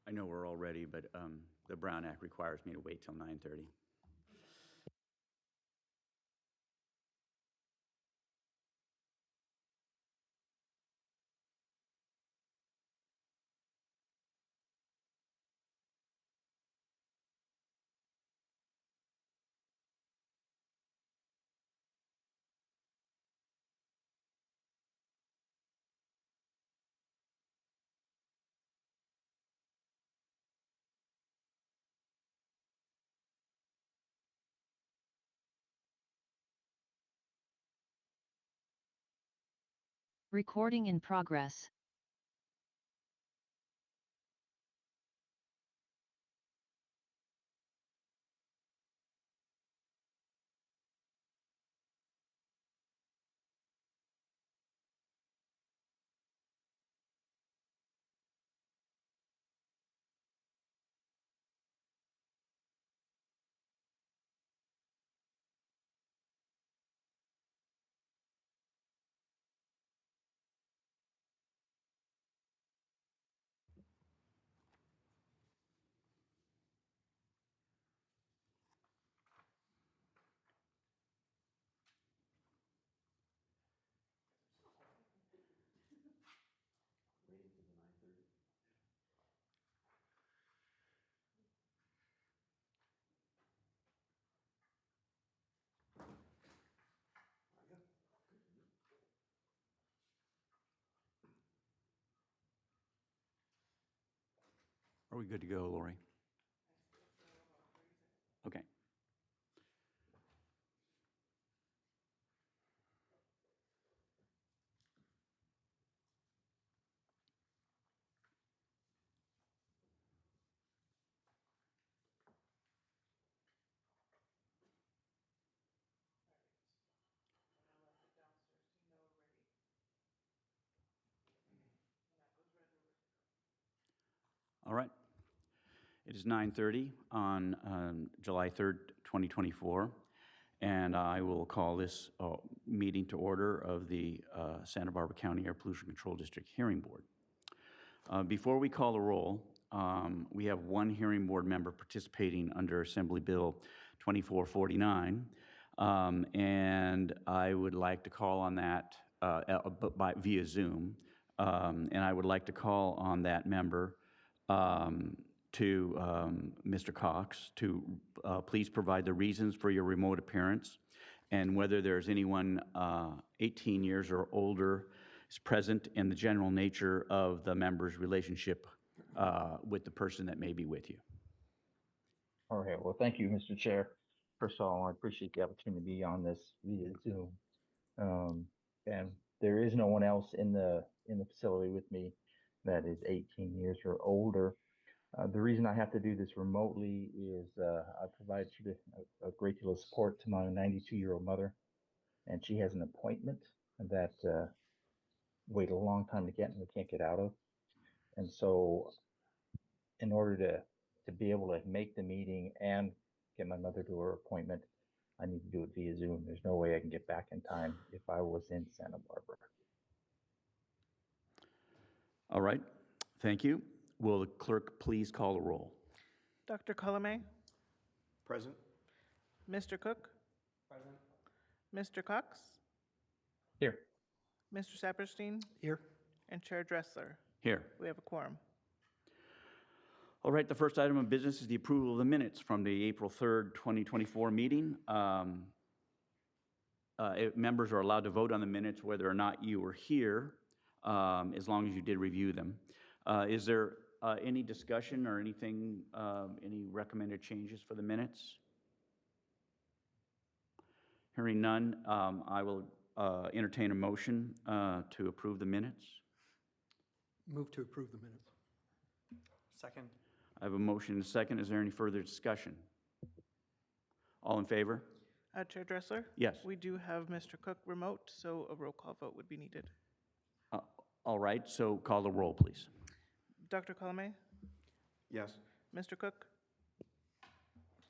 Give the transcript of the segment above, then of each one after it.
I know we're all ready, but the Brown Act requires me to wait till 9:30. Recording in progress. Are we good to go, Lori? Okay. All right. It is 9:30 on July 3rd, 2024, and I will call this meeting to order of the Santa Barbara County Air Pollution Control District Hearing Board. Before we call the roll, we have one hearing board member participating under Assembly Bill 2449, and I would like to call on that via Zoom, and I would like to call on that member to Mr. Cox to please provide the reasons for your remote appearance and whether there's anyone 18 years or older is present and the general nature of the member's relationship with the person that may be with you. All right. Well, thank you, Mr. Chair. First of all, I appreciate the opportunity to be on this via Zoom. And there is no one else in the facility with me that is 18 years or older. The reason I have to do this remotely is I provide a great deal of support to my 92-year-old mother, and she has an appointment that wait a long time to get and we can't get out of. And so in order to be able to make the meeting and get my mother to her appointment, I need to do it via Zoom. There's no way I can get back in time if I was in Santa Barbara. All right. Thank you. Will the clerk please call the roll? Dr. Colomé? Present. Mr. Cook? Present. Mr. Cox? Here. Mr. Saperstein? Here. And Chair Dressler? Here. We have a quorum. All right, the first item of business is the approval of the minutes from the April 3rd, 2024 meeting. Members are allowed to vote on the minutes whether or not you were here, as long as you did review them. Is there any discussion or anything, any recommended changes for the minutes? Hearing none, I will entertain a motion to approve the minutes. Move to approve the minutes. Second. I have a motion and a second. Is there any further discussion? All in favor? Chair Dressler? Yes. We do have Mr. Cook remote, so a roll call vote would be needed. All right, so call the roll, please. Dr. Colomé? Yes. Mr. Cook?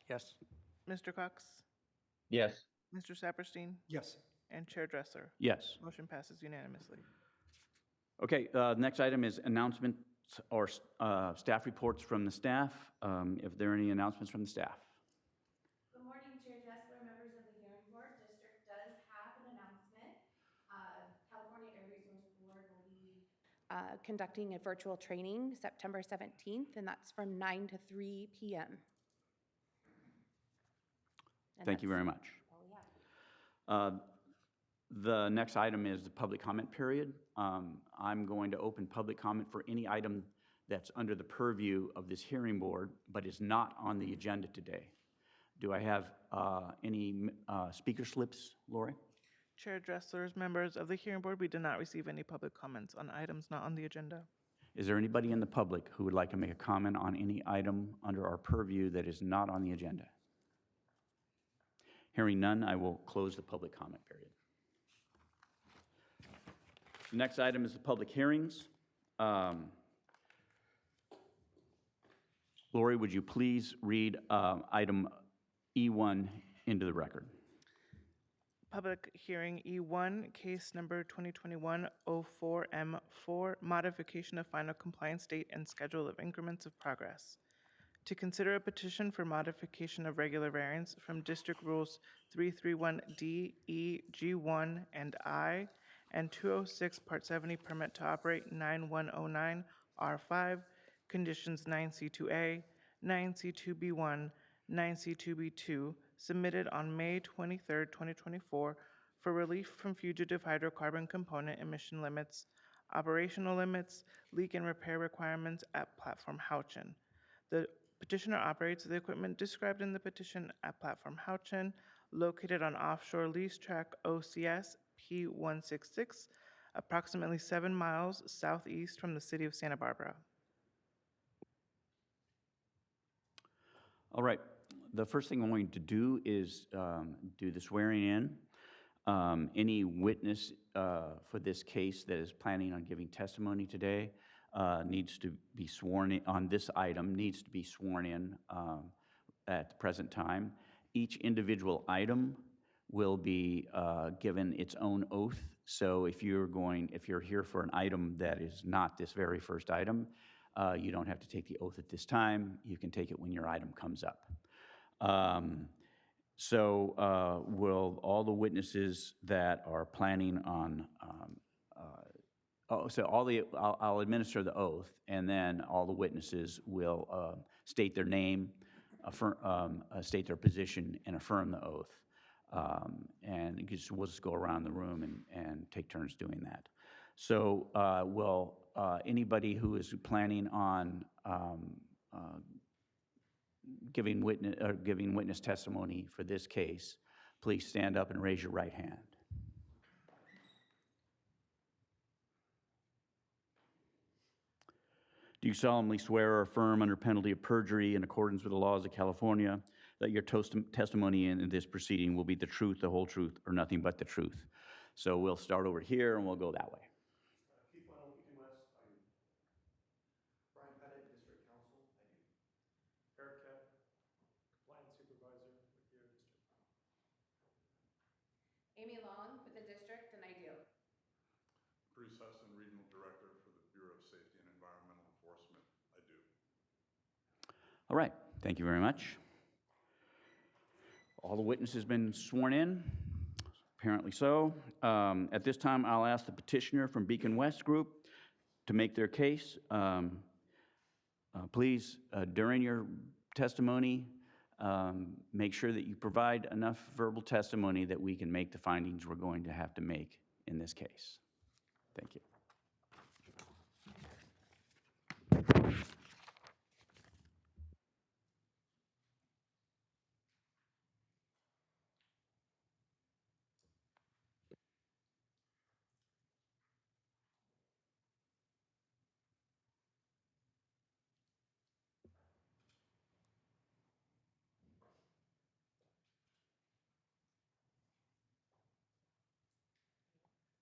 Yes. Mr. Cox? Yes. Mr. Saperstein? Yes. And Chair Dressler? Yes. Motion passes unanimously. Okay, next item is announcements staff reports from the staff. If there are any announcements from the staff. Good morning, Chair Jessler, members of the hearing board. District does have an announcement. California Air Resource Board will be conducting a virtual training September 17th, and that's from 9 to 3 p.m. And Thank you that's very much. all we have. The next item is the public comment period. I'm going to open public comment for any item that's under the purview of this hearing board, but is not on the agenda today. Do I have any speaker slips, Lori? Chair Dressler's members of the hearing board, we did not receive any public comments on items not on the agenda. Is there anybody in the public who would like to make a comment on any item under our purview that is not on the agenda? Hearing none, I will close the public comment period. The next item is the public hearings. Lori, would you please read item E1 into the record? Public hearing E1, case number 2021-04M4, modification of final compliance date and schedule of increments of progress. To consider a petition for modification of regular variance from District Rules 331D, E, G1, and I, and 206 Part 70 Permit to Operate 9109 R5, Conditions 9C2A, 9C2B1, 9C2B2, submitted on May 23, 2024, for relief from fugitive hydrocarbon component emission limits, operational limits, leak and repair requirements at Platform Houchin. The petitioner operates the equipment described in the petition at Platform Houchin, located on offshore lease track OCS P166, approximately 7 miles southeast from the city of Santa Barbara. All right. The first thing I'm going to do is do the swearing in. Any witness for this case that is planning on giving testimony today needs to be sworn in on this item, needs to be sworn in at the present time. Each individual item will be given its own oath. So if you're here for an item that is not this very first item, you don't have to take the oath at this time. You can take it when your item comes up. Will all the witnesses that are planning on, I'll administer the oath, and then all the witnesses will state their name, state their position, and affirm the oath. And we'll just go around the room and take turns doing that. So will anybody who is planning on giving witness testimony for this case, please stand up and raise your right hand. Do you solemnly swear or affirm under penalty of perjury in accordance with the laws of California that your testimony in this proceeding will be the truth, the whole truth, or nothing but the truth? So we'll start over here and we'll go that way. Keith West, I do. Brian Pettit, District Council, I do. Eric Kett, Compliance Supervisor with your district. Amy Long with the district, and I do. Bruce Husson, Regional Director for the Bureau of Safety and Environmental Enforcement. I do. All right, thank you very much. All the witnesses been sworn in? Apparently so. At this time, I'll ask the petitioner from Beacon West Group to make their case. Please, during your testimony, make sure that you provide enough verbal testimony that we can make the findings we're going to have to make in this case. Thank you.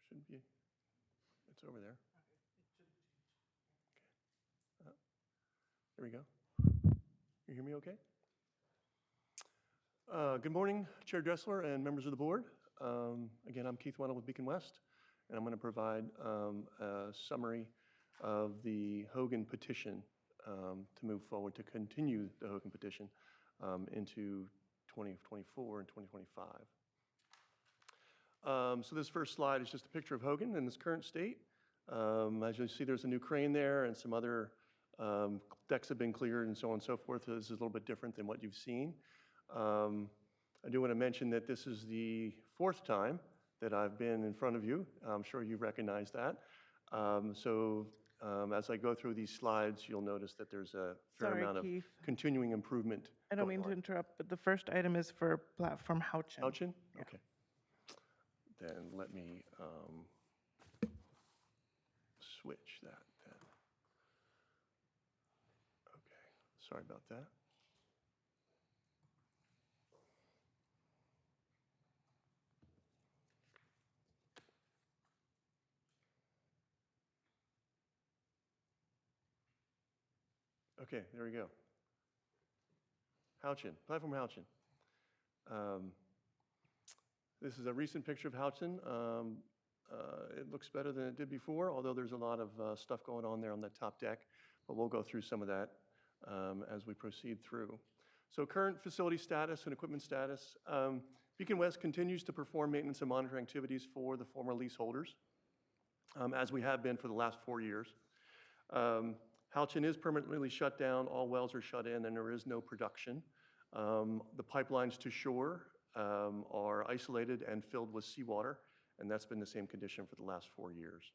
Should be, it's over there. Okay. There we go. You hear me okay? Good morning, Chair Dressler and members of the board. Again, I'm Keith Wendell with Beacon West, and I'm going to provide a summary of the Hogan petition to move forward, to continue the Hogan petition into 2024 and 2025. So this first slide is just a picture of Hogan in its current state. As you see, there's a new crane there and some other decks have been cleared and so on and so forth. This is a little bit different than what you've seen. I do want to mention that this is the 4th time that I've been in front of you. I'm sure you recognize that. As I go through these slides, you'll notice that there's a fair Sorry, amount of Keith. continuing improvement I don't going mean to on. interrupt, but the first item is for platform Houchin. Houchin? Yeah. Okay. Then let me switch that then. Okay, sorry about that. Okay, there we go. Houchin, platform Houchin. This is a recent picture of Houchin. It looks better than it did before, although there's a lot of stuff going on there on that top deck, but we'll go through some of that as we proceed through. So current facility status and equipment status. Beacon West continues to perform maintenance and monitoring activities for the former leaseholders, as we have been for the last 4 years. Houchin is permanently shut down, all wells are shut in, and there is no production. The pipelines to shore are isolated and filled with seawater, and that's been the same condition for the last 4 years.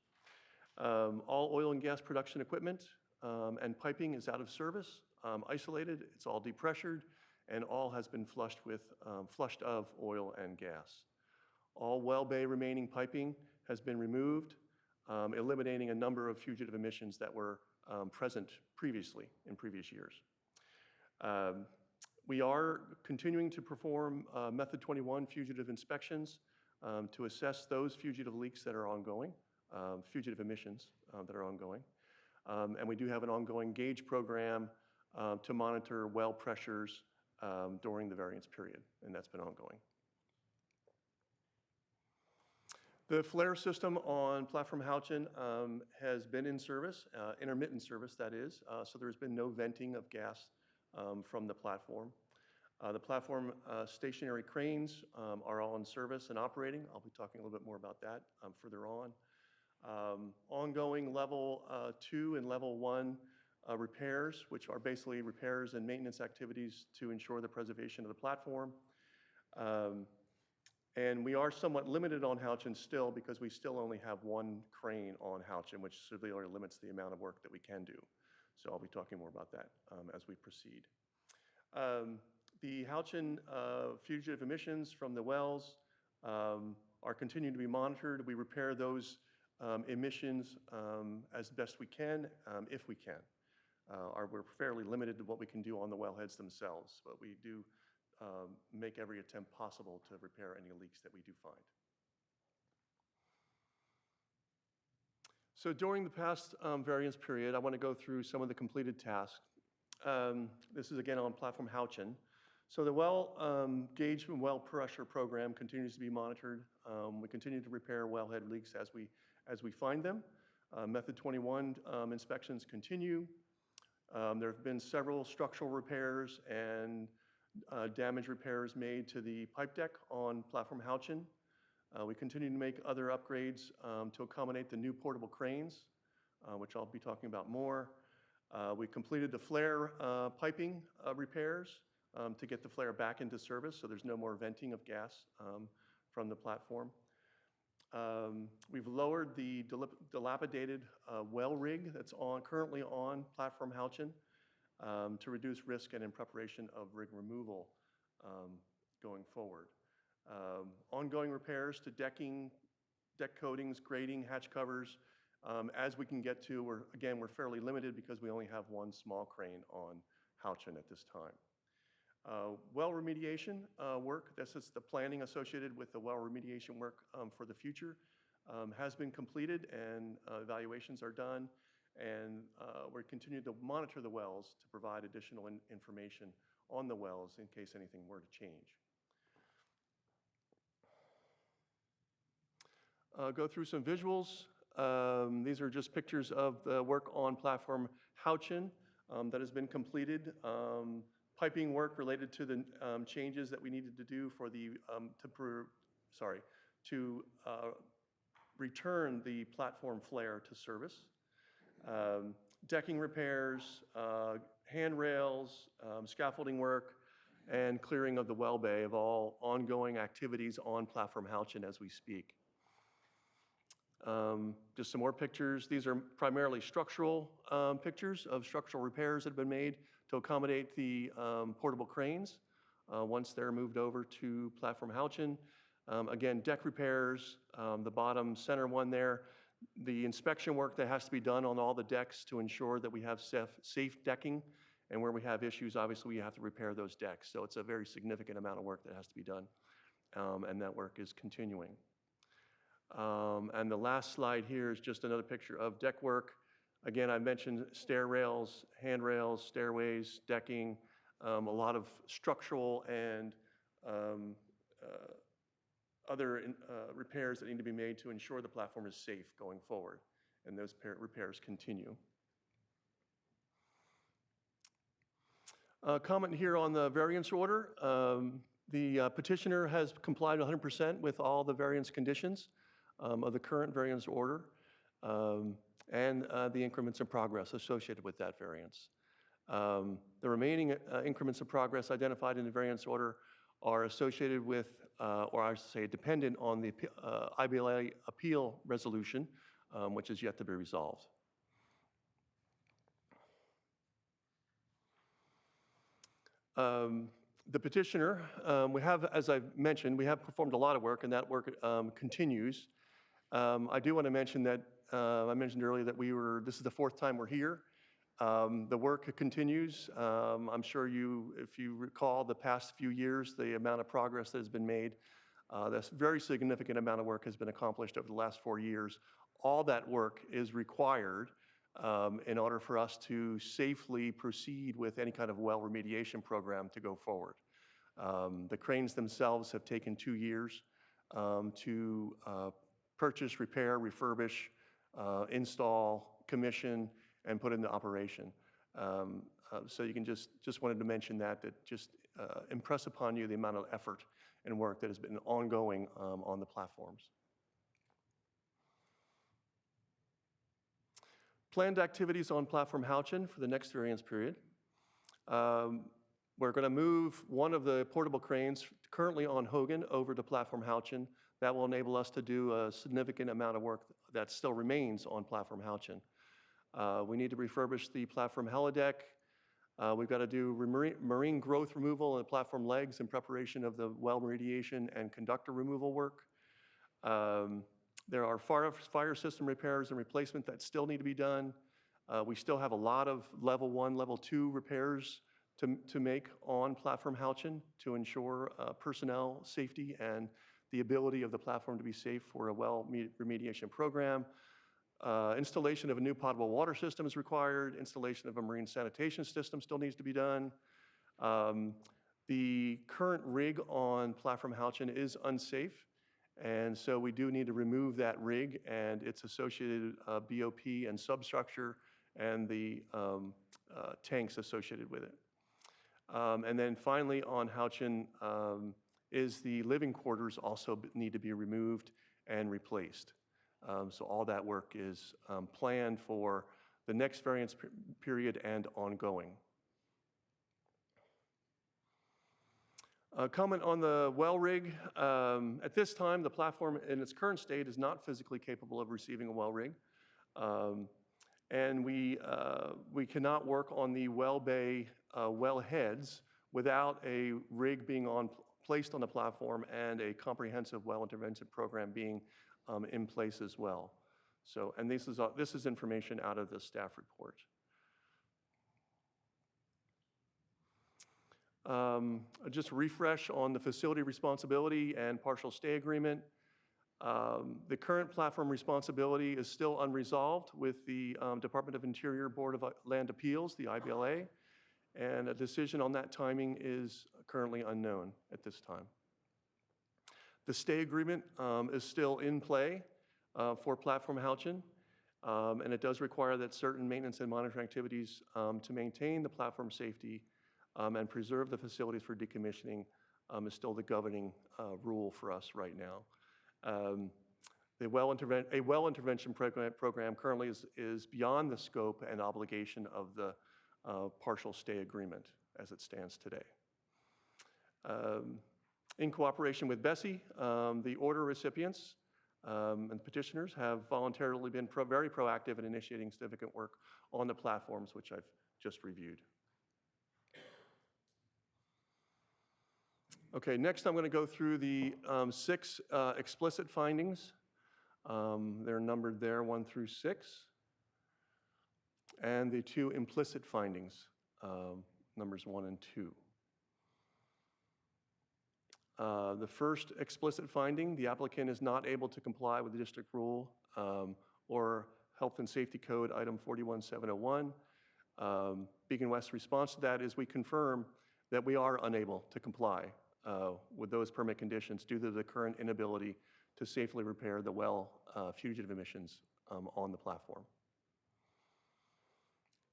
All oil and gas production equipment and piping is out of service, isolated, it's all depressured, and all has been flushed of oil and gas. All well bay remaining piping has been removed, eliminating a number of fugitive emissions that were present previously in previous years. We are continuing to perform Method 21 fugitive inspections to assess those fugitive leaks that are ongoing, fugitive emissions that are ongoing. And we do have an ongoing gauge program to monitor well pressures during the variance period, and that's been ongoing. The flare system on platform Houchin has been in service, intermittent service that is, so there's been no venting of gas from the platform. The platform stationary cranes are all in service and operating. I'll be talking a little bit more about that further on. Ongoing level 2 and level 1 repairs, which are basically repairs and maintenance activities to ensure the preservation of the platform. And we are somewhat limited on Houchin still because we still only have 1 crane on Houchin, which severely limits the amount of work that we can do. So I'll be talking more about that as we proceed. The Houchin fugitive emissions from the wells are continuing to be monitored. We repair those emissions as best we can, if we can. We're fairly limited to what we can do on the wellheads themselves, but we do make every attempt possible to repair any leaks that we do find. So during the past variance period, I want to go through some of the completed tasks. This is again on platform Houchin. So the well gauge and well pressure program continues to be monitored. We continue to repair wellhead leaks as we find them. Method 21 inspections continue. There have been several structural repairs and damage repairs made to the pipe deck on platform Houchin. We continue to make other upgrades to accommodate the new portable cranes, which I'll be talking about more. We completed the flare piping repairs to get the flare back into service, so there's no more venting of gas from the platform. We've lowered the dilapidated well rig that's currently on platform Houchin to reduce risk and in preparation of rig removal going forward. Ongoing repairs to decking, deck coatings, grading, hatch covers, as we can get to. We're fairly limited because we only have 1 small crane on Houchin at this time. Well remediation work, this is the planning associated with the well remediation work for the future, has been completed and evaluations are done, and we're continuing to monitor the wells to provide additional information on the wells in case anything were to change. Go through some visuals. These are just pictures of the work on platform Houchin that has been completed. Piping work related to the changes that we needed to do for the, to return the platform flare to service. Decking repairs, handrails, scaffolding work, and clearing of the well bay of all ongoing activities on platform Houchin as we speak. Just some more pictures. These are primarily structural pictures of structural repairs that have been made to accommodate the portable cranes once they're moved over to platform Houchin. Again, deck repairs, the bottom center one there. The inspection work that has to be done on all the decks to ensure that we have safe decking, and where we have issues, obviously, we have to repair those decks. So it's a very significant amount of work that has to be done, and that work is continuing. And the last slide here is just another picture of deck work. Again, I mentioned stair rails, handrails, stairways, decking, a lot of structural and other repairs that need to be made to ensure the platform is safe going forward, and those repairs continue. Comment here on the variance order. The petitioner has complied 100% with all the variance conditions of the current variance order and the increments of progress associated with that variance. The remaining increments of progress identified in the variance order are associated with, or I should say dependent on the IBLA appeal resolution, which is yet to be resolved. The petitioner, we have, as I've mentioned, we have performed a lot of work, and that work continues. I do want to mention that I mentioned earlier that this is the fourth time we're here. The work continues. I'm sure if you recall the past few years, the amount of progress that has been made, this very significant amount of work has been accomplished over the last 4 years. All that work is required in order for us to safely proceed with any kind of well remediation program to go forward. The cranes themselves have taken 2 years to purchase, repair, refurbish, install, commission, and put into operation. So you can just wanted to mention that just impress upon you the amount of effort and work that has been ongoing on the platforms. Planned activities on platform Houchin for the next variance period. We're going to move one of the portable cranes currently on Hogan over to platform Houchin. That will enable us to do a significant amount of work that still remains on platform Houchin. We need to refurbish the platform helideck. We've got to do marine growth removal and platform legs in preparation of the well remediation and conductor removal work. There are fire system repairs and replacement that still need to be done. We still have a lot of level 1, level 2 repairs to make on platform Houchin to ensure personnel safety and the ability of the platform to be safe for a well remediation program. Installation of a new potable water system is required. Installation of a marine sanitation system still needs to be done. The current rig on platform Houchin is unsafe, and so we do need to remove that rig and its associated BOP and substructure and the tanks associated with it. And then finally on Houchin is the living quarters also need to be removed and replaced. So all that work is planned for the next variance period and ongoing. Comment on the well rig. At this time, the platform in its current state is not physically capable of receiving a well rig. And we cannot work on the well bay well heads without a rig being placed on the platform and a comprehensive well intervention program being in place as well. So, and this is information out of the staff report. Just a refresh on the facility responsibility and partial stay agreement. The current platform responsibility is still unresolved with the Department of Interior Board of Land Appeals, the IBLA, and a decision on that timing is currently unknown at this time. The stay agreement is still in play. for Platform Houchin. And it does require that certain maintenance and monitoring activities to maintain the platform safety and preserve the facilities for decommissioning is still the governing rule for us right now. A well intervention program currently is beyond the scope and obligation of the partial stay agreement as it stands today. In cooperation with Bessie, the order recipients and petitioners have voluntarily been very proactive in initiating significant work on the platforms, which I've just reviewed. Okay, next I'm going to go through the 6 explicit findings. They're numbered there 1 through 6. And the 2 implicit findings, numbers 1 and 2. The first explicit finding, the applicant is not able to comply with the district rule or Health and Safety Code item 41701. Beacon West's response to that is we confirm that we are unable to comply with those permit conditions due to the current inability to safely repair the well fugitive emissions on the platform.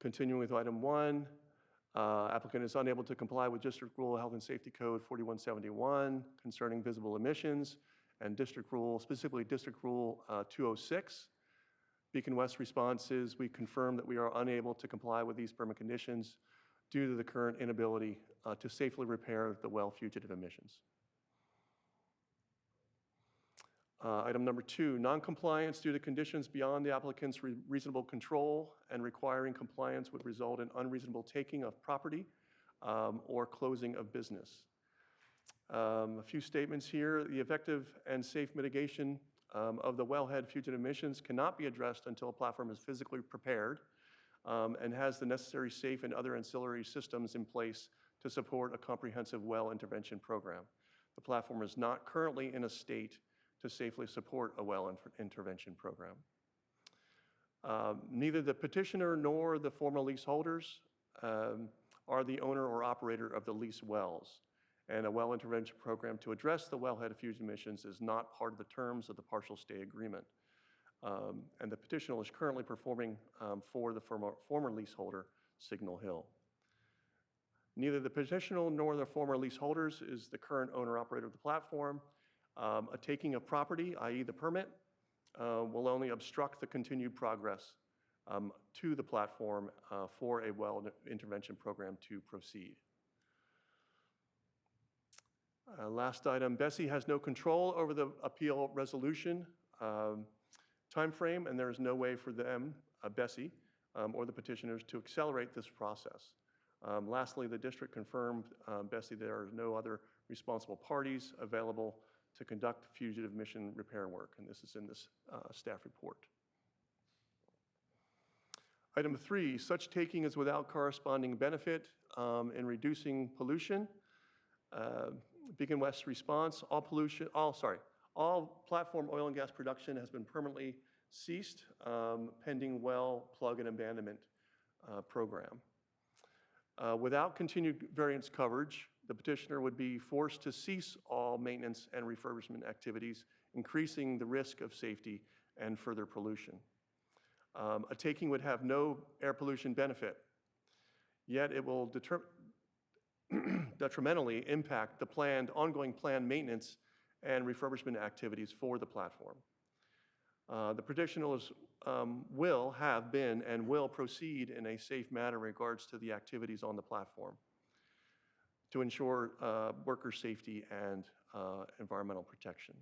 Continuing with item 1, applicant is unable to comply with District Rule Health and Safety Code 4171 concerning visible emissions and District Rule, specifically District Rule 206. Beacon West's response is we confirm that we are unable to comply with these permit conditions due to the current inability to safely repair the well fugitive emissions. Item number 2, noncompliance due to conditions beyond the applicant's reasonable control and requiring compliance would result in unreasonable taking of property or closing of business. A few statements here. The effective and safe mitigation of the wellhead fugitive emissions cannot be addressed until a platform is physically prepared and has the necessary safe and other ancillary systems in place to support a comprehensive well intervention program. The platform is not currently in a state to safely support a well intervention program. Neither the petitioner nor the former leaseholders are the owner or operator of the lease wells, and a well intervention program to address the wellhead fugitive emissions is not part of the terms of the partial stay agreement. And the petitioner is currently performing for the former leaseholder, Signal Hill. Neither the petitioner nor the former leaseholders is the current owner-operator of the platform. A taking of property, i.e. the permit, will only obstruct the continued progress to the platform for a well intervention program to proceed. Last item, Bessie has no control over the appeal resolution timeframe, and there is no way for them, Bessie, or the petitioners to accelerate this process. Lastly, the district confirmed, Bessie, there are no other responsible parties available to conduct fugitive emission repair work, and this is in this staff report. Item 3, such taking is without corresponding benefit in reducing pollution. Beacon West's response, all platform oil and gas production has been permanently ceased pending well plug and abandonment program. Without continued variance coverage, the petitioner would be forced to cease all maintenance and refurbishment activities, increasing the risk of safety and further pollution. A taking would have no air pollution benefit, yet it will detrimentally impact the ongoing planned maintenance and refurbishment activities for the platform. The petitioners will have been and will proceed in a safe manner in regards to the activities on the platform to ensure worker safety and environmental protection.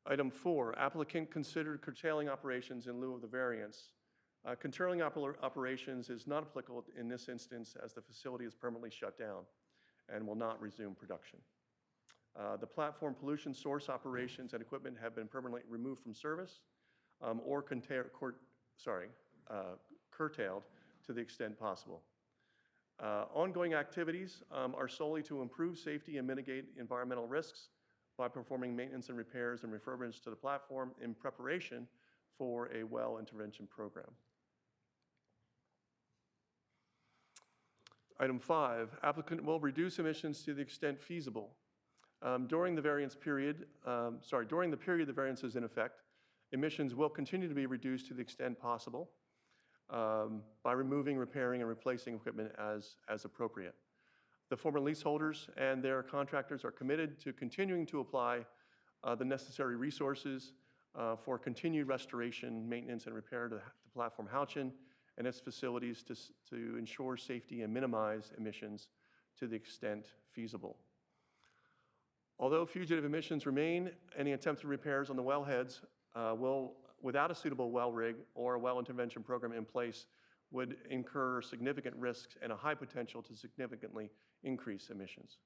Item 4, applicant considered curtailing operations in lieu of the variance. Curtailing operations is not applicable in this instance as the facility is permanently shut down and will not resume production. The platform pollution source operations and equipment have been permanently removed from service or curtailed to the extent possible. Ongoing activities are solely to improve safety and mitigate environmental risks by performing maintenance and repairs and refurbishments to the platform in preparation for a well intervention program. Item 5, applicant will reduce emissions to the extent feasible. During the variance period, during the period the variance is in effect, emissions will continue to be reduced to the extent possible by removing, repairing, and replacing equipment as appropriate. The former leaseholders and their contractors are committed to continuing to apply the necessary resources for continued restoration, maintenance, and repair to Platform Houchin and its facilities to ensure safety and minimize emissions to the extent feasible. Although fugitive emissions remain, any attempted repairs on the wellheads without a suitable well rig or a well intervention program in place, would incur significant risks and a high potential to significantly increase emissions.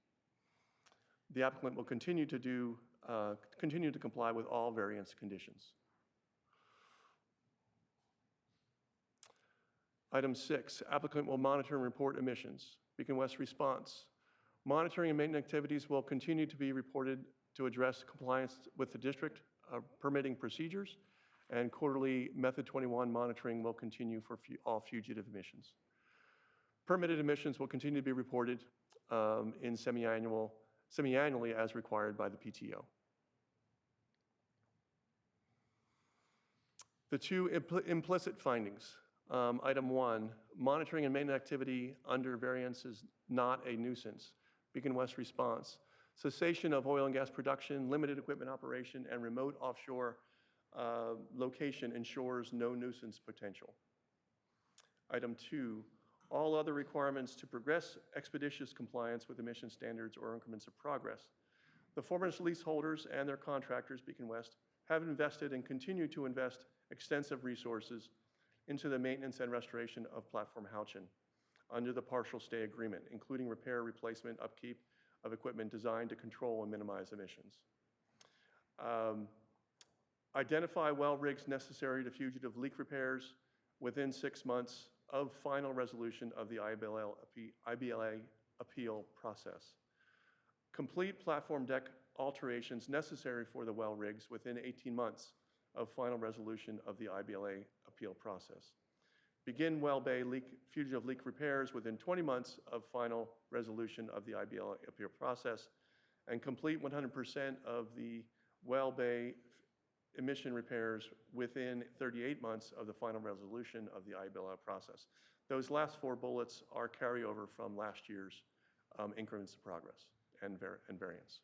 The applicant will continue to comply with all variance conditions. Item 6, applicant will monitor and report emissions. Beacon West response. Monitoring and maintenance activities will continue to be reported to address compliance with the district permitting procedures, and quarterly Method 21 monitoring will continue for all fugitive emissions. Permitted emissions will continue to be reported in semi-annually as required by the PTO. The two implicit findings. Item 1, monitoring and maintenance activity under variance is not a nuisance. Beacon West response. Cessation of oil and gas production, limited equipment operation, and remote offshore location ensures no nuisance potential. Item 2, all other requirements to progress expeditious compliance with emission standards or increments of progress. The former leaseholders and their contractors, Beacon West, have invested and continue to invest extensive resources into the maintenance and restoration of Platform Houchin under the partial stay agreement, including repair, replacement, upkeep of equipment designed to control and minimize emissions. Identify well rigs necessary to fugitive leak repairs within 6 months of final resolution of the IBLA appeal process. Complete platform deck alterations necessary for the well rigs within 18 months of final resolution of the IBLA appeal process. Begin well bay fugitive leak repairs within 20 months of final resolution of the IBLA appeal process, and complete 100% of the well bay emission repairs within 38 months of the final resolution of the IBLA process. Those last 4 bullets are carryover from last year's increments of progress and variance.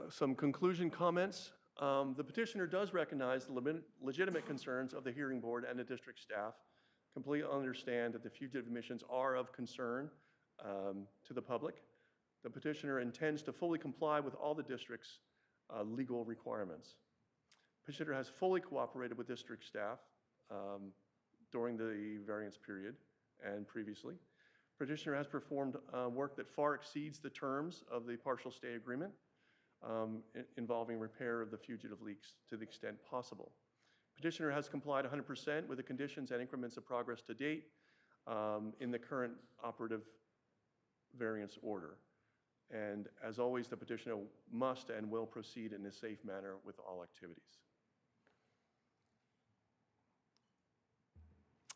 Some conclusion comments. The petitioner does recognize the legitimate concerns of the hearing board and the district staff, completely understand that the fugitive emissions are of concern to the public. The petitioner intends to fully comply with all the district's legal requirements. Petitioner has fully cooperated with district staff during the variance period and previously. Petitioner has performed work that far exceeds the terms of the partial stay agreement involving repair of the fugitive leaks to the extent possible. Petitioner has complied 100% with the conditions and increments of progress to date in the current operative variance order. And as always, the petitioner must and will proceed in a safe manner with all activities.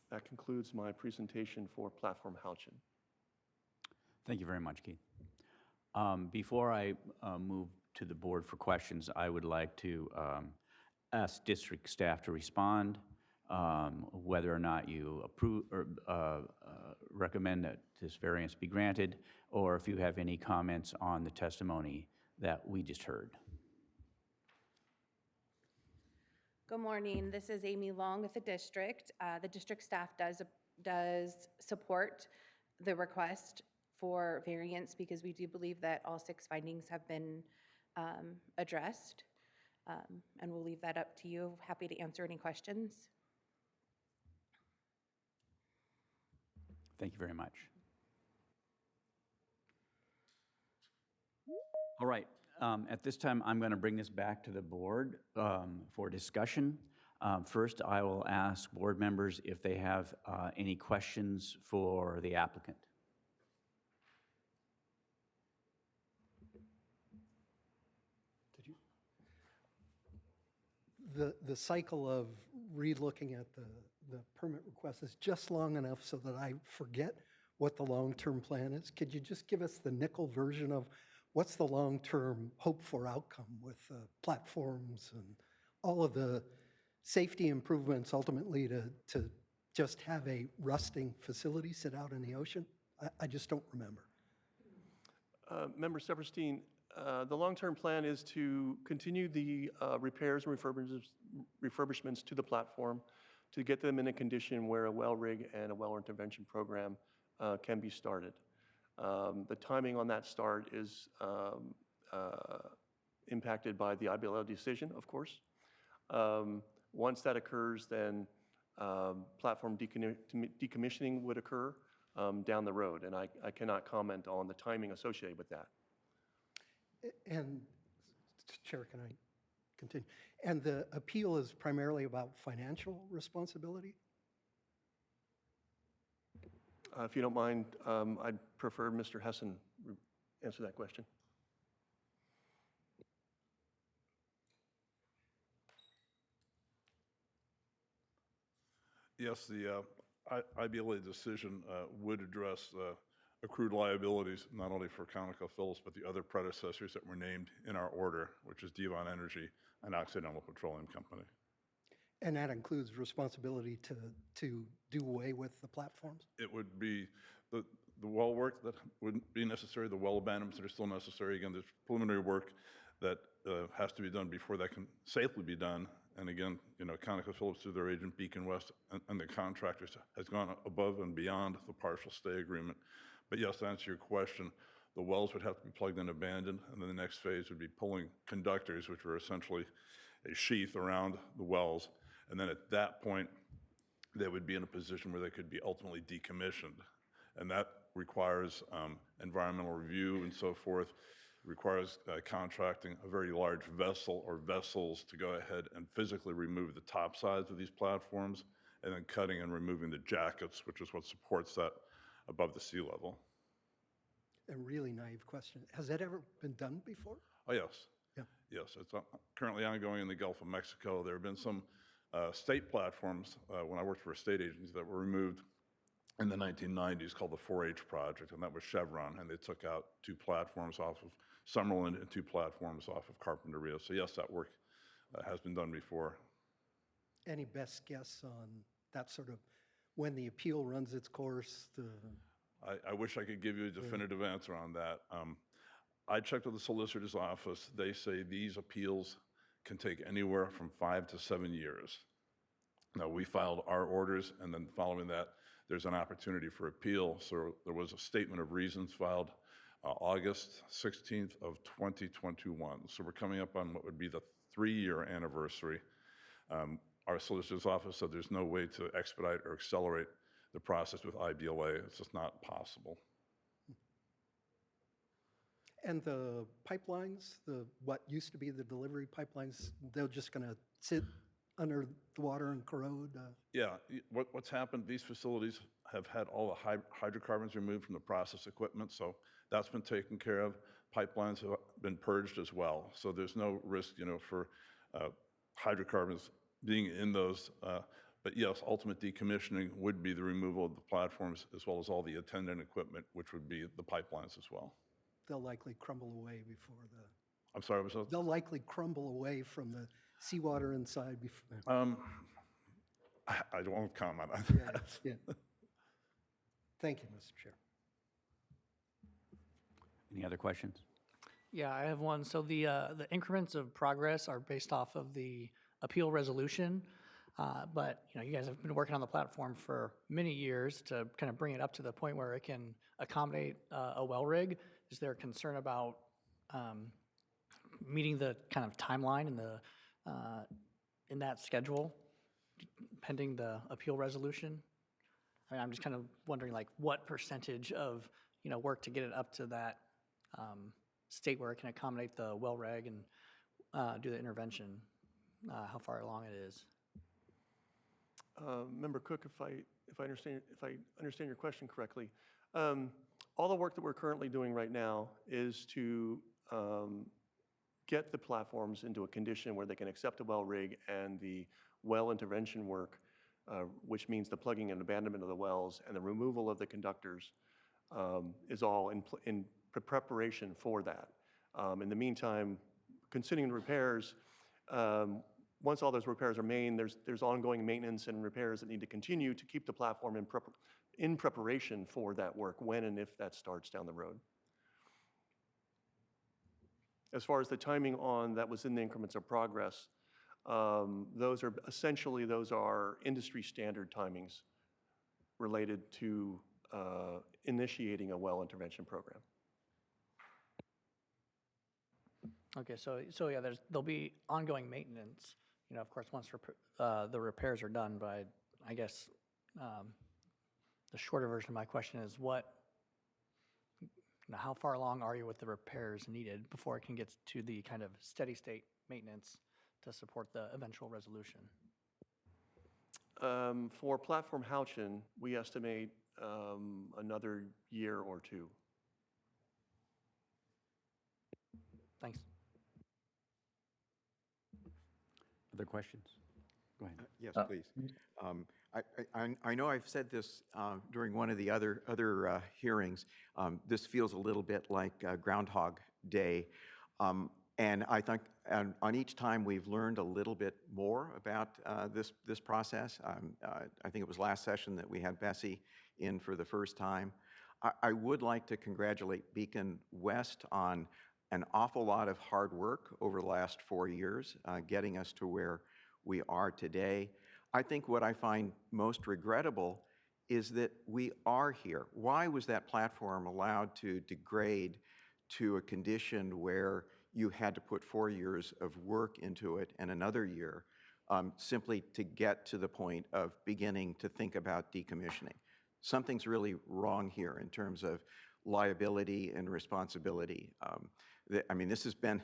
That concludes my presentation for Platform Houchin. Thank you very much, Keith. Before I move to the board for questions, I would like to ask district staff to respond, whether or not you approve or recommend that this variance be granted, or if you have any comments on the testimony that we just heard. Good morning. This is Amy Long with the district. The district staff does support the request for variance because we do believe that all 6 findings have been addressed. And we'll leave that up to you. Happy to answer any questions. Thank you very much. All right. At this time, I'm going to bring this back to the board for discussion. First, I will ask board members if they have any questions for the applicant. The cycle of re-looking at the permit request is just long enough so that I forget what the long-term plan is? Could you just give us the nickel version of what's the long-term hope-for outcome with platforms and all of the safety improvements ultimately to just have a rusting facility sit out in the ocean? I just don't remember. Member Severstein, the long-term plan is to continue the repairs and refurbishments to the platform to get them in a condition where a well rig and a well intervention program can be started. The timing on that start is impacted by the IBLO decision, of course. Once that occurs, then platform decommissioning would occur down the road, and I cannot comment on the timing associated with that. And, Chair, can I continue? And the appeal is primarily about financial responsibility? If you don't mind, I'd prefer Mr. Hessen answer that question. Yes, the IBLA decision would address accrued liabilities, not only for ConocoPhillips, but the other predecessors that were named in our order, which is Devon Energy and Occidental Petroleum Company. And that includes responsibility to do away with the platforms? It would be the well work that wouldn't be necessary, the well abandonments that are still necessary. Again, there's preliminary work that has to be done before that can safely be done. And again, you know, ConocoPhillips through their agent Beacon West and the contractors has gone above and beyond the partial stay agreement. But yes, to answer your question, the wells would have to be plugged and abandoned, and then the next phase would be pulling conductors, which are essentially a sheath around the wells. And then at that point, they would be in a position where they could be ultimately decommissioned. And that requires environmental review and so forth. It requires contracting a very large vessel or vessels to go ahead and physically remove the top sides of these platforms, and then cutting and removing the jackets, which is what supports that above the sea level. A really naive question. Has that ever been done before? Oh, yes. Yeah. Yes, it's currently ongoing in the Gulf of Mexico. There have been some state platforms when I worked for a state agency that were removed in the 1990s called the 4H project, and that was Chevron, and they took out 2 platforms off of Summerlin and 2 platforms off of Carpenter Rio. So yes, that work has been done before. Any best guess on that sort of when the appeal runs its course? I wish I could give you a definitive answer on that. I checked with the solicitor's office. They say these appeals can take anywhere from 5 to 7 years. Now, we filed our orders, and then following that, there's an opportunity for appeal. So there was a statement of reasons filed August 16th of 2021. So we're coming up on what would be the 3-year anniversary. Our solicitor's office said there's no way to expedite or accelerate the process with IBLA. It's just not possible. And the pipelines, what used to be the delivery pipelines, they're just going to sit under the water and corrode? Yeah, what's happened, these facilities have had all the hydrocarbons removed from the process equipment, so that's been taken care of. Pipelines have been purged as well, so there's no risk, you know, for hydrocarbons being in those. But yes, ultimate decommissioning would be the removal of the platforms as well as all the attendant equipment, which would be the pipelines as well. They'll likely crumble away before the... I'm sorry, was that? They'll likely crumble away from the seawater inside before... I won't comment on that. Yeah. Thank you, Mr. Chair. Any other questions? Yeah, I have one. So the increments of progress are based off of the appeal resolution, but you know, you guys have been working on the platform for many years to kind of bring it up to the point where it can accommodate a well rig. Is there concern about meeting the kind of timeline in that schedule pending the appeal resolution? I mean, I'm just kind of wondering, like, what percentage of, you know, work to get it up to that state where it can accommodate the well reg and do the intervention, how far along it is. Member Cook, if I understand your question correctly, all the work that we're currently doing right now is to get the platforms into a condition where they can accept a well rig, and the well intervention work, which means the plugging and abandonment of the wells and the removal of the conductors, is all in preparation for that. In the meantime, considering repairs, once all those repairs are made, there's ongoing maintenance and repairs that need to continue to keep the platform in preparation for that work when and if that starts down the road. As far as the timing on that was in the increments of progress, those are industry standard timings related to initiating a well intervention program. Okay, so yeah, there'll be ongoing maintenance, of course, once the repairs are done, but I guess the shorter version of my question is how far along are you with the repairs needed before it can get to the kind of steady state maintenance to support the eventual resolution? For platform Houchin, we estimate another year or two. Thanks. Other questions? Go ahead. Yes, please. I know I've said this during one of the other hearings. This feels a little bit like Groundhog Day. And I think on each time we've learned a little bit more about this process. I think it was last session that we had Bessie in for the first time. I would like to congratulate Beacon West on an awful lot of hard work over the last 4 years, getting us to where we are today. I think what I find most regrettable is that we are here. Why was that platform allowed to degrade to a condition where you had to put 4 years of work into it and another year simply to get to the point of beginning to think about decommissioning? Something's really wrong here in terms of liability and responsibility. I mean, this has been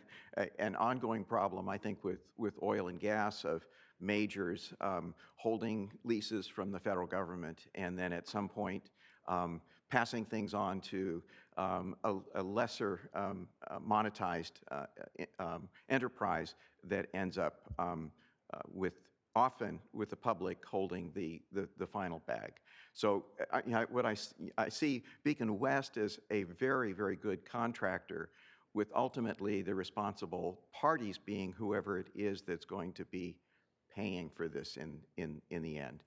an ongoing problem, I think, with oil and gas of majors holding leases from the federal government and then at some point passing things on to a lesser monetized enterprise that ends up often with the public holding the final bag. So I see Beacon West as a very, very good contractor, with ultimately the responsible parties being whoever it is that's going to be paying for this in the end.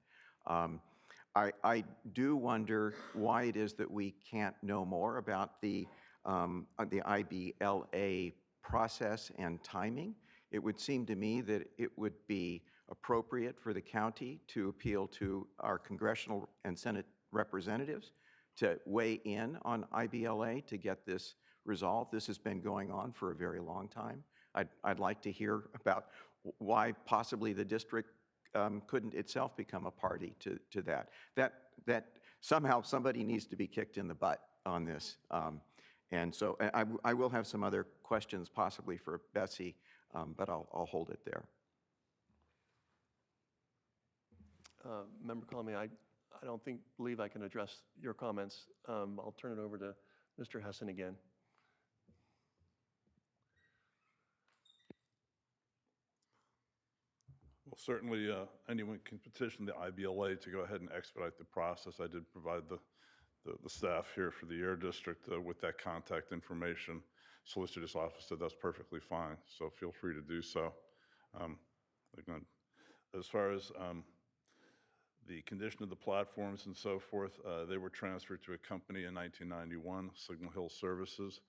I do wonder why it is that we can't know more about the IBLA process and timing. It would seem to me that it would be appropriate for the county to appeal to our congressional and Senate representatives to weigh in on IBLA to get this resolved. This has been going on for a very long time. I'd like to hear about why possibly the district couldn't itself become a party to that. That somehow somebody needs to be kicked in the butt on this. And so I will have some other questions possibly for Bessie, but I'll hold it there. Member Colomé, I don't believe I can address your comments. I'll turn it over to Mr. Hessen again. Well, certainly anyone can petition the IBLA to go ahead and expedite the process. I did provide the staff here for the Air District with that contact information. Solicitor's office said that's perfectly fine, so feel free to do so. Again, as far as the condition of the platforms and so forth, they were transferred to a company in 1991, Signal Hill Services.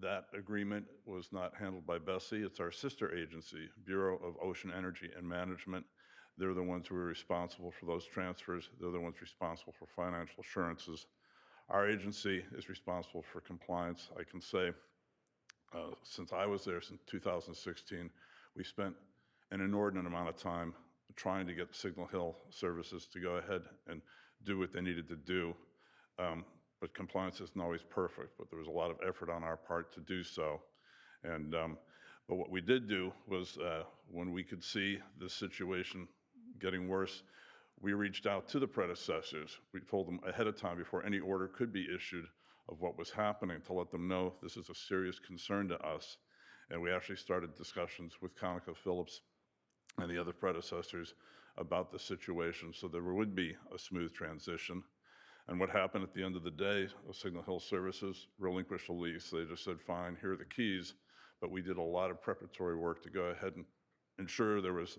That agreement was not handled by Bessie. It's our sister agency, Bureau of Ocean Energy and Management. They're the ones who are responsible for those transfers. They're the ones responsible for financial assurances. Our agency is responsible for compliance. I can say, since I was there since 2016, we spent an inordinate amount of time trying to get Signal Hill Services to go ahead and do what they needed to do. But compliance isn't always perfect, but there was a lot of effort on our part to do so. And but what we did do was when we could see the situation getting worse, we reached out to the predecessors. We told them ahead of time before any order could be issued of what was happening to let them know this is a serious concern to us. And we actually started discussions with ConocoPhillips and the other predecessors about the situation so there would be a smooth transition. And what happened at the end of the day, Signal Hill Services relinquished the lease. They just said, fine, here are the keys. But we did a lot of preparatory work to go ahead and ensure there was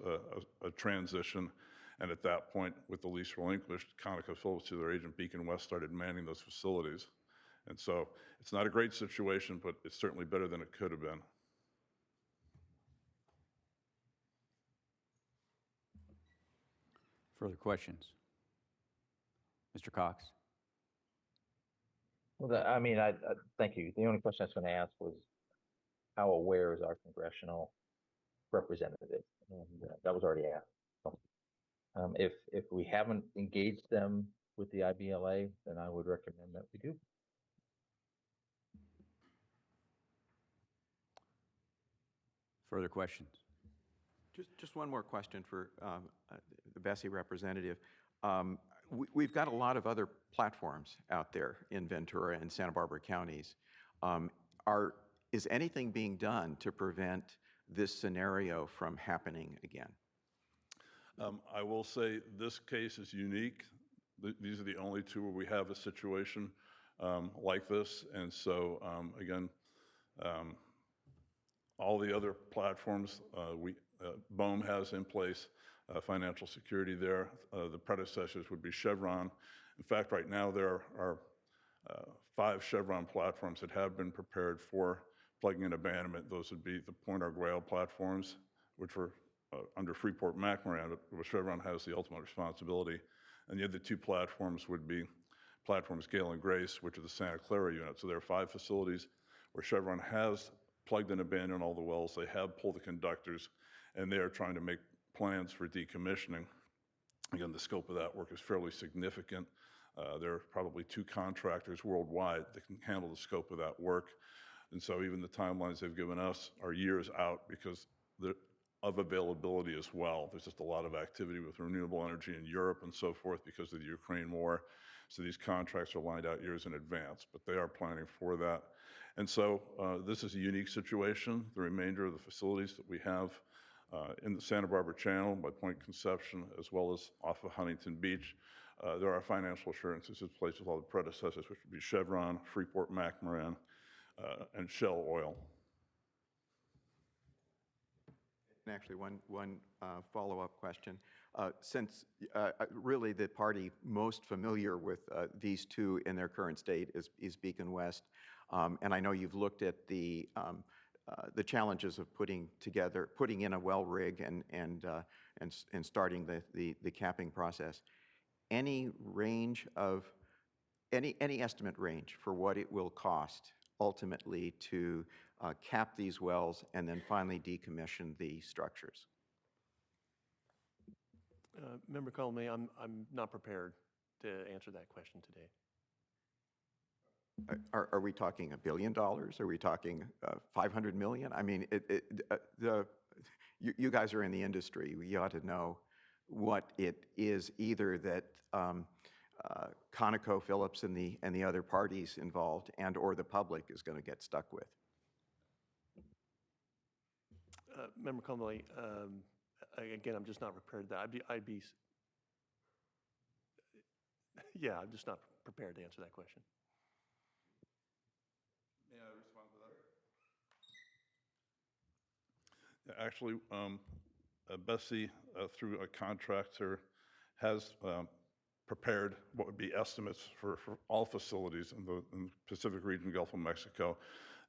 a transition. And at that point, with the lease relinquished, ConocoPhillips, through their agent Beacon West, started manning those facilities. And so it's not a great situation, but it's certainly better than it could have been. Further questions? Mr. Cox? Well, I thank you. The only question I was going to ask was, how aware is our congressional representative? And that was already asked. So, if we haven't engaged them with the IBLA, then I would recommend that we do. Further questions? Just one more question for the Bessie representative. We've got a lot of other platforms out there in Ventura and Santa Barbara counties. Is anything being done to prevent this scenario from happening again? I will say this case is unique. These are the only two where we have a situation like this. And so, again, all the other platforms, BOEM has in place financial security there. The predecessors would be Chevron. In fact, right now there are 5 Chevron platforms that have been prepared for plugging and abandonment. Those would be the Point Arguello platforms, which were under Freeport-McMoran, but Chevron has the ultimate responsibility. And the other 2 platforms would be platforms Gale and Grace, which are the Santa Clara unit. So there are 5 facilities where Chevron has plugged and abandoned all the wells. They have pulled the conductors, and they are trying to make plans for decommissioning. Again, the scope of that work is fairly significant. There are probably 2 contractors worldwide that can handle the scope of that work. And so even the timelines they've given us are years out because of availability as well. There's just a lot of activity with renewable energy in Europe and so forth because of the Ukraine war. So these contracts are lined out years in advance, but they are planning for that. And so this is a unique situation. The remainder of the facilities that we have in the Santa Barbara Channel by Point Conception, as well as off of Huntington Beach, there are financial assurances in place with all the predecessors, which would be Chevron, Freeport-McMoran, and Shell Oil. And actually, one follow-up question. Since really the party most familiar with these 2 in their current state is Beacon West, and I know you've looked at the challenges of putting in a well rig and starting the capping process. Any estimate range for what it will cost ultimately to cap these wells and then finally decommission the structures? Member Conley, I'm not prepared to answer that question today. Are we talking $1 billion? Are we talking 500 million? I mean, you guys are in the industry. You ought to know what it is either that ConocoPhillips and the other parties involved and or the public is going to get stuck with. Member Conley, again, I'm just not prepared to that. Yeah, I'm just not prepared to answer that question. May I respond to that? Actually, Bessie, through a contractor, has prepared what would be estimates for all facilities in the Pacific region, Gulf of Mexico.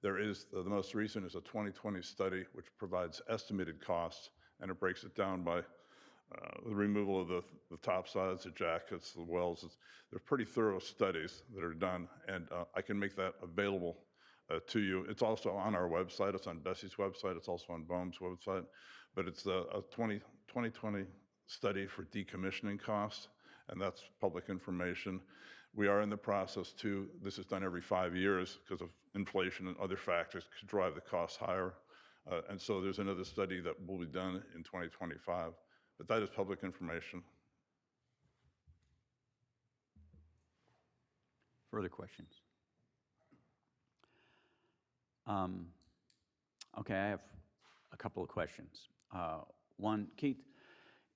There is, the most recent is a 2020 study which provides estimated costs, and it breaks it down by the removal of the topsides, the jackets, the wells. They're pretty thorough studies that are done, and I can make that available to you. It's also on our website. It's on Bessie's website. It's also on BOEM's website. But it's a 2020 study for decommissioning costs, and that's public information. We are in the process too. This is done every 5 years because of inflation and other factors could drive the costs higher. And so there's another study that will be done in 2025. But that is public information. Further questions? Okay, I have a couple of questions. One, Keith,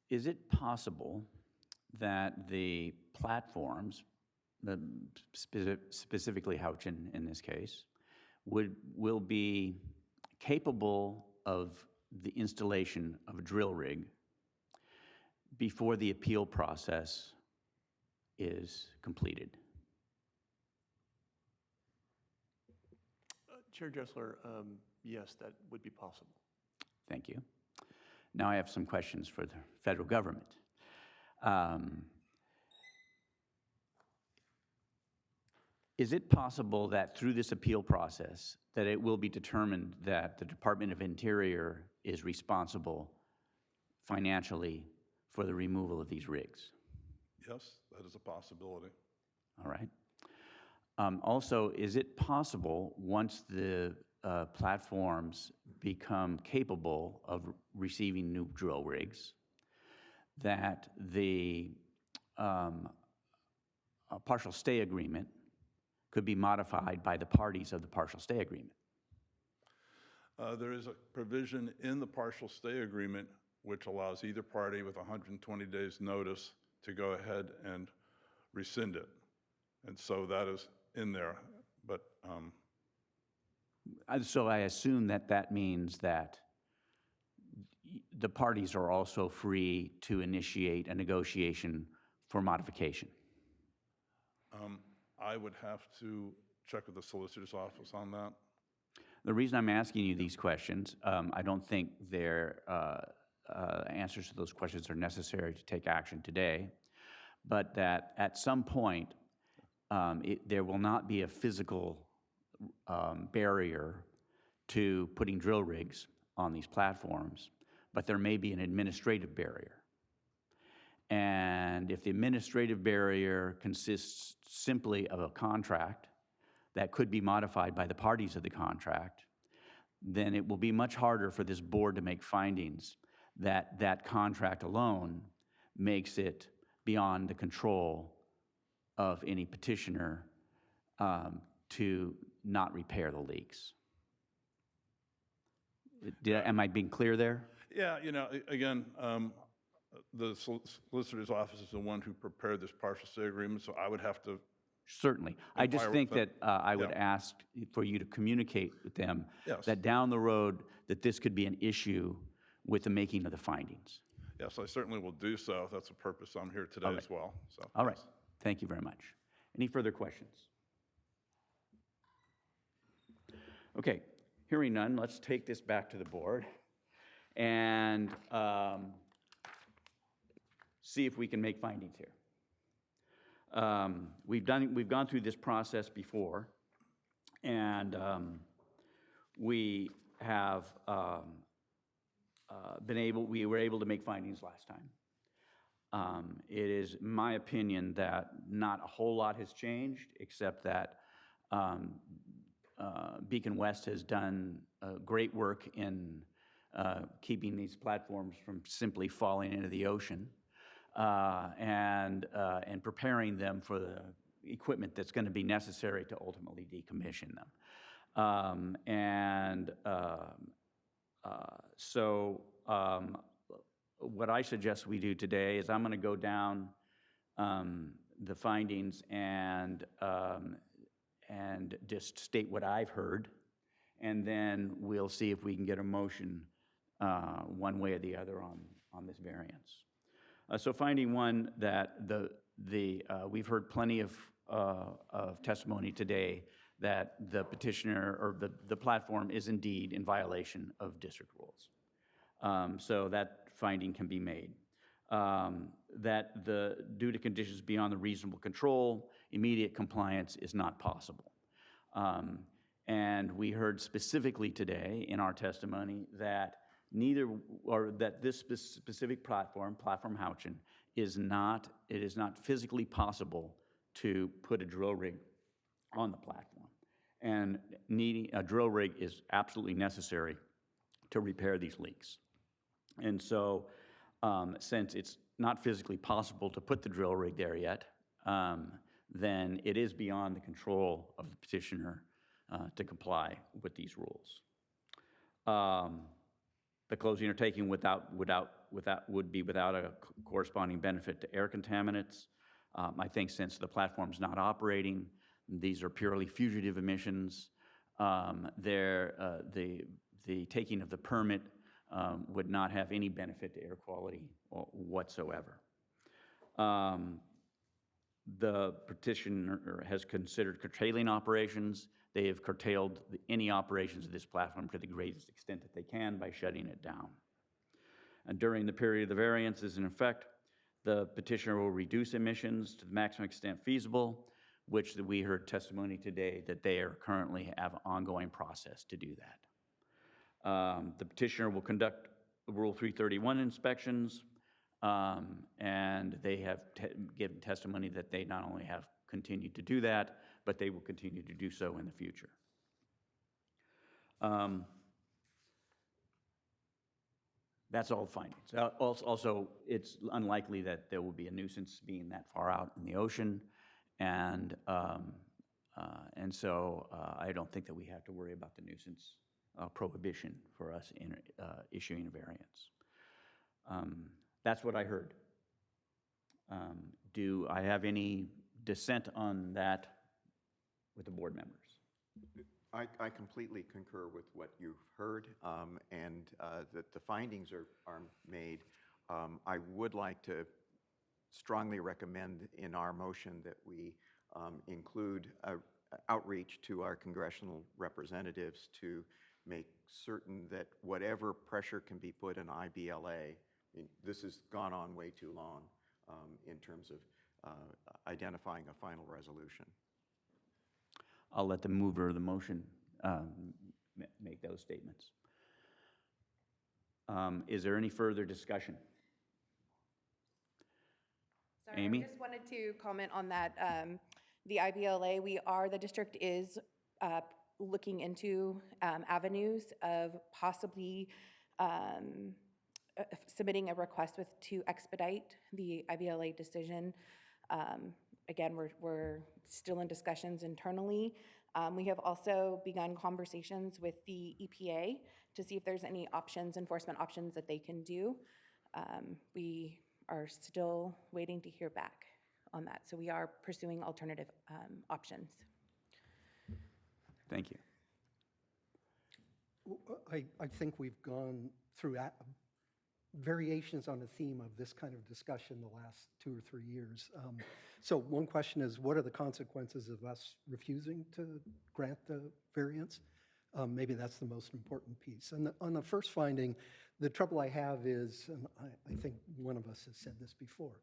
is it possible that the platforms specifically Houchin in this case, will be capable of the installation of a drill rig before the appeal process is completed. Chair Gessler, yes, that would be possible. Thank you. Now I have some questions for the federal government. Is it possible that through this appeal process that it will be determined that the Department of Interior is responsible financially for the removal of these rigs? Yes, that is a possibility. All right. Also, is it possible, once the platforms become capable of receiving new drill rigs, that the partial stay agreement could be modified by the parties of the partial stay agreement? There is a provision in the partial stay agreement which allows either party with 120 days notice to go ahead and rescind it. And so that is in there, but So I assume that that means that the parties are also free to initiate a negotiation for modification. I would have to check with the solicitor's office on that. The reason I'm asking you these questions, I don't think their answers to those questions are necessary to take action today, but that at some point, there will not be a physical barrier to putting drill rigs on these platforms, but there may be an administrative barrier. And if the administrative barrier consists simply of a contract that could be modified by the parties of the contract, then it will be much harder for this board to make findings that that contract alone makes it beyond the control of any petitioner to not repair the leaks. Am I being clear there? Yeah, you know, again, the solicitor's office is the one who prepared this partial stay agreement, so I would have to. Certainly. I just think that I would Yeah. ask for you to communicate with them Yes. that down the road that this could be an issue with the making of the findings. Yes, I certainly will do so. That's the purpose I'm here today All right. as well. So. All right. yes. Thank you very much. Any further questions? Okay. Hearing none, let's take this back to the board and see if we can make findings here. We've gone through this process before, and we have we were able to make findings last time. It is my opinion that not a whole lot has changed, except that Beacon West has done great work in keeping these platforms from simply falling into the ocean. And preparing them for the equipment that's going to be necessary to ultimately decommission them. So what I suggest we do today is I'm going to go down the findings and just state what I've heard, and then we'll see if we can get a motion one way or the other on this variance. So finding one, that we've heard plenty of testimony today that the petitioner or the platform is indeed in violation of district rules. So that finding can be made. That due to conditions beyond the reasonable control, immediate compliance is not possible. And we heard specifically today in our testimony that that this specific platform Houchin, it is not physically possible to put a drill rig on the platform. And needing a drill rig is absolutely necessary to repair these leaks. And so since it's not physically possible to put the drill rig there yet, then it is beyond the control of the petitioner to comply with these rules. The closing or taking would be without a corresponding benefit to air contaminants. I think since the platform's not operating, these are purely fugitive emissions. The taking of the permit would not have any benefit to air quality whatsoever. The petitioner has considered curtailing operations. They have curtailed any operations of this platform to the greatest extent that they can by shutting it down. And during the period of the variance is in effect, the petitioner will reduce emissions to the maximum extent feasible, which we heard testimony today that they are currently have an ongoing process to do that. The petitioner will conduct Rule 331 inspections, and they have given testimony that they not only have continued to do that, but they will continue to do so in the future. That's all findings. Also, it's unlikely that there will be a nuisance being that far out in the ocean, and so I don't think that we have to worry about the nuisance prohibition for us in issuing a variance. That's what I heard. Do I have any dissent on that with the board members? I completely concur with what you've heard, and that the findings are made. I would like to strongly recommend in our motion that we include outreach to our congressional representatives to make certain that whatever pressure can be put on IBLA, this has gone on way too long in terms of identifying a final resolution. I'll let the mover of the motion make those statements. Is there any further discussion? Sorry, Amy? I just wanted to comment on that. The IBLA, the district is looking into avenues of possibly submitting a request to expedite the IBLA decision. Again, we're still in discussions internally. We have also begun conversations with the EPA to see if there's any enforcement options that they can do. We are still waiting to hear back on that. So we are pursuing alternative options. Thank you. I think we've gone through variations on the theme of this kind of discussion the last 2 or 3 years. So one question is, what are the consequences of us refusing to grant the variance? Maybe that's the most important piece. And on the first finding, the trouble I have is, and I think one of us has said this before,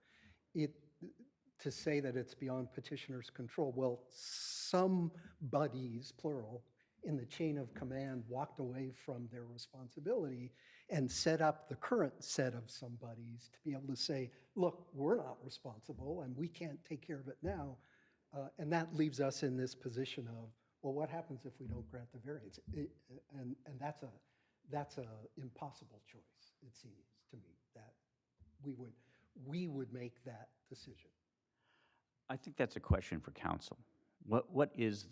to say that it's beyond petitioner's control. Well, somebodies, plural, in the chain of command walked away from their responsibility and set up the current set of somebodies to be able to say, look, we're not responsible and we can't take care of it now. And that leaves us in this position of, well, what happens if we don't grant the variance? And that's a impossible choice, it seems to me, that we would make that decision. I think that's a question for council. What is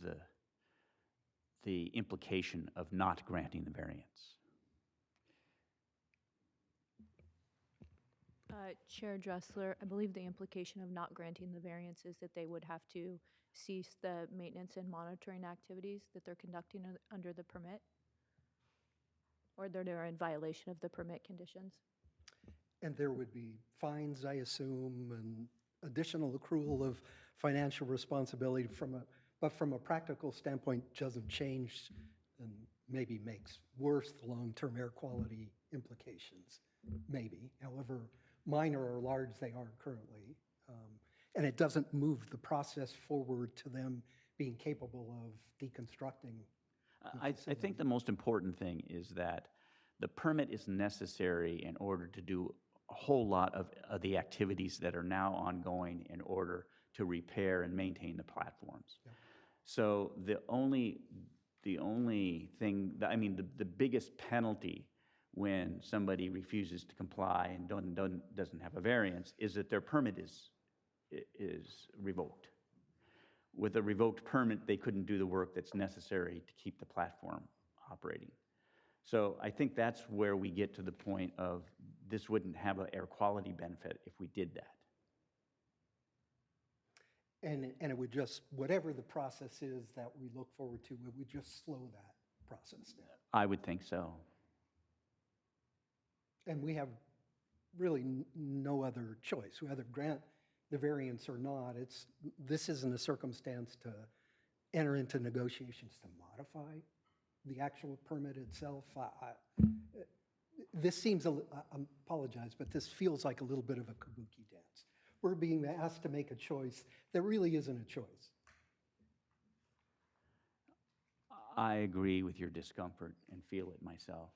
the implication of not granting the variance? Chair Dressler, I believe the implication of not granting the variance is that they would have to cease the maintenance and monitoring activities that they're conducting under the permit, or that they're in violation of the permit conditions. And there would be fines, I assume, and additional accrual of financial responsibility but from a practical standpoint, doesn't change and maybe makes worse the long-term air quality implications, maybe, however minor or large they are currently. And it doesn't move the process forward to them being capable of deconstructing. I think the most important thing is that the permit is necessary in order to do a whole lot of the activities that are now ongoing in order to repair and maintain the platforms. Yeah. So the only thing, the biggest penalty when somebody refuses to comply and doesn't have a variance is that their permit is revoked. With a revoked permit, they couldn't do the work that's necessary to keep the platform operating. So I think that's where we get to the point of this wouldn't have an air quality benefit if we did that. And it would just, whatever the process is that we look forward to, it would just slow that process down. I would think so. And we have really no other choice. We either grant the variance or not. This isn't a circumstance to enter into negotiations to modify the actual permit itself. This seems, I apologize, but this feels like a little bit of a kabuki dance. We're being asked to make a choice that really isn't a choice. I agree with your discomfort and feel it myself.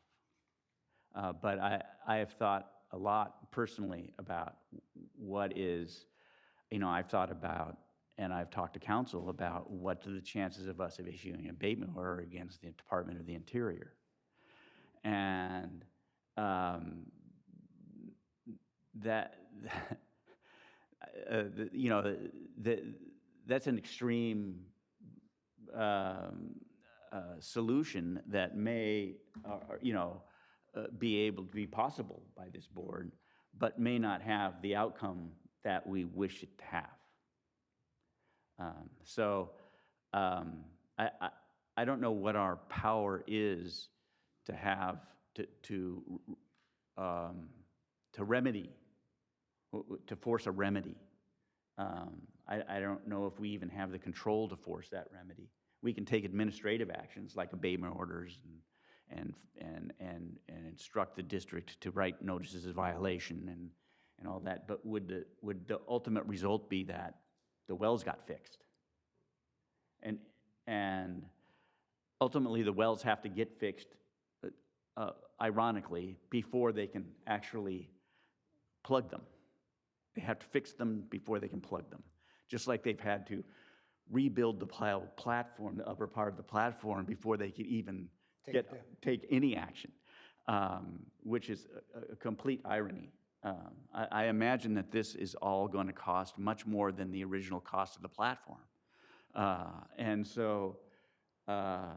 But I have thought a lot personally about what is, I've thought about, and I've talked to council about what are the chances of us of issuing an abatement order against the Department of the Interior. And that's an extreme solution that may, be able to be possible by this board, but may not have the outcome that we wish it to have. I don't know what our power is to have to remedy, to force a remedy. I don't know if we even have the control to force that remedy. We can take administrative actions like abatement orders and instruct the district to write notices of violation and all that. But would the ultimate result be that the wells got fixed? And ultimately, the wells have to get fixed, ironically, before they can actually plug them. They have to fix them before they can plug them. Just like they've had to rebuild the platform, the upper part of the platform, before they could even take any action, which is a complete irony. I imagine that this is all going to cost much more than the original cost of the platform. And so I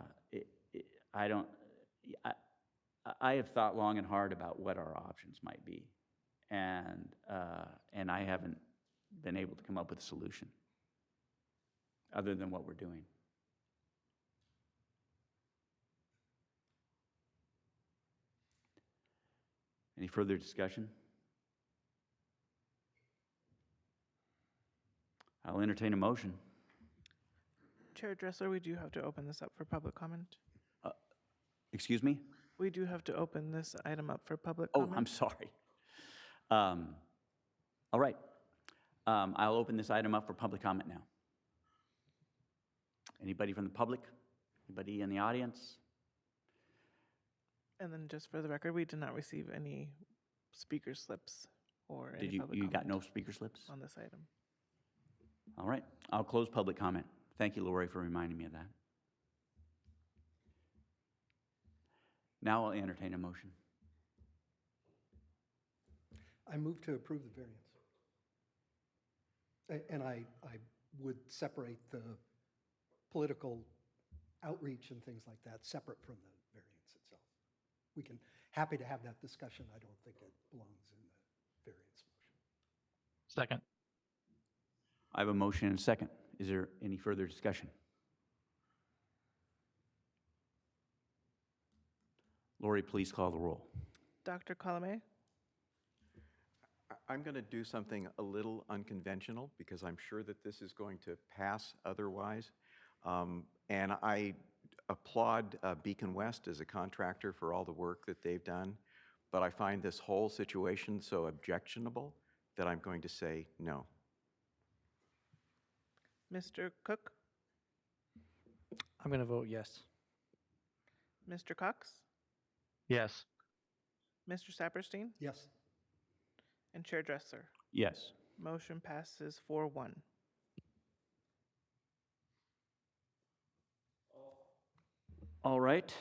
have thought long and hard about what our options might be. And I haven't been able to come up with a solution other than what we're doing. Any further discussion? I'll entertain a motion. Chair Dressler, we do have to open this up for public comment. Excuse me? We do have to open this item up for public Oh, comment. I'm sorry. All right. I'll open this item up for public comment now. Anybody from the public? Anybody in the audience? And then just for the record, we did not receive any speaker slips or any Did you? public You got comment no speaker slips? on this item. All right. I'll close public comment. Thank you, Lori, for reminding me of that. Now I'll entertain a motion. I move to approve the variance. And I would separate the political outreach and things like that separate from the variance itself. We can, happy to have that discussion. I don't think it belongs in the variance motion. Second. I have a motion and a second. Is there any further discussion? Lori, please call the roll. Dr. Colomé? I'm going to do something a little unconventional because I'm sure that this is going to pass otherwise. And I applaud Beacon West as a contractor for all the work that they've done. But I find this whole situation so objectionable that I'm going to say no. Mr. Cook? I'm going to vote yes. Mr. Cox? Yes. Mr. Saperstein? Yes. And Chair Dressler? Yes. Motion passes 4-1. All right.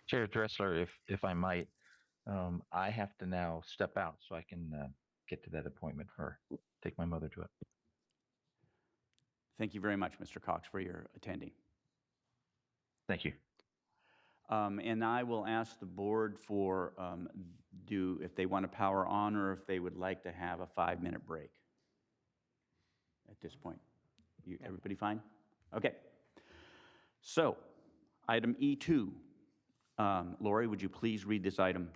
Chair Dressler, if I might, I have to now step out so I can get to that appointment for take my mother to it. Thank you very much, Mr. Cox, for your attending. Thank you. And I will ask the board for if they want to power on or if they would like to have a 5-minute break. at this point? Everybody fine? Okay. So, item E2. Lori, would you please read this item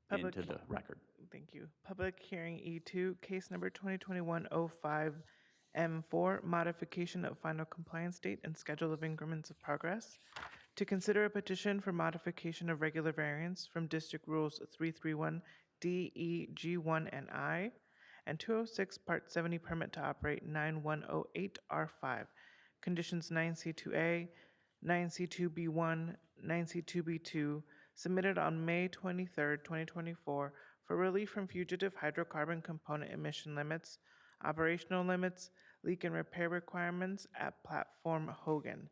Public into the record? Thank you. Public hearing E2, case number 2021-05M4, modification of final compliance date and schedule of increments of progress. To consider a petition for modification of regular variance from District Rules 331 D, E, G1, and I, and 206 Part 70 permit to operate 9108 R5, conditions 9C2A, 9C2B1, 9C2B2, submitted on May 23, 2024, for relief from fugitive hydrocarbon component emission limits, operational limits, leak and repair requirements at Platform Hogan.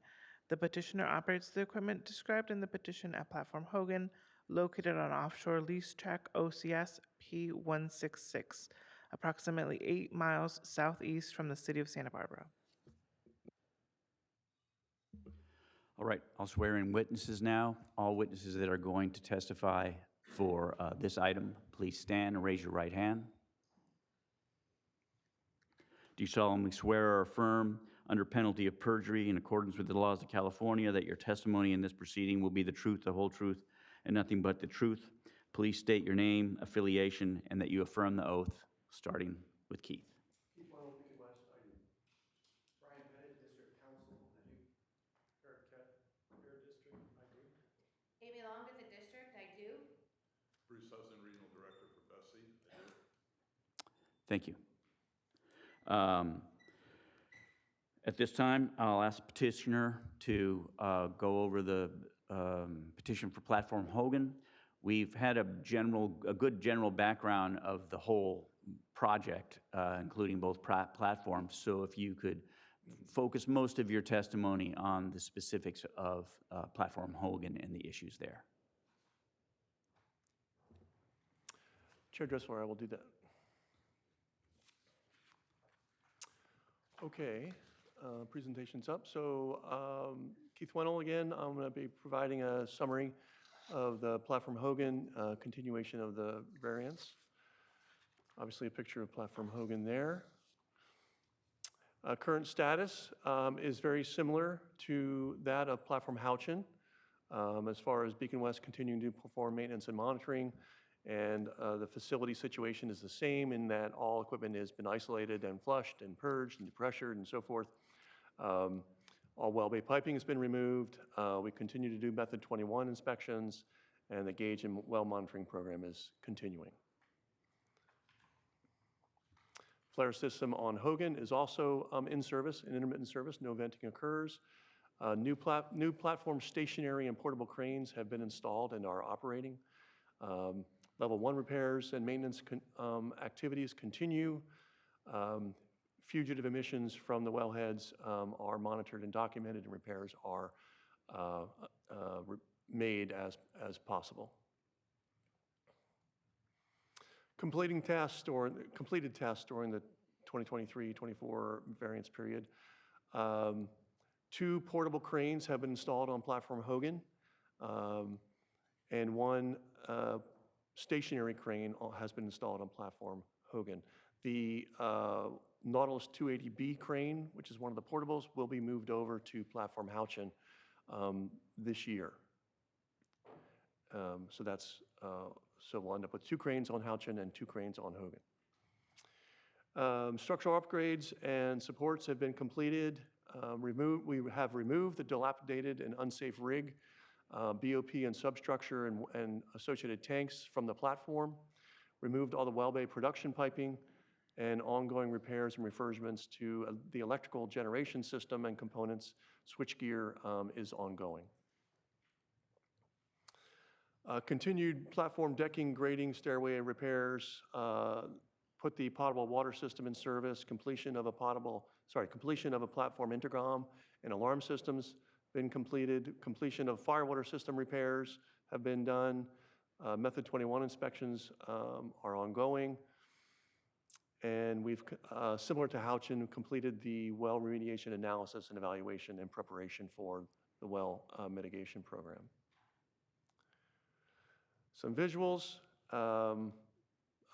The petitioner operates the equipment described in the petition at Platform Hogan, located on offshore lease track OCS P166, approximately 8 miles southeast from the city of Santa Barbara. All right, I'll swear in witnesses now. All witnesses that are going to testify for this item, please stand and raise your right hand. Do you solemnly swear or affirm, under penalty of perjury in accordance with the laws of California, that your testimony in this proceeding will be the truth, the whole truth, and nothing but the truth? Please state your name, affiliation, and that you affirm the oath, starting with Keith. Keith West, I do. Brian Pettit, District Council, I do. Eric Kett, Air District, I do. Amy Long with the district, I do. Bruce Hudson, Regional Director for Bessie. I do. Thank you. At this time, I'll ask the petitioner to go over the petition for Platform Hogan. We've had a good general background of the whole project, including both platforms. So if you could focus most of your testimony on the specifics of Platform Hogan and the issues there. Chair Dressler, I will do that. Okay, presentation's up. So Keith Wennell again, I'm going to be providing a summary of the Platform Hogan continuation of the variance. Obviously a picture of Platform Hogan there. Current status is very similar to that of Platform Houchin, as far as Beacon West continuing to perform maintenance and monitoring. And the facility situation is the same in that all equipment has been isolated and flushed and purged and depressured and so forth. All well bay piping has been removed. We continue to do method 21 inspections, and the gauge and well monitoring program is continuing. Flare system on Hogan is also in service, in intermittent service. No venting occurs. New platform stationary and portable cranes have been installed and are operating. Level 1 repairs and maintenance activities continue. Fugitive emissions from the wellheads are monitored and documented, and repairs are made as possible. Completed tasks during the 2023-24 variance period. 2 portable cranes have been installed on Platform Hogan, and 1 stationary crane has been installed on Platform Hogan. The Nautilus 280B crane, which is one of the portables, will be moved over to Platform Houchin this year. So we'll end up with 2 cranes on Houchin and 2 cranes on Hogan. Structural upgrades and supports have been completed. We have removed the dilapidated and unsafe rig, BOP and substructure and associated tanks from the platform, removed all the well bay production piping, and ongoing repairs and refurbishments to the electrical generation system and components. Switchgear is ongoing. Continued platform decking, grading, stairway repairs, put the potable water system in service, completion of a platform intercom and alarm systems been completed, completion of firewater system repairs have been done, method 21 inspections are ongoing, and we've, similar to Houchin, completed the well remediation analysis and evaluation in preparation for the well mitigation program. Some visuals.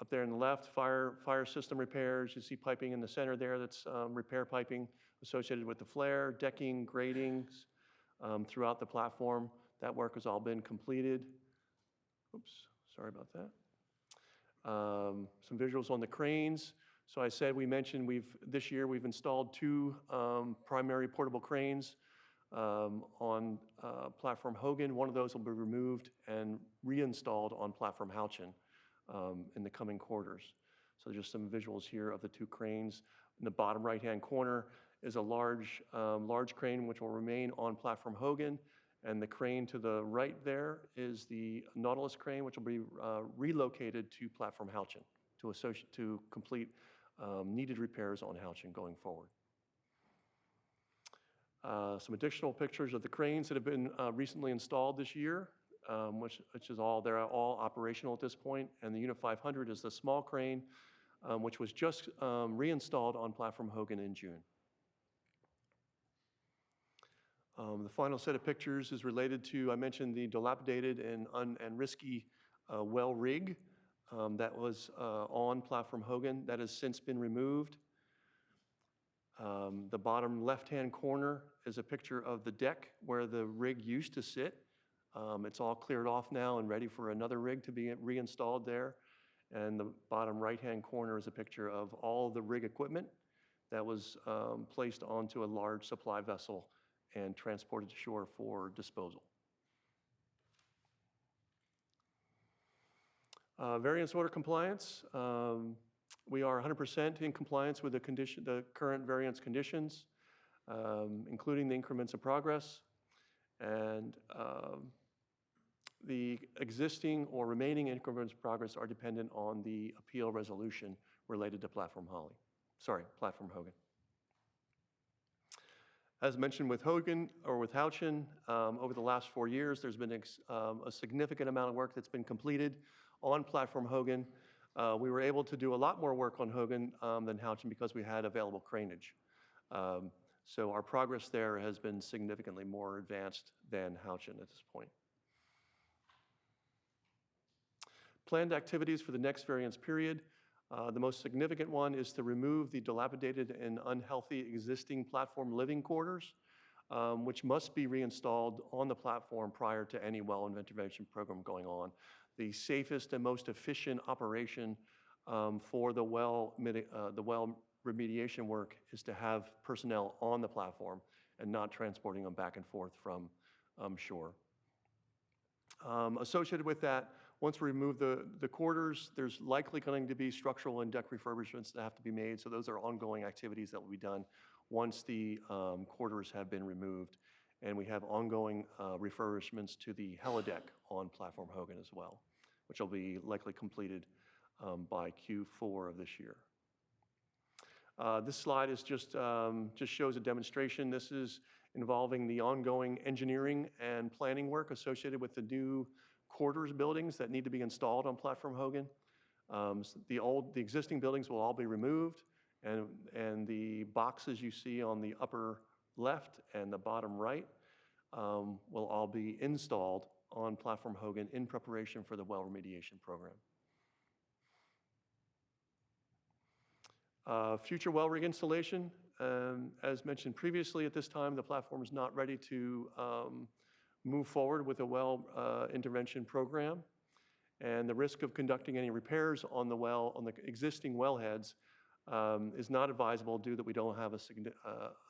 Up there on the left, fire system repairs. You see piping in the center there, that's repair piping associated with the flare, decking, gratings throughout the platform. That work has all been completed. Oops, sorry about that. Some visuals on the cranes. So I said, we mentioned this year we've installed 2 primary portable cranes on platform Hogan. One of those will be removed and reinstalled on platform Houchin in the coming quarters. So just some visuals here of the 2 cranes. In the bottom right-hand corner is a large crane which will remain on platform Hogan, and the crane to the right there is the Nautilus crane, which will be relocated to platform Houchin to complete needed repairs on Houchin going forward. Some additional pictures of the cranes that have been recently installed this year, which is they're all operational at this point. And the Unit 500 is the small crane, which was just reinstalled on platform Hogan in June. The final set of pictures is related to, I mentioned the dilapidated and risky well rig that was on platform Hogan. That has since been removed. The bottom left-hand corner is a picture of the deck where the rig used to sit. It's all cleared off now and ready for another rig to be reinstalled there. And the bottom right-hand corner is a picture of all the rig equipment that was placed onto a large supply vessel and transported to shore for disposal. Variance order compliance. We are 100% in compliance with the current variance conditions, including the increments of progress. And the existing or remaining increments of progress are dependent on the appeal resolution related to platform Hogan. As mentioned with Hogan or with Houchin, over the last 4 years, there's been a significant amount of work that's been completed on platform Hogan. We were able to do a lot more work on Hogan than Houchin because we had available craneage. So our progress there has been significantly more advanced than Houchin at this point. Planned activities for the next variance period. The most significant one is to remove the dilapidated and unhealthy existing platform living quarters, which must be reinstalled on the platform prior to any well intervention program going on. The safest and most efficient operation for the well remediation work is to have personnel on the platform and not transporting them back and forth from shore. Associated with that, once we remove the quarters, there's likely going to be structural and deck refurbishments that have to be made. So those are ongoing activities that will be done once the quarters have been removed. And we have ongoing refurbishments to the helideck on platform Hogan as well, which will be likely completed by Q4 of this year. This slide is just shows a demonstration. This is involving the ongoing engineering and planning work associated with the new quarters buildings that need to be installed on platform Hogan. The existing buildings will all be removed, and the boxes you see on the upper left and the bottom right will all be installed on platform Hogan in preparation for the well remediation program. Future well rig installation. As mentioned previously, at this time, the platform is not ready to move forward with a well intervention program. And the risk of conducting any repairs on the existing wellheads is not advisable due that we don't have a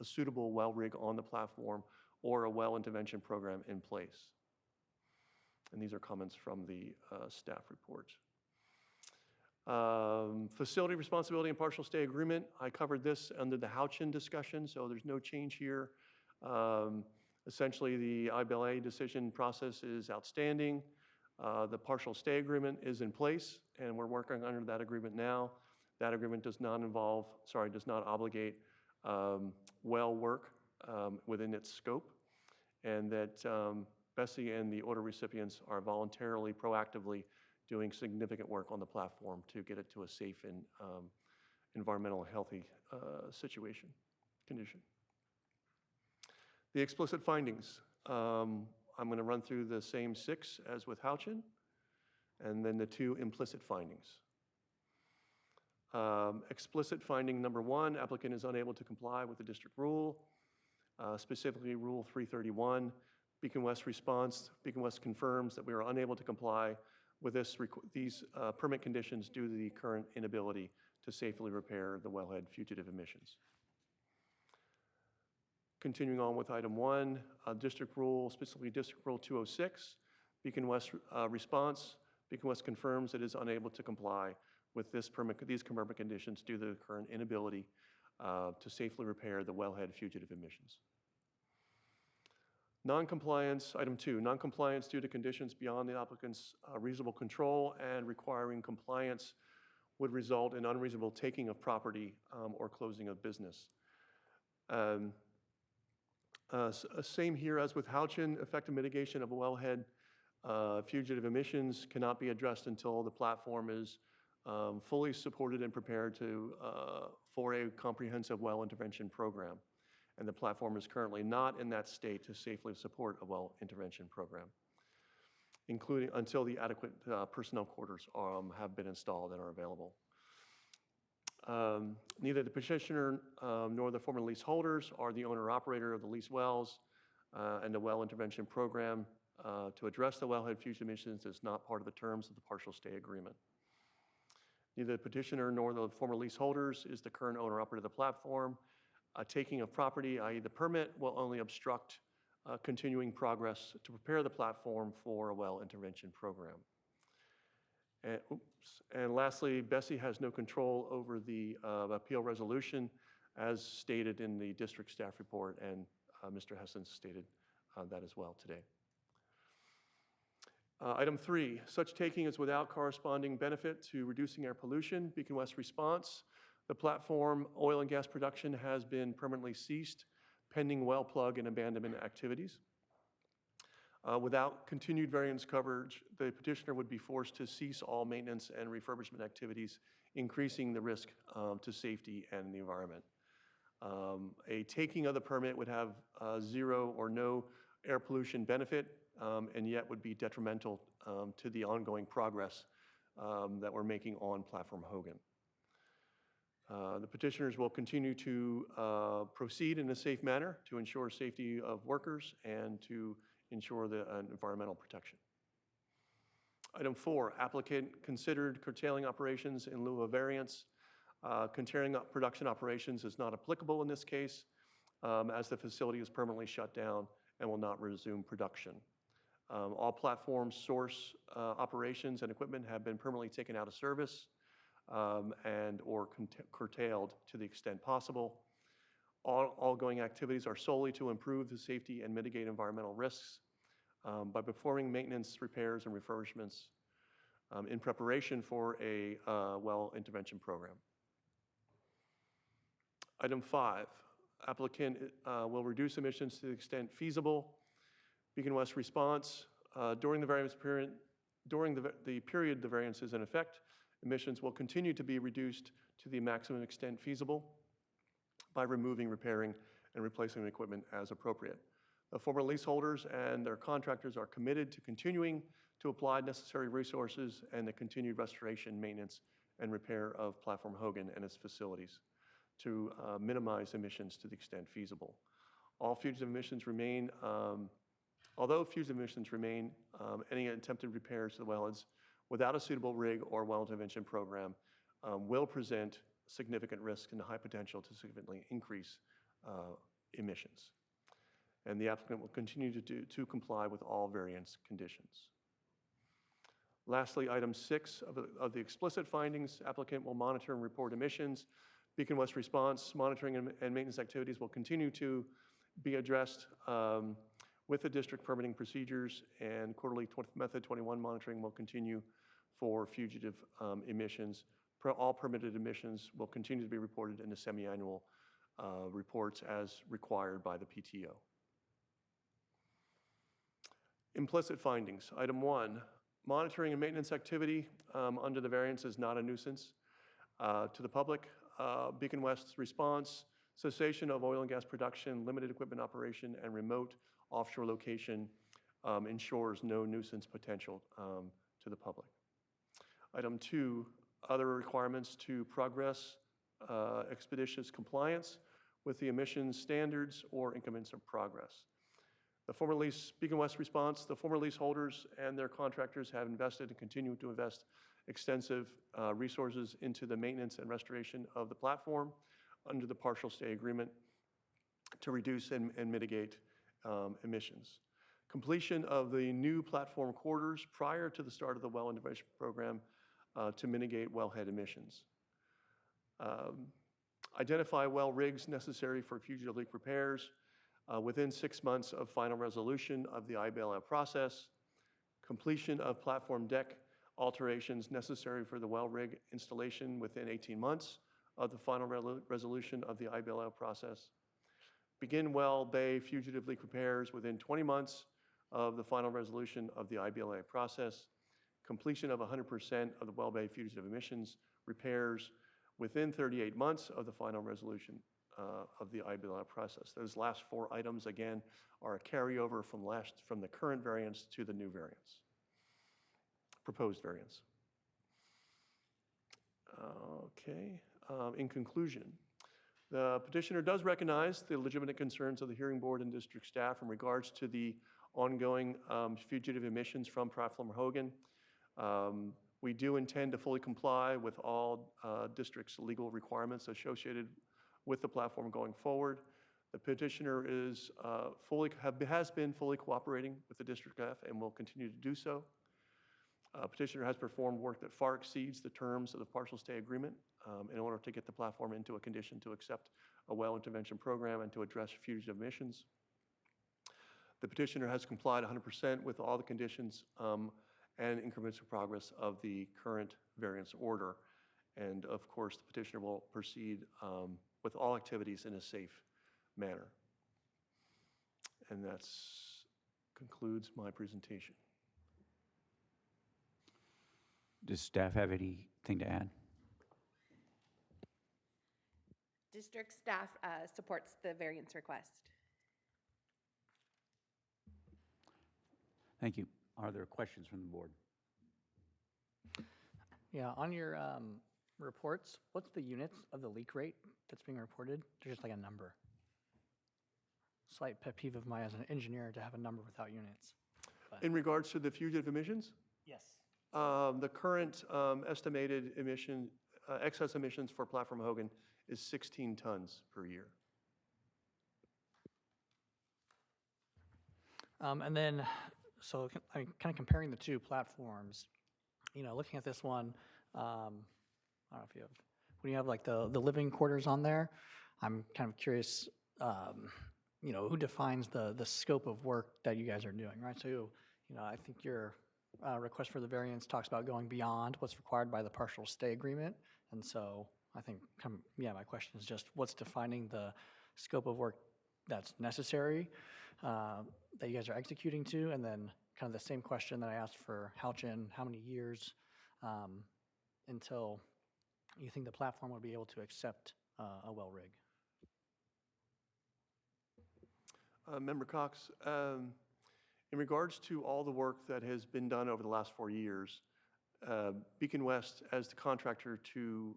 suitable well rig on the platform or a well intervention program in place. And these are comments from the staff report. Facility responsibility and partial stay agreement. I covered this under the Houchin discussion, so there's no change here. Essentially, the IBLA decision process is outstanding. The partial stay agreement is in place, and we're working under that agreement now. That agreement does not obligate well work within its scope, and that Bessie and the order recipients are voluntarily, proactively doing significant work on the platform to get it to a safe and environmentally healthy condition. The explicit findings. I'm going to run through the same 6 as with Houchin, and then the 2 implicit findings. Explicit finding number 1, applicant is unable to comply with the district rule, specifically Rule 331. Beacon West response, Beacon West confirms that we are unable to comply with these permit conditions due to the current inability to safely repair the wellhead fugitive emissions. Continuing on with item 1, district rule, specifically district rule 206, Beacon West response, Beacon West confirms it is unable to comply with these permit conditions due to the current inability to safely repair the wellhead fugitive emissions. Noncompliance, item 2, noncompliance due to conditions beyond the applicant's reasonable control and requiring compliance would result in unreasonable taking of property or closing of business. Same here as with Houchin, effective mitigation of wellhead fugitive emissions cannot be addressed until the platform is fully supported and prepared for a comprehensive well intervention program. And the platform is currently not in that state to safely support a well intervention program, including until the adequate personnel quarters have been installed and are available. Neither the petitioner nor the former leaseholders are the owner-operator of the lease wells, and the well intervention program to address the wellhead fugitive emissions is not part of the terms of the partial stay agreement. Neither the petitioner nor the former leaseholders is the current owner-operator of the platform. Taking of property, i.e. the permit, will only obstruct continuing progress to prepare the platform for a well intervention program. And lastly, Bessie has no control over the appeal resolution as stated in the district staff report, and Mr. Hessen stated that as well today. Item 3, such taking is without corresponding benefit to reducing air pollution. Beacon West response, the platform oil and gas production has been permanently ceased pending well plug and abandonment activities. Without continued variance coverage, the petitioner would be forced to cease all maintenance and refurbishment activities, increasing the risk to safety and the environment. A taking of the permit would have zero or no air pollution benefit, and yet would be detrimental to the ongoing progress that we're making on Platform Hogan. The petitioners will continue to proceed in a safe manner to ensure safety of workers and to ensure the environmental protection. Item 4, applicant considered curtailing operations in lieu of variance. Curtailing production operations is not applicable in this case, as the facility is permanently shut down and will not resume production. All platform source operations and equipment have been permanently taken out of service and or curtailed to the extent possible. All ongoing activities are solely to improve the safety and mitigate environmental risks by performing maintenance, repairs, and refurbishments in preparation for a well intervention program. Item 5, applicant will reduce emissions to the extent feasible. Beacon West response, during the variance period, during the period the variance is in effect, emissions will continue to be reduced to the maximum extent feasible by removing, repairing, and replacing the equipment as appropriate. The former leaseholders and their contractors are committed to continuing to apply necessary resources and the continued restoration, maintenance, and repair of Platform Hogan and its facilities to minimize emissions to the extent feasible. All fugitive emissions remain, although fugitive emissions remain, any attempted repairs to the wellheads without a suitable rig or well intervention program will present significant risk and high potential to significantly increase emissions. And the applicant will continue to comply with all variance conditions. Lastly, item 6 of the explicit findings, applicant will monitor and report emissions. Beacon West response, monitoring and maintenance activities will continue to be addressed with the district permitting procedures, and quarterly method 21 monitoring will continue for fugitive emissions. All permitted emissions will continue to be reported in the semi-annual reports as required by the PTO. Implicit findings. Item 1, monitoring and maintenance activity under the variance is not a nuisance to the public. Beacon West's response, cessation of oil and gas production, limited equipment operation, and remote offshore location ensures no nuisance potential to the public. Item 2, other requirements to progress expeditious compliance with the emissions standards or increments of progress. The former lease, Beacon West response, the former leaseholders and their contractors have invested and continue to invest extensive resources into the maintenance and restoration of the platform under the partial stay agreement to reduce and mitigate emissions. Completion of the new platform quarters prior to the start of the well intervention program to mitigate wellhead emissions. Identify well rigs necessary for fugitive leak repairs within 6 months of final resolution of the IBLA process. Completion of platform deck alterations necessary for the well rig installation within 18 months of the final resolution of the IBLA process. Begin well bay fugitive leak repairs within 20 months of the final resolution of the IBLA process. Completion of 100% of the well bay fugitive emissions repairs within 38 months of the final resolution of the IBLA process. Those last 4 items, again, are a carryover from the current variance to the new variance, proposed variance. Okay, in conclusion, the petitioner does recognize the legitimate concerns of the hearing board and district staff in regards to the ongoing fugitive emissions from Platform Hogan. We do intend to fully comply with all district's legal requirements associated with the platform going forward. The petitioner has been fully cooperating with the district staff and will continue to do so. Petitioner has performed work that far exceeds the terms of the partial stay agreement in order to get the platform into a condition to accept a well intervention program and to address fugitive emissions. The petitioner has complied 100% with all the conditions and increments of progress of the current variance order. And of course, the petitioner will proceed with all activities in a safe manner. And that concludes my presentation. Does staff have anything to add? District staff supports the variance request. Thank you. Are there questions from the board? Yeah, on your reports, what's the units of the leak rate that's being reported? There's just like a number. Slight pet peeve of mine as an engineer to have a number without units. But In regards to the fugitive emissions, yes. the current estimated excess emissions for Platform Hogan is 16 tons per year. And then, so I mean, kind of comparing the two platforms, you know, looking at this one, I don't know if you have, when you have like the living quarters on there, I'm kind of curious, you know, who defines the scope of work that you guys are doing, right? So, you know, I think your request for the variance talks about going beyond what's required by the partial stay agreement. And so I think, my question is just what's defining the scope of work that's necessary that you guys are executing to, and then kind of the same question that I asked for Halchin, how many years until you think the platform would be able to accept a well rig? Member Cox, in regards to all the work that has been done over the last 4 years, Beacon West, as the contractor to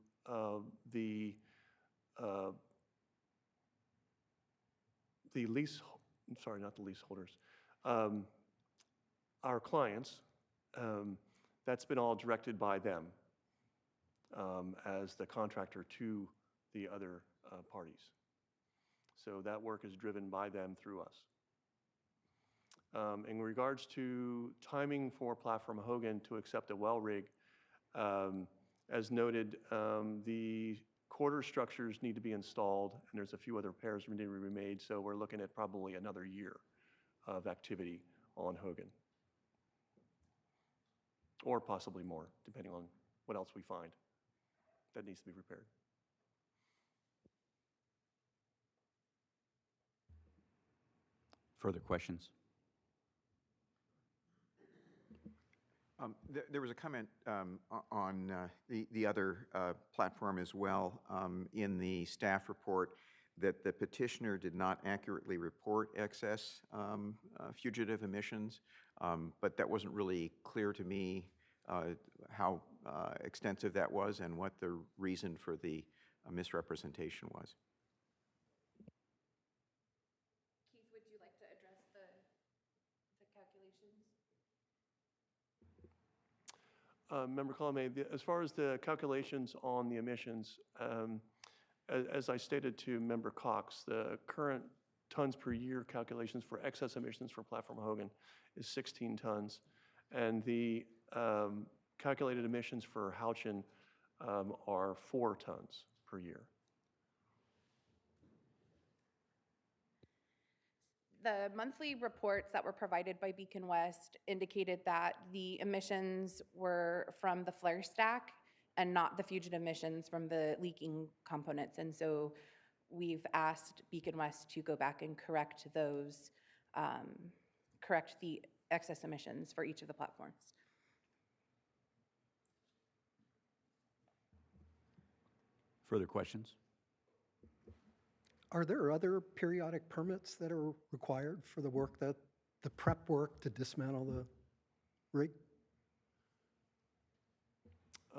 our clients, that's been all directed by them as the contractor to the other parties. So that work is driven by them through us. In regards to timing for Platform Hogan to accept a well rig, as noted, the quarter structures need to be installed, and there's a few other repairs that need to be made, so we're looking at probably another year of activity on Hogan. Or possibly more, depending on what else we find that needs to be repaired. Further questions? There was a comment on the other platform as well in the staff report that the petitioner did not accurately report excess fugitive emissions, but that wasn't really clear to me how extensive that was and what the reason for the misrepresentation was. Keith, would you like to address the calculations? Member Colomé, as far as the calculations on the emissions, as I stated to Member Cox, the current tons per year calculations for excess emissions for Platform Hogan is 16 tons. And the calculated emissions for Houchin are 4 tons per year. The monthly reports that were provided by Beacon West indicated that the emissions were from the flare stack and not the fugitive emissions from the leaking components. And so we've asked Beacon West to go back and correct those, correct the excess emissions for each of the platforms. Further questions? Are there other periodic permits that are required for the work that, the prep work to dismantle the rig?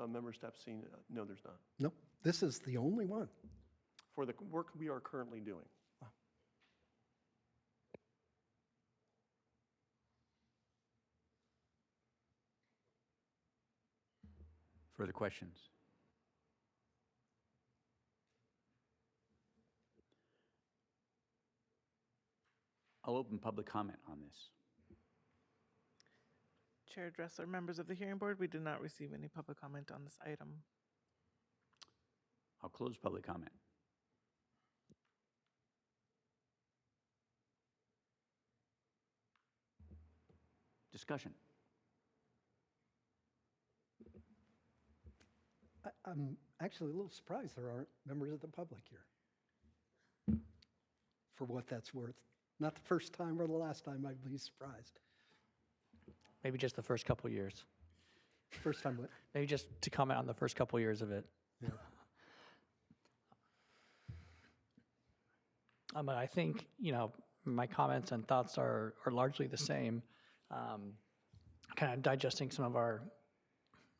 Member Stepstein, no, there's not. Nope, this is the only one. For the work we are currently doing. Further questions? I'll open public comment on this. Chair Dressler, members of the hearing board, we did not receive any public comment on this item. I'll close public comment. Discussion. I'm actually a little surprised there aren't members of the public here. For what that's worth. Not the first time or the last time, I'd be surprised. Maybe just the first couple years. First time what? Maybe just to comment on the first couple years of it. Yeah. But I think, my comments and thoughts are largely the same. Kind of digesting some of our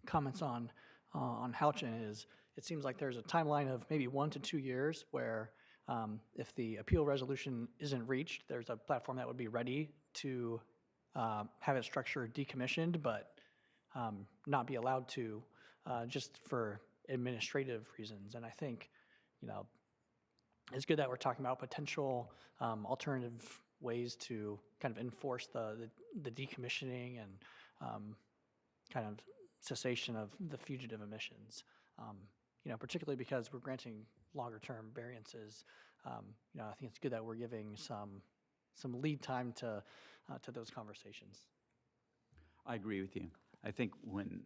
comments on Houchin is, it seems like there's a timeline of maybe 1 to 2 years where if the appeal resolution isn't reached, there's a platform that would be ready to have its structure decommissioned, but not be allowed to just for administrative reasons. And I think, it's good that we're talking about potential alternative ways to kind of enforce the decommissioning and kind of cessation of the fugitive emissions. Particularly because we're granting longer-term variances. I think it's good that we're giving some lead time to those conversations. I agree with you. I think when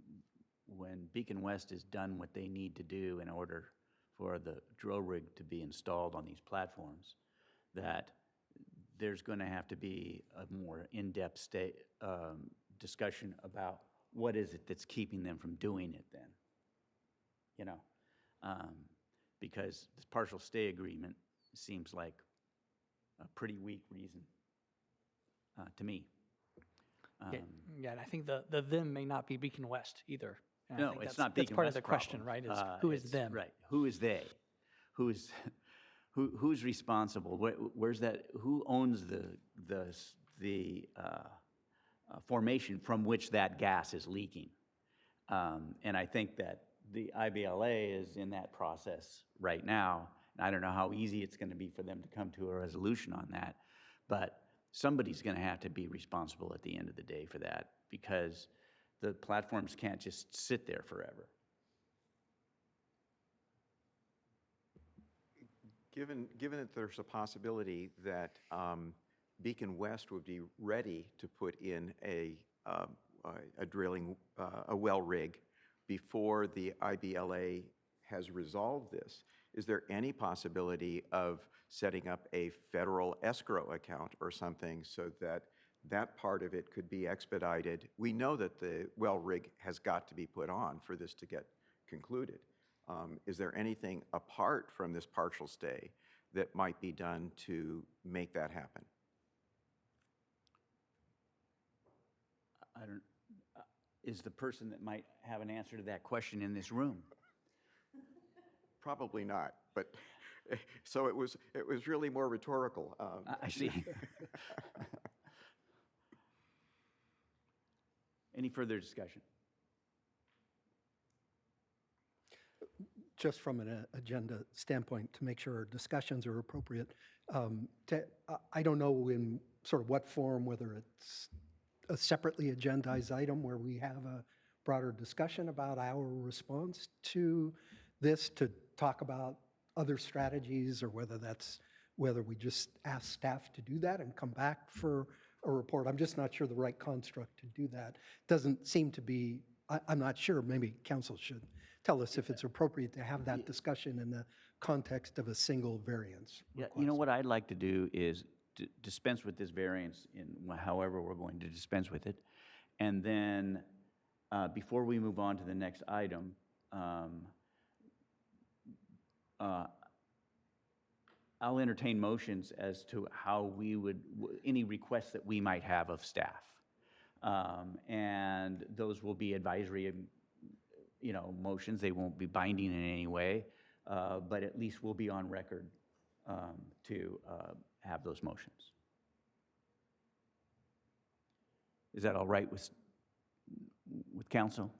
Beacon West has done what they need to do in order for the drill rig to be installed on these platforms, that there's going to have to be a more in-depth discussion about what is it that's keeping them from doing it then. Because this partial stay agreement seems like a pretty weak reason to me. Yeah, and I think the them may not be Beacon West either. And I No, think it's that's, not that's Beacon part West's of the question, problem. right? Is who is It's- them? Right. Who is they? Who's responsible? Where's that? Who owns the formation from which that gas is leaking? And I think that the IBLA is in that process right now. And I don't know how easy it's going to be for them to come to a resolution on that, but somebody's going to have to be responsible at the end of the day for that, because the platforms can't just sit there forever. Given that there's a possibility that Beacon West would be ready to put in a drilling, a well rig before the IBLA has resolved this, is there any possibility of setting up a federal escrow account or something so that that part of it could be expedited? We know that the well rig has got to be put on for this to get concluded. Is there anything apart from this partial stay that might be done to make that happen? is the person that might have an answer to that question in this room. Probably not, but, so it was really more rhetorical. I see. Any further discussion? Just from an agenda standpoint, to make sure our discussions are appropriate, I don't know in sort of what form, whether it's a separately agendized item where we have a broader discussion about our response to this, to talk about other strategies, or whether we just ask staff to do that and come back for a report. I'm just not sure the right construct to do that. Doesn't seem to be, I'm not sure, maybe council should tell us if it's appropriate to have that discussion in the context of a single variance Yeah, request. you know what I'd like to do is dispense with this variance in however we're going to dispense with it. And then before we move on to the next item, I'll entertain motions as to how we would, any requests that we might have of staff. And those will be advisory, motions. They won't be binding in any way, but at least we'll be on record to have those motions. Is that all right with council?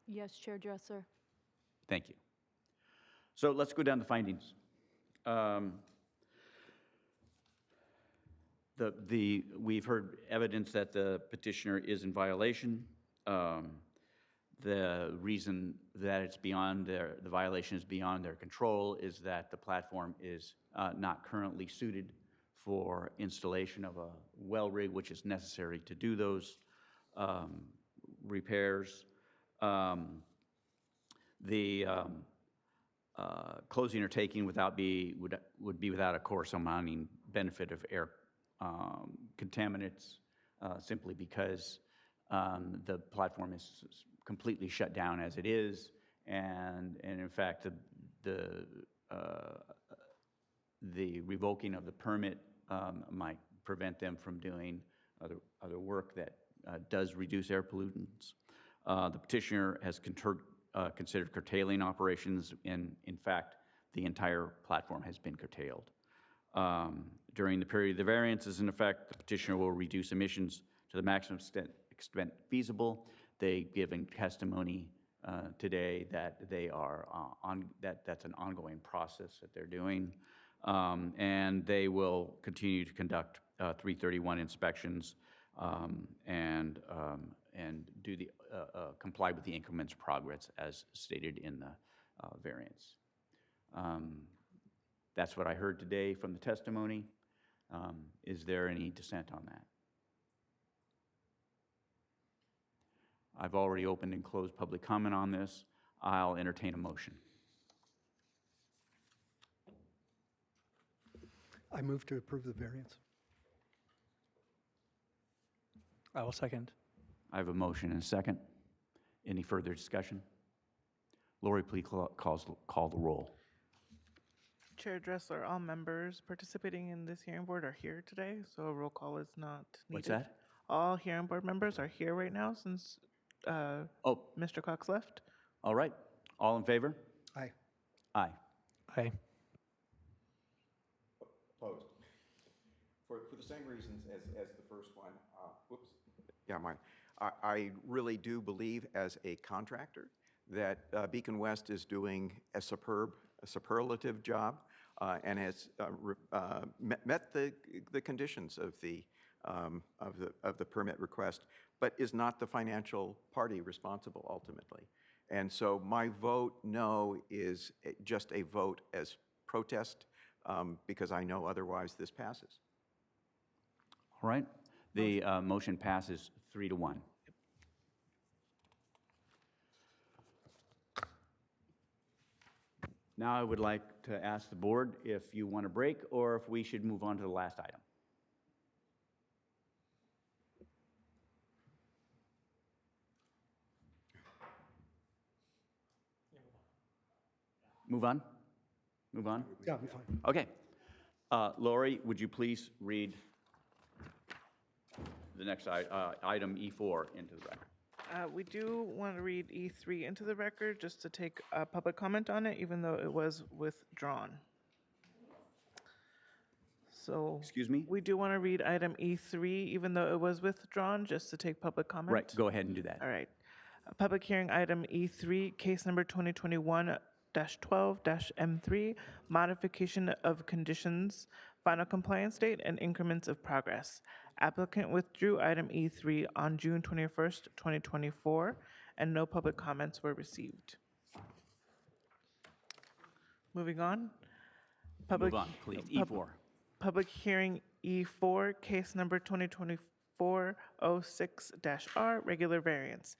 Yes, Chair Dressler. Thank you. So let's go down to findings. We've heard evidence that the petitioner is in violation. The reason that it's beyond the violation is beyond their control is that the platform is not currently suited for installation of a well rig, which is necessary to do those repairs. Closing or taking would be without a corresponding benefit of air contaminants, simply because the platform is completely shut down as it is, and in fact the revoking of the permit might prevent them from doing other work that does reduce air pollutants. The petitioner has considered curtailing operations. In fact, the entire platform has been curtailed. During the period the variance is in effect, the petitioner will reduce emissions to the maximum extent feasible. They give in testimony today that they are that's an ongoing process that they're doing, and they will continue to conduct 331 inspections and do the comply with the increments of progress as stated in the variance. That's what I heard today from the testimony. Is there any dissent on that? I've already opened and closed public comment on this. I'll entertain a motion. I move to approve the variance. I will second. I have a motion and a second. Any further discussion? Lori, please call the roll. Chair Dressler, all members participating in this hearing board are here today, so a roll call is not needed. What's that? All hearing board members are here right now since Mr. Cox left. All right. All in favor? Aye. Aye. Aye. Opposed. For the same reasons as the first one. Whoops. Yeah, mine. I really do believe as a contractor that Beacon West is doing a superlative job and has met the conditions of the permit request, but is not the financial party responsible ultimately. And so my vote no is just a vote as protest because I know otherwise this passes. All right. The motion passes 3-1. Now I would like to ask the board if you want to break or if we should move on to the last item. Move on? Move on? Yeah, I'm fine. Okay. Lori, would you please read the next item E4 into the record. We do want to read E3 into the record just to take public comment on it, even though it was withdrawn. So. Excuse me? We do want to read item E3, even though it was withdrawn, just to take public comment. Right, go ahead and do that. All right. Public hearing item E3, case number 2021-12-M3, modification of conditions, final compliance date, and increments of progress. Applicant withdrew item E3 on June 21st, 2024, and no public comments were received. Moving on. Move on, please. E4. Public hearing E4, case number 2024-06-R, regular variance.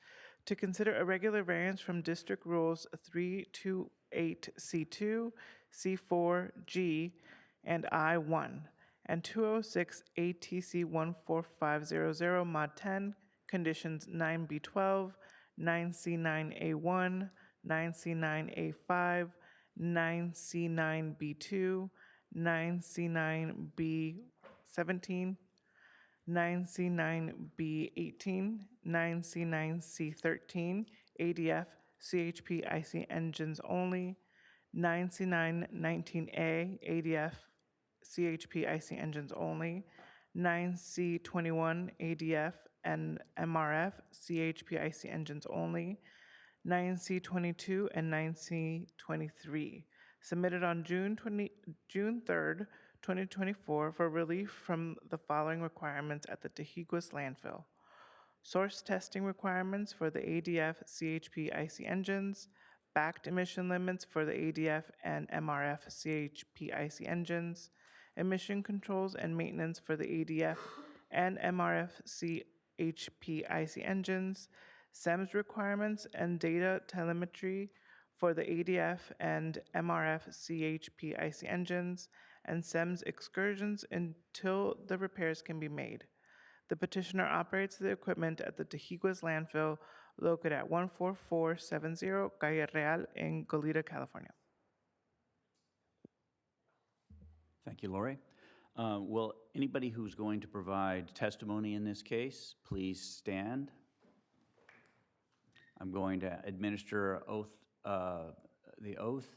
To consider a regular variance from District Rules 328C2, C4G, and I1, and 206 ATC 14500 Mod 10, conditions 9B12, 9C9A1, 9C9A5, 9C9B2, 9C9B17, 9C9B18, 9C9C13, ADF, CHP IC engines only, 9C919A, ADF, CHP IC engines only, 9C21, ADF and MRF, CHP IC engines only, 9C22 and 9C23, submitted on June 3rd, 2024 for relief from the following requirements at the Tejiquas landfill. Source testing requirements for the ADF CHP IC engines, backed emission limits for the ADF and MRF CHP IC engines, emission controls and maintenance for the ADF and MRF CHP IC engines, SEMS requirements and data telemetry for the ADF and MRF CHP IC engines, and SEMS excursions until the repairs can be made. The petitioner operates the equipment at the Tejiquas landfill located at 14470 Calle Real in Goleta, California. Thank you, Lori. Will anybody who's going to provide testimony in this case, please stand? I'm going to administer the oath.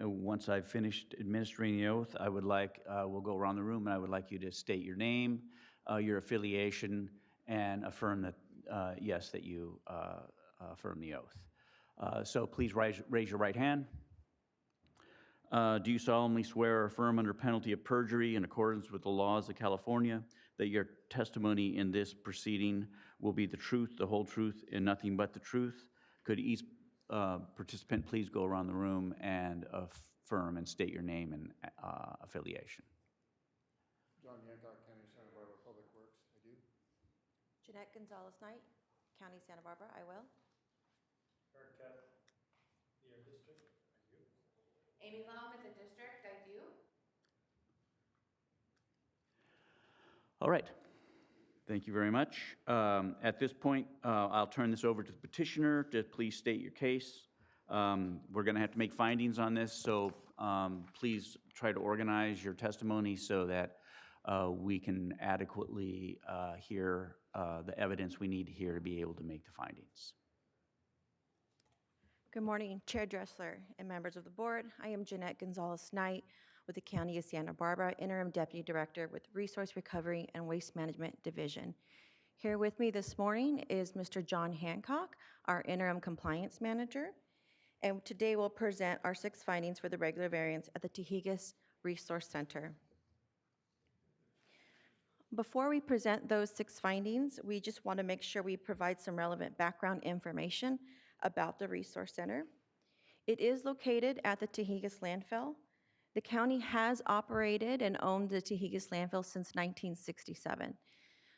Once I've finished administering the oath, I would like, we'll go around the room, and I would like you to state your name, your affiliation, and affirm that, yes, that you affirm the oath. So please raise your right hand. Do you solemnly swear or affirm under penalty of perjury in accordance with the laws of California that your testimony in this proceeding will be the truth, the whole truth, and nothing but the truth? Could each participant please go around the room and affirm and state your name and affiliation? John Hancock, County Santa Barbara Public Works, I do. Jeanette Gonzalez Knight, County Santa Barbara, I will. Eric Kett, the district, I do. Amy Long with the district, I do. All right. Thank you very much. At this point, I'll turn this over to the petitioner to please state your case. We're going to have to make findings on this, so please try to organize your testimony so that we can adequately hear the evidence we need to hear to be able to make the findings. Good morning, Chair Dressler and members of the board. I am Jeanette Gonzalez Knight with the County of Santa Barbara, Interim Deputy Director with Resource Recovery and Waste Management Division. Here with me this morning is Mr. John Hancock, our Interim Compliance Manager, and today we'll present our 6 findings for the regular variance at the Tejiquas Resource Center. Before we present those 6 findings, we just want to make sure we provide some relevant background information about the Resource Center. It is located at the Tejiquas landfill. The county has operated and owned the Tejiquas landfill since 1967.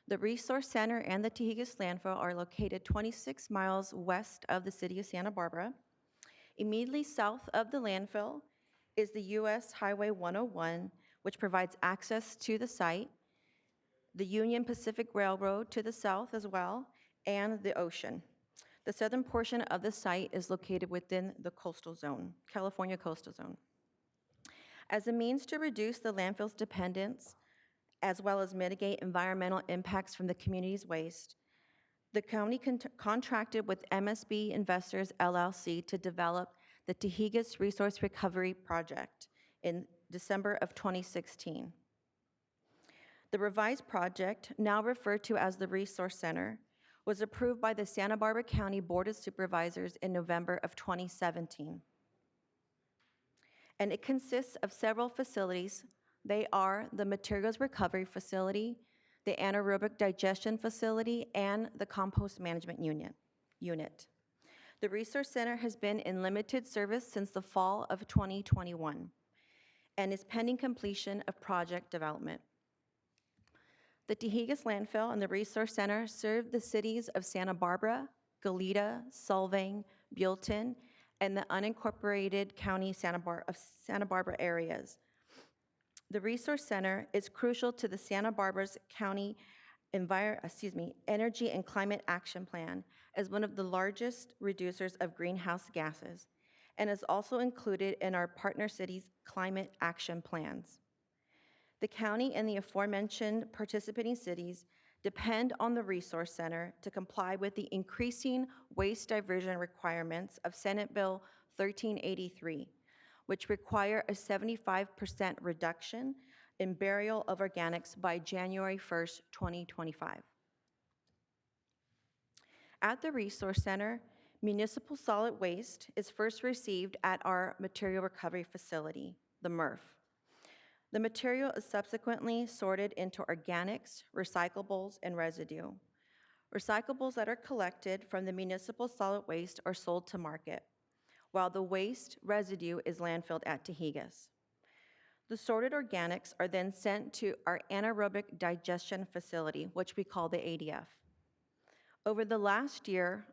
The Resource Center and the Tejiquas landfill are located 26 miles west of the city of Santa Barbara. Immediately south of the landfill is the US Highway 101, which provides access to the site, the Union Pacific Railroad to the south as well, and the ocean. The southern portion of the site is located within the coastal zone, California coastal zone. As a means to reduce the landfill's dependence as well as mitigate environmental impacts from the community's waste, the county contracted with MSB Investors LLC to develop the Tahigas Resource Recovery Project in December of 2016. The revised project, now referred to as the Resource Center, was approved by the Santa Barbara County Board of Supervisors in November of 2017. And it consists of several facilities. They are the Materials Recovery Facility, the Anaerobic Digestion Facility, and the Compost Management Unit. The Resource Center has been in limited service since the fall of 2021 and is pending completion of project development. The Tahigas landfill and the Resource Center serve the cities of Santa Barbara, Goleta, Solvang, Buellton, and the unincorporated county of Santa Barbara areas. The Resource Center is crucial to the Santa Barbara's County Energy and Climate Action Plan as one of the largest reducers of greenhouse gases, and is also included in our partner cities' climate action plans. The county and the aforementioned participating cities depend on the Resource Center to comply with the increasing waste diversion requirements of Senate Bill 1383, which require a 75% reduction in burial of organics by January 1st, 2025. At the Resource Center, municipal solid waste is first received at our material recovery facility, the MRF. The material is subsequently sorted into organics, recyclables, and residue. Recyclables that are collected from the municipal solid waste are sold to market, while the waste residue is landfilled at Tahigas. The sorted organics are then sent to our anaerobic digestion facility, which we call the ADF. Over the last year,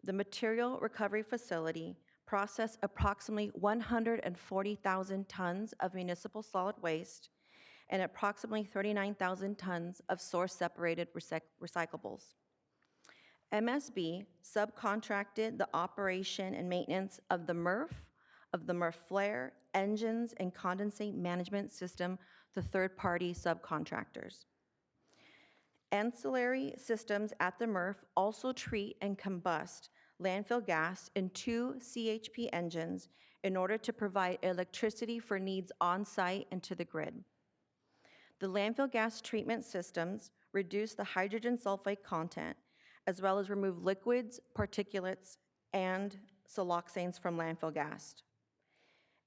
the material recovery facility processed approximately 140,000 tons of municipal solid waste and approximately 39,000 tons of source-separated recyclables. MSB subcontracted the operation and maintenance of the MRF flare, engines, and condensate management system to third-party subcontractors. Ancillary systems at the MRF also treat and combust landfill gas in 2 CHP engines in order to provide electricity for needs on-site and to the grid. The landfill gas treatment systems reduce the hydrogen sulfide content, as well as remove liquids, particulates, and siloxanes from landfill gas.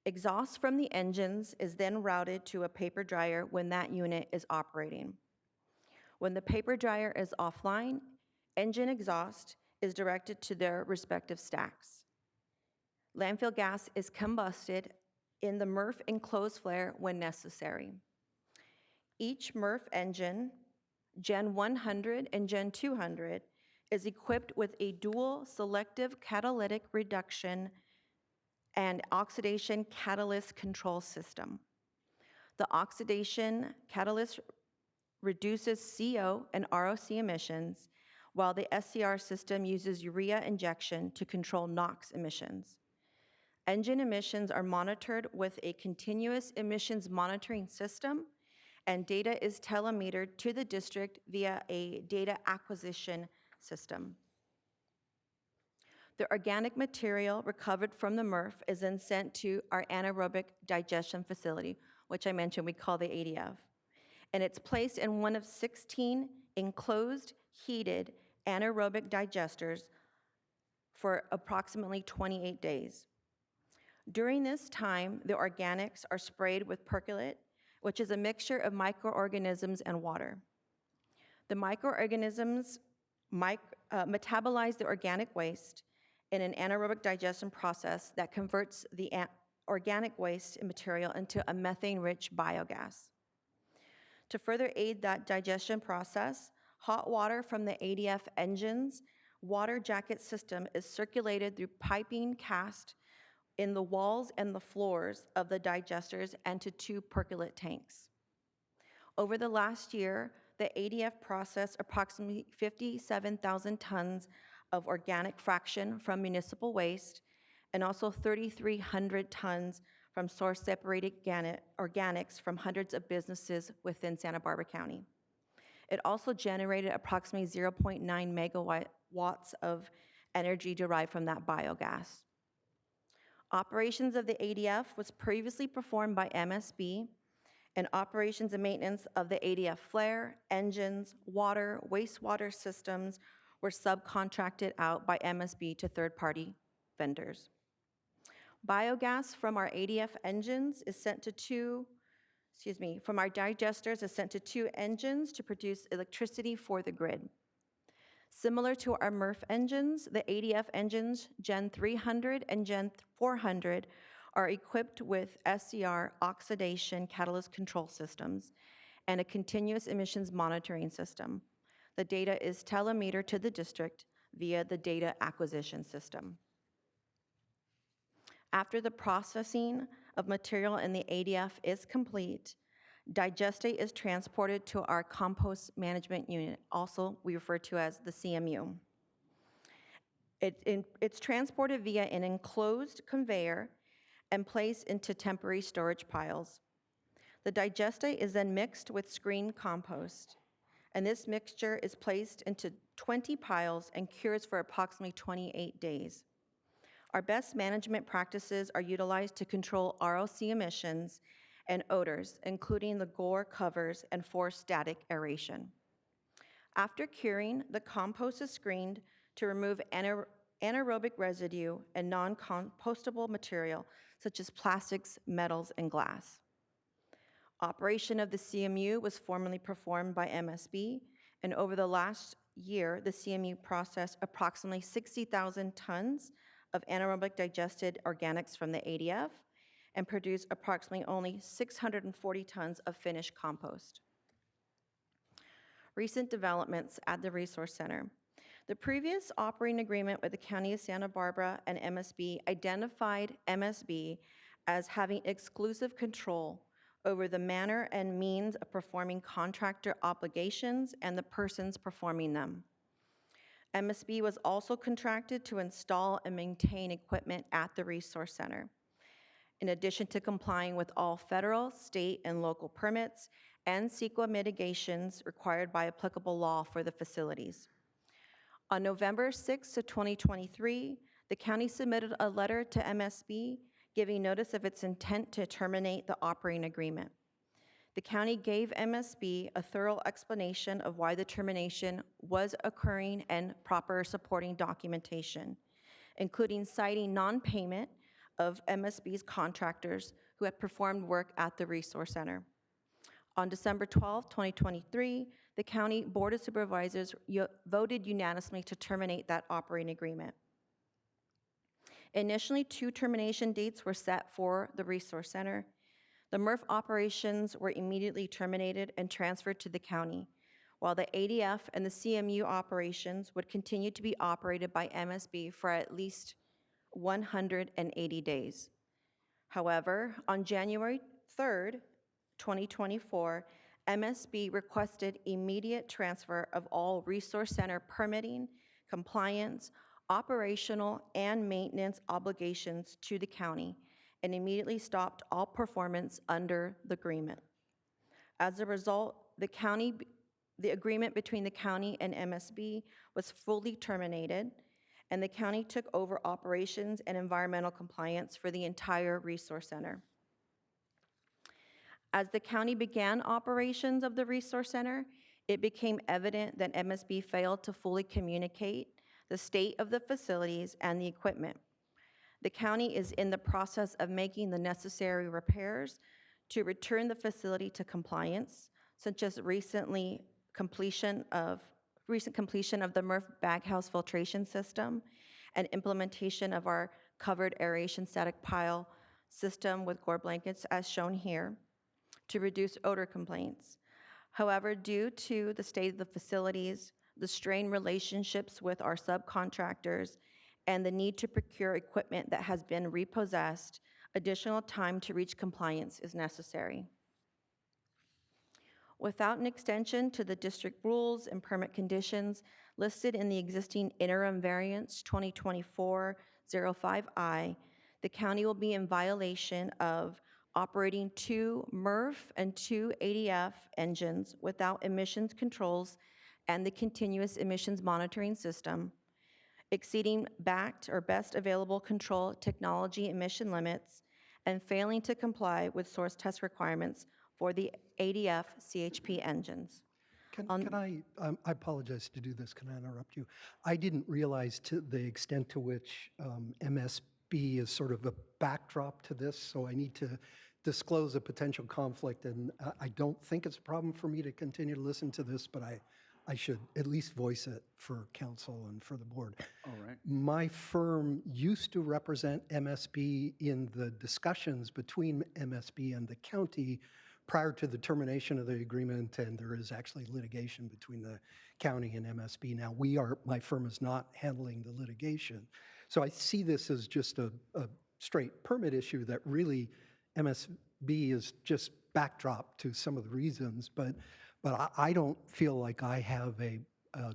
Exhaust from the engines is then routed to a paper dryer when that unit is operating. When the paper dryer is offline, engine exhaust is directed to their respective stacks. Landfill gas is combusted in the MRF enclosed flare when necessary. Each MRF engine, Gen 100 and Gen 200, is equipped with a dual selective catalytic reduction and oxidation catalyst control system. The oxidation catalyst reduces CO and ROC emissions, while the SCR system uses urea injection to control NOx emissions. Engine emissions are monitored with a continuous emissions monitoring system, and data is telemetered to the district via a data acquisition system. The organic material recovered from the MRF is then sent to our anaerobic digestion facility, which I mentioned we call the ADF. And it's placed in one of 16 enclosed, heated anaerobic digesters for approximately 28 days. During this time, the organics are sprayed with percolate, which is a mixture of microorganisms and water. The microorganisms metabolize the organic waste in an anaerobic digestion process that converts the organic waste material into a methane-rich biogas. To further aid that digestion process, hot water from the ADF engine's water jacket system is circulated through piping cast in the walls and the floors of the digesters and to 2 percolate tanks. Over the last year, the ADF processed approximately 57,000 tons of organic fraction from municipal waste and also 3,300 tons from source-separated organics from hundreds of businesses within Santa Barbara County. It also generated approximately 0.9 megawatts of energy derived from that biogas. Operations of the ADF was previously performed by MSB, and operations and maintenance of the ADF flare, engines, water, wastewater systems were subcontracted out by MSB to third-party vendors. Biogas from our ADF engines is sent to from our digesters is sent to 2 engines to produce electricity for the grid. Similar to our MRF engines, the ADF engines Gen 300 and Gen 400 are equipped with SCR oxidation catalyst control systems and a continuous emissions monitoring system. The data is telemetered to the district via the data acquisition system. After the processing of material in the ADF is complete, digestate is transported to our compost management unit, also we refer to as the CMU. It's transported via an enclosed conveyor and placed into temporary storage piles. The digestate is then mixed with screened compost, and this mixture is placed into 20 piles and cures for approximately 28 days. Our best management practices are utilized to control ROC emissions and odors, including the GORE covers and forced static aeration. After curing, the compost is screened to remove anaerobic residue and non-compostable material such as plastics, metals, and glass. Operation of the CMU was formerly performed by MSB, and over the last year, the CMU processed approximately 60,000 tons of anaerobic digested organics from the ADF and produced approximately only 640 tons of finished compost. Recent developments at the Resource Center. The previous operating agreement with the County of Santa Barbara and MSB identified MSB as having exclusive control over the manner and means of performing contractor obligations and the persons performing them. MSB was also contracted to install and maintain equipment at the Resource Center, in addition to complying with all federal, state, and local permits and CEQA mitigations required by applicable law for the facilities. On November 6, 2023, the county submitted a letter to MSB giving notice of its intent to terminate the operating agreement. The county gave MSB a thorough explanation of why the termination was occurring and proper supporting documentation, including citing non-payment of MSB's contractors who had performed work at the Resource Center. On December 12, 2023, the County Board of Supervisors voted unanimously to terminate that operating agreement. Initially, 2 termination dates were set for the Resource Center. The MRF operations were immediately terminated and transferred to the county, while the ADF and the CMU operations would continue to be operated by MSB for at least 180 days. However, on January 3rd, 2024, MSB requested immediate transfer of all Resource Center permitting, compliance, operational, and maintenance obligations to the county and immediately stopped all performance under the agreement. As a result, the agreement between the county and MSB was fully terminated, and the county took over operations and environmental compliance for the entire Resource Center. As the county began operations of the Resource Center, it became evident that MSB failed to fully communicate the state of the facilities and the equipment. The county is in the process of making the necessary repairs to return the facility to compliance, such as recent completion of the MRF baghouse filtration system and implementation of our covered aeration static pile system with GORE blankets as shown here to reduce odor complaints. However, due to the state of the facilities, the strained relationships with our subcontractors, and the need to procure equipment that has been repossessed, additional time to reach compliance is necessary. Without an extension to the district rules and permit conditions listed in the existing interim variance 2024-05I, the county will be in violation of operating 2 MRF and 2 ADF engines without emissions controls and the continuous emissions monitoring system, exceeding BACT or best available control technology emission limits, and failing to comply with source test requirements for the ADF CHP engines. Can I apologize to do this, can I interrupt you? I didn't realize to the extent to which MSB is sort of a backdrop to this, so I need to disclose a potential conflict, and I don't think it's a problem for me to continue to listen to this, but I should at least voice it for council and for the board. All right. My firm used to represent MSB in the discussions between MSB and the county prior to the termination of the agreement, and there is actually litigation between the county and MSB. Now, my firm is not handling the litigation. So I see this as just a straight permit issue that really MSB is just backdrop to some of the reasons, but I don't feel like I have a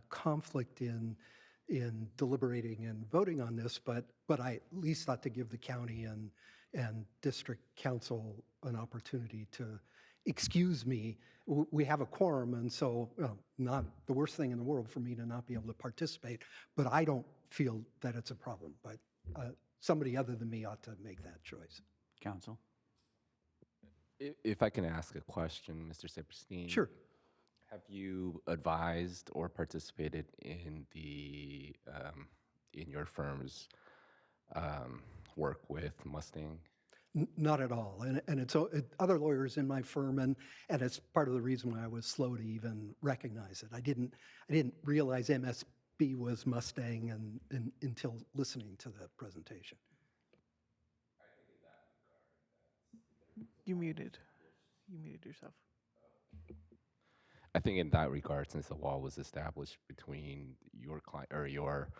conflict in deliberating and voting on this, but I at least thought to give the county and district council an opportunity to excuse me. We have a quorum, and so not the worst thing in the world for me to not be able to participate, but I don't feel that it's a problem. But somebody other than me ought to make that choice. Council? If I can ask a question, Mr. Saperstein. Sure. Have you advised or participated in the in your firm's work with Mustang? Not at all, and it's other lawyers in my firm, and it's part of the reason why I was slow to even recognize it. I didn't realize MSB was Mustang until listening to the presentation. You muted yourself. I think in that regard, since the law was established between your client or your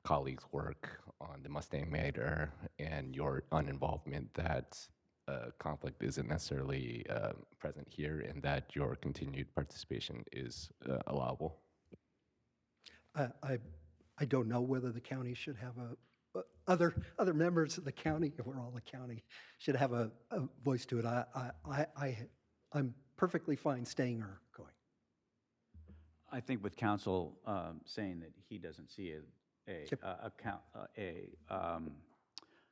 colleagues' work on the Mustang matter and your uninvolvement, that conflict isn't necessarily present here, and that your continued participation is allowable. I don't know whether the county should have other members of the county, or all the county, should have a voice to it. I'm perfectly fine staying or going. I think with council saying that he doesn't see a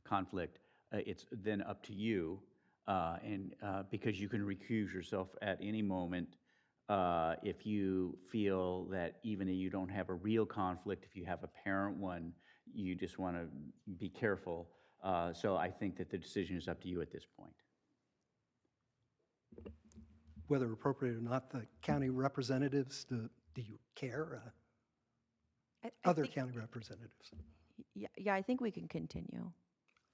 conflict, it's then up to you, and because you can recuse yourself at any moment if you feel that even if you don't have a real conflict, if you have a parent one, you just want to be careful. So I think that the decision is up to you at this point. Whether appropriate or not, the county representatives, do you care? Other county representatives. Yeah, I think we can continue.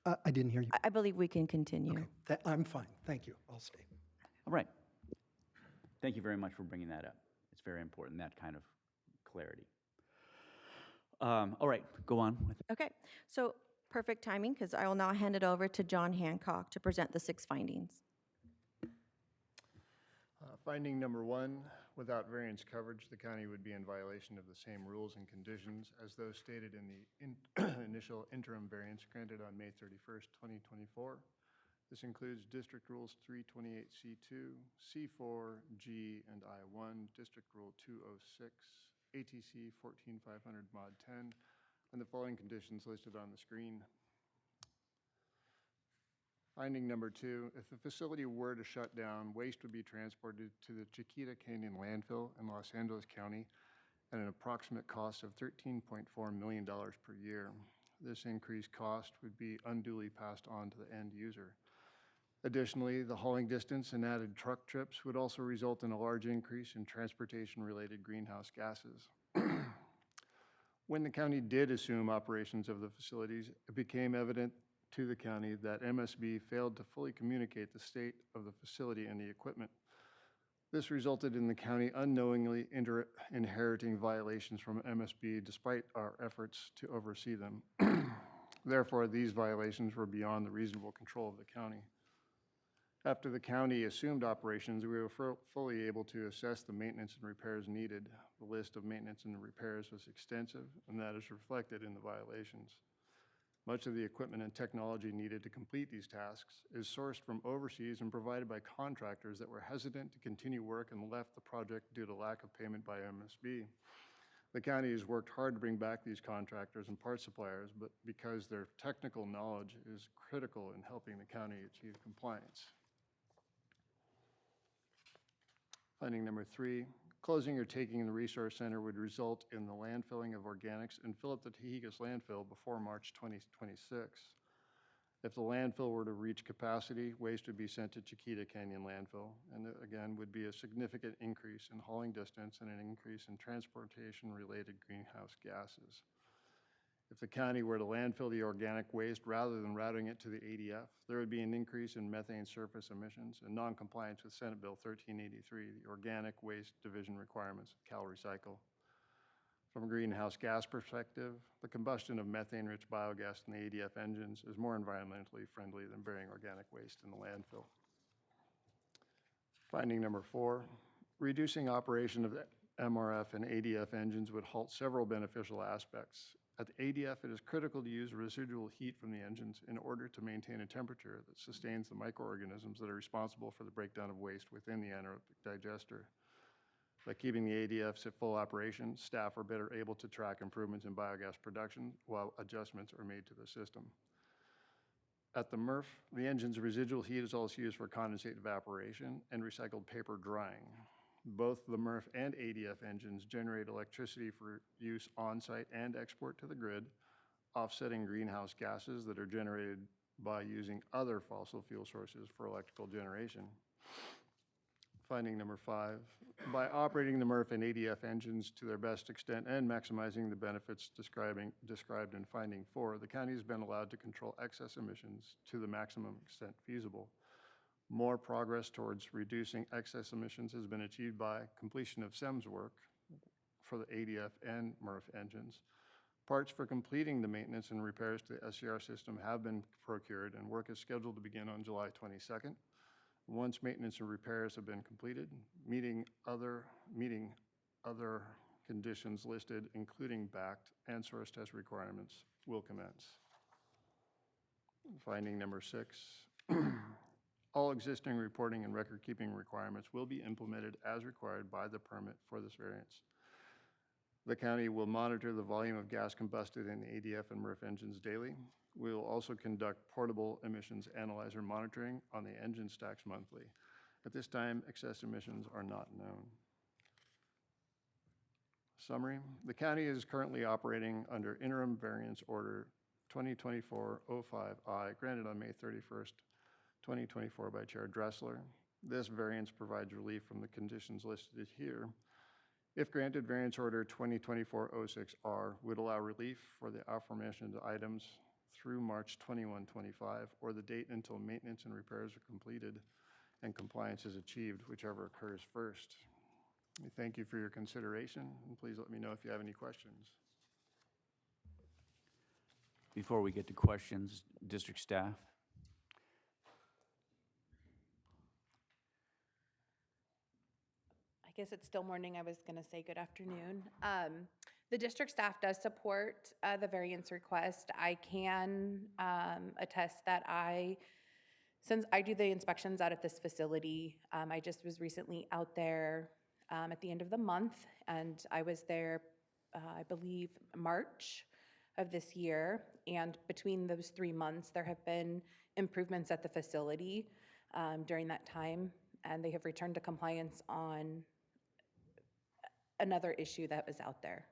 I didn't hear you. I believe we can continue. Okay, I'm fine. Thank you. I'll stay. All right. Thank you very much for bringing that up. It's very important, that kind of clarity. All right, go on. Okay, so perfect timing, because I will now hand it over to John Hancock to present the 6 findings. Finding number 1, without variance coverage, the county would be in violation of the same rules and conditions as those stated in the initial interim variance granted on May 31st, 2024. This includes District Rules 328C2, C4, G, and I1, District Rule 206, ATC 14500 Mod 10, and the following conditions listed on the screen. Finding number 2, if the facility were to shut down, waste would be transported to the Chiquita Canyon landfill in Los Angeles County at an approximate cost of $13.4 million per year. This increased cost would be unduly passed on to the end user. Additionally, the hauling distance and added truck trips would also result in a large increase in transportation-related greenhouse gases. When the county did assume operations of the facilities, it became evident to the county that MSB failed to fully communicate the state of the facility and the equipment. This resulted in the county unknowingly inheriting violations from MSB despite our efforts to oversee them. Therefore, these violations were beyond the reasonable control of the county. After the county assumed operations, we were fully able to assess the maintenance and repairs needed. The list of maintenance and repairs was extensive, and that is reflected in the violations. Much of the equipment and technology needed to complete these tasks is sourced from overseas and provided by contractors that were hesitant to continue work and left the project due to lack of payment by MSB. The county has worked hard to bring back these contractors and part suppliers, but because their technical knowledge is critical in helping the county achieve compliance. Finding number 3, closing or taking the resource center would result in the landfilling of organics and fill up the Tahigas landfill before March 2026. If the landfill were to reach capacity, waste would be sent to Chiquita Canyon landfill, and it, again, would be a significant increase in hauling distance and an increase in transportation-related greenhouse gases. If the county were to landfill the organic waste rather than routing it to the ADF, there would be an increase in methane surface emissions and non-compliance with Senate Bill 1383, the Organic Waste Division Requirements of CalRecycle. From a greenhouse gas perspective, the combustion of methane-rich biogas in the ADF engines is more environmentally friendly than burying organic waste in the landfill. Finding number 4, reducing operation of the MRF and ADF engines would halt several beneficial aspects. At the ADF, it is critical to use residual heat from the engines in order to maintain a temperature that sustains the microorganisms that are responsible for the breakdown of waste within the anaerobic digester. By keeping the ADFs at full operation, staff are better able to track improvements in biogas production while adjustments are made to the system. At the MRF, the engine's residual heat is also used for condensate evaporation and recycled paper drying. Both the MRF and ADF engines generate electricity for use on-site and export to the grid, offsetting greenhouse gases that are generated by using other fossil fuel sources for electrical generation. Finding number 5, by operating the MRF and ADF engines to their best extent and maximizing the benefits described in finding 4, the county has been allowed to control excess emissions to the maximum extent feasible. More progress towards reducing excess emissions has been achieved by completion of SEMS work for the ADF and MRF engines. Parts for completing the maintenance and repairs to the SCR system have been procured, and work is scheduled to begin on July 22nd. Once maintenance and repairs have been completed, meeting other conditions listed, including BACT and source test requirements, will commence. Finding number 6, all existing reporting and record-keeping requirements will be implemented as required by the permit for this variance. The county will monitor the volume of gas combusted in the ADF and MRF engines daily. We will also conduct portable emissions analyzer monitoring on the engine stacks monthly. At this time, excess emissions are not known. Summary, the county is currently operating under interim variance order 2024-05I, granted on May 31st, 2024 by Chair Dressler. This variance provides relief from the conditions listed here. If granted, variance order 2024-06R would allow relief for the aforementioned items through March 21, 25, or the date until maintenance and repairs are completed and compliance is achieved, whichever occurs first. We thank you for your consideration, and please let me know if you have any questions. Before we get to questions, district staff? I guess it's still morning. I was going to say good afternoon. The district staff does support the variance request. I can attest that since I do the inspections out at this facility, I just was recently out there at the end of the month, and I was there, I believe, March of this year. And between those 3 months, there have been improvements at the facility during that time, and they have returned to compliance on another issue that was out there.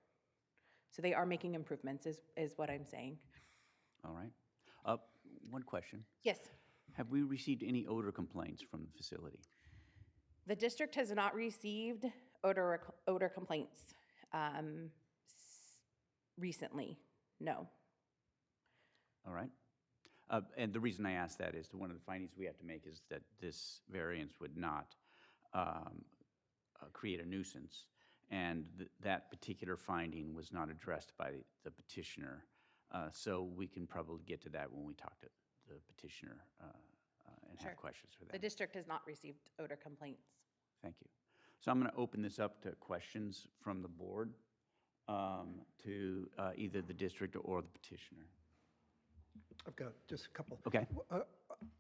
So they are making improvements is what I'm saying. All right. One question. Yes. Have we received any odor complaints from the facility? The district has not received odor complaints recently, no. All right. And the reason I ask that is one of the findings we have to make is that this variance would not create a nuisance. And that particular finding was not addressed by the petitioner. So we can probably get to that when we talk to the petitioner and Sure. have questions for that. The district has not received odor complaints. Thank you. So I'm going to open this up to questions from the board to either the district or the petitioner. I've got just a couple. Okay.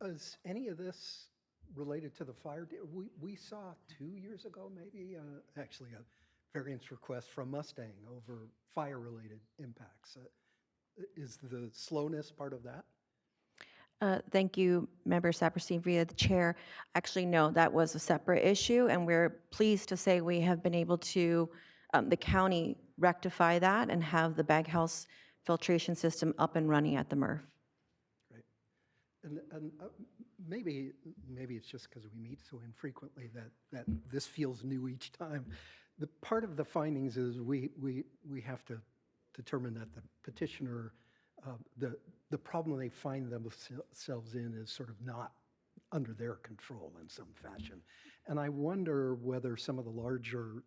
Is any of this related to the fire? We saw 2 years ago, maybe, actually a variance request from Mustang over fire-related impacts. Is the slowness part of that? Thank you, Member Saperstein, via the chair. Actually, no, that was a separate issue, and we're pleased to say we have been able to, the county rectify that and have the bag house filtration system up and running at the MRF. Great. And maybe it's just because we meet so infrequently that this feels new each time. The part of the findings is we have to determine that the petitioner, the problem they find themselves in is sort of not under their control in some fashion. And I wonder whether some of the larger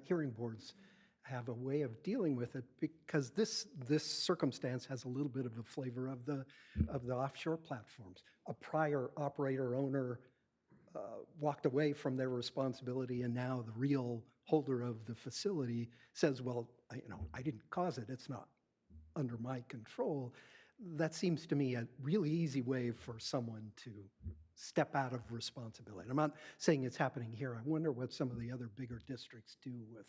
hearing boards have a way of dealing with it, because this circumstance has a little bit of the flavor of the offshore platforms. A prior operator owner walked away from their responsibility, and now the real holder of the facility says, well, I didn't cause it, it's not under my control. That seems to me a really easy way for someone to step out of responsibility. I'm not saying it's happening here. I wonder what some of the other bigger districts do with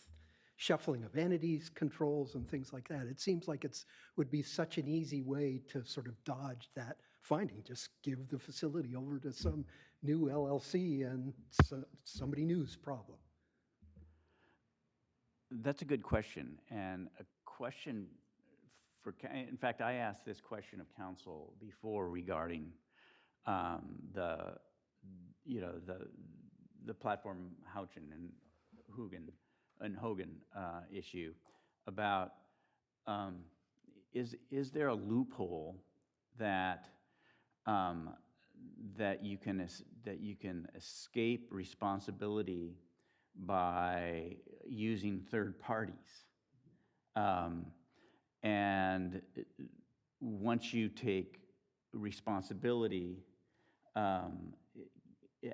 shuffling of entities, controls, and things like that. It seems like it would be such an easy way to sort of dodge that finding. Just give the facility over to some new LLC and somebody new's problem. That's a good question, and a question for, in fact, I asked this question of council before regarding the platform Houchin and Hogan issue about is there a loophole that that you can escape responsibility by using third parties, and once you take responsibility,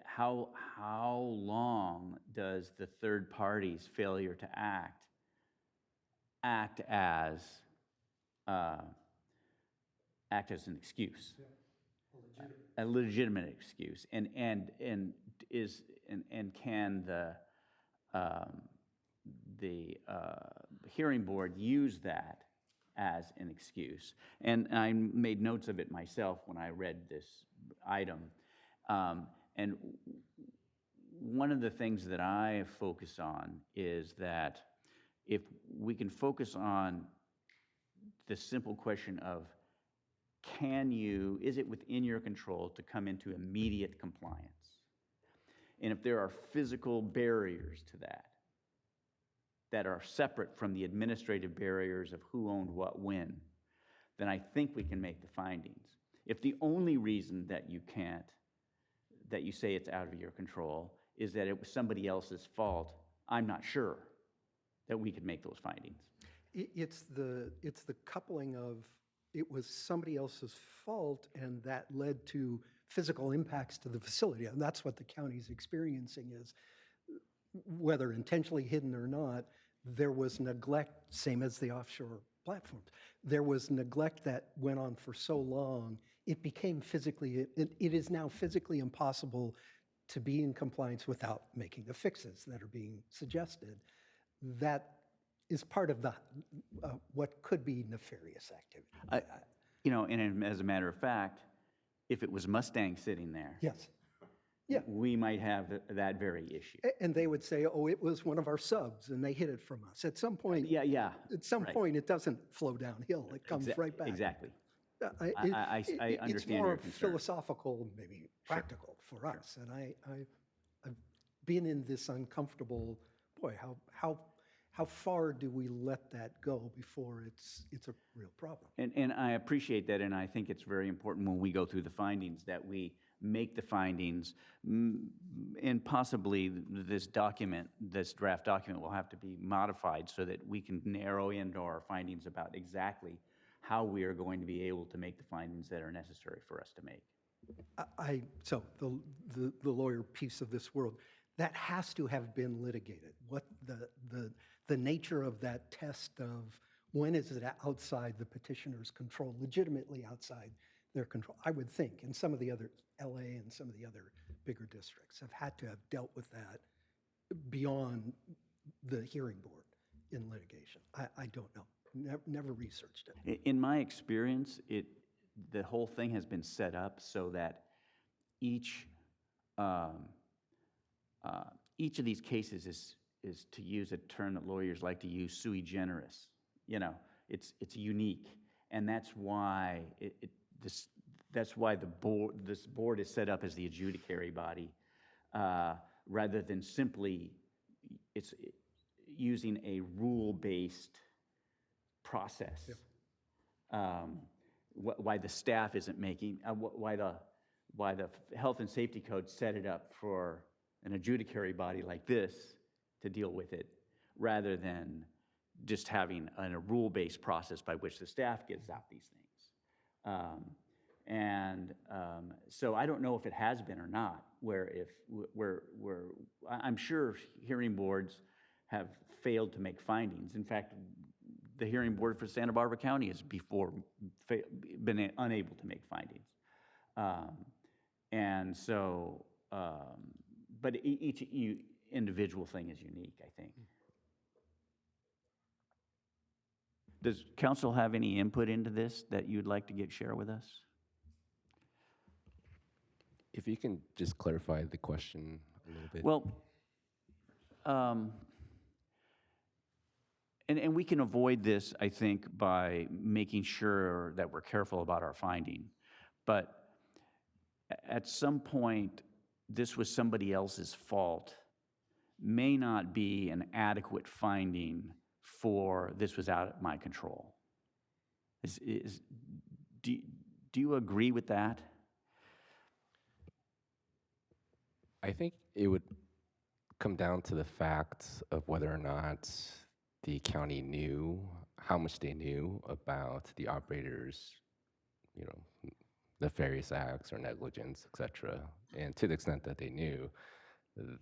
how long does the third party's failure to act as an excuse, a legitimate excuse, and can the hearing board use that as an excuse? And I made notes of it myself when I read this item. And one of the things that I focus on is that if we can focus on the simple question of, is it within your control to come into immediate compliance? And if there are physical barriers to that are separate from the administrative barriers of who owned what when, then I think we can make the findings. If the only reason that you can't, that you say it's out of your control, is that it was somebody else's fault, I'm not sure that we could make those findings. It's the coupling of it was somebody else's fault, and that led to physical impacts to the facility. And that's what the county's experiencing is, whether intentionally hidden or not, there was neglect, same as the offshore platforms. There was neglect that went on for so long, it became it is now physically impossible to be in compliance without making the fixes that are being suggested. That is part of the what could be nefarious activity. And as a matter of fact, if it was Mustang sitting there, yes, yeah, we might have that very issue. And they would say, "Oh, it was one of our subs, and they hid it from us." At some point, yeah. At some point, it doesn't flow downhill; it comes right back. Exactly. I understand it's more your concern. philosophical, maybe practical for us. And I've been in this uncomfortable. Boy, how far do we let that go before it's a real problem? And I appreciate that, and I think it's very important when we go through the findings that we make the findings, and possibly this draft document will have to be modified so that we can narrow into our findings about exactly how we are going to be able to make the findings that are necessary for us to make. So the lawyer piece of this world, that has to have been litigated. What the nature of that test of when is it outside the petitioner's control, legitimately outside their control? I would think, and some of the other, LA and some of the other bigger districts have had to have dealt with that beyond the hearing board in litigation. I don't know, never researched it. In my experience, the whole thing has been set up so that each each of these cases is, to use a term that lawyers like to use, sui generis. You know, it's unique, and that's why that's why this board is set up as the adjudicatory body, rather than simply using a rule-based process. Why the staff isn't making, why the health and safety code set it up for an adjudicatory body like this to deal with it, rather than just having a rule-based process by which the staff gets out these things. So I don't know if it has been or not, I'm sure hearing boards have failed to make findings. In fact, the hearing board for Santa Barbara County has before been unable to make findings. But each individual thing is unique, I think. Does council have any input into this that you'd like to share with us? If you can just clarify the question a little bit. Well, and we can avoid this, I think, by making sure that we're careful about our finding. But at some point, this was somebody else's fault may not be an adequate finding for this was out of my control. Do you agree with that? I think it would come down to the facts of whether or not the county knew how much they knew about the operators, nefarious acts or negligence, etc. And to the extent that they knew,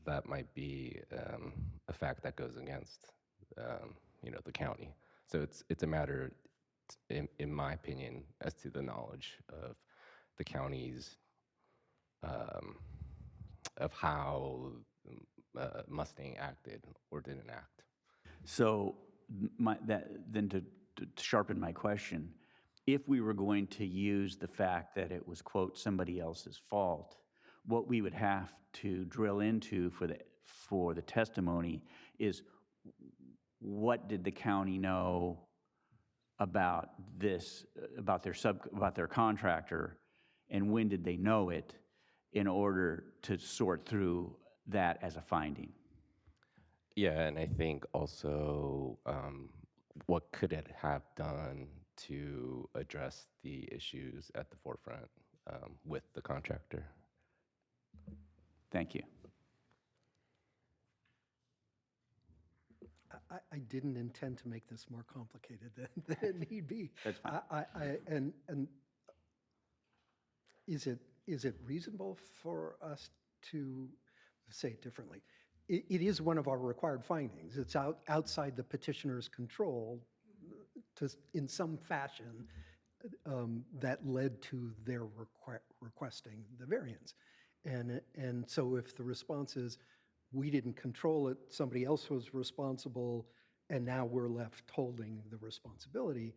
that might be a fact that goes against, the county. So it's a matter, in my opinion, as to the knowledge of the county's of how Mustang acted or didn't act. So then to sharpen my question, if we were going to use the fact that it was, quote, somebody else's fault, what we would have to drill into for the testimony is, what did the county know about this, about their contractor, and when did they know it, in order to sort through that as a finding? Yeah, and I think also what could it have done to address the issues at the forefront with the contractor? Thank you. I didn't intend to make this more complicated than it need be. That's fine. And is it reasonable for us to say it differently? It is one of our required findings. It's outside the petitioner's control in some fashion that led to their requesting the variance. And so if the response is, we didn't control it, somebody else was responsible, and now we're left holding the responsibility,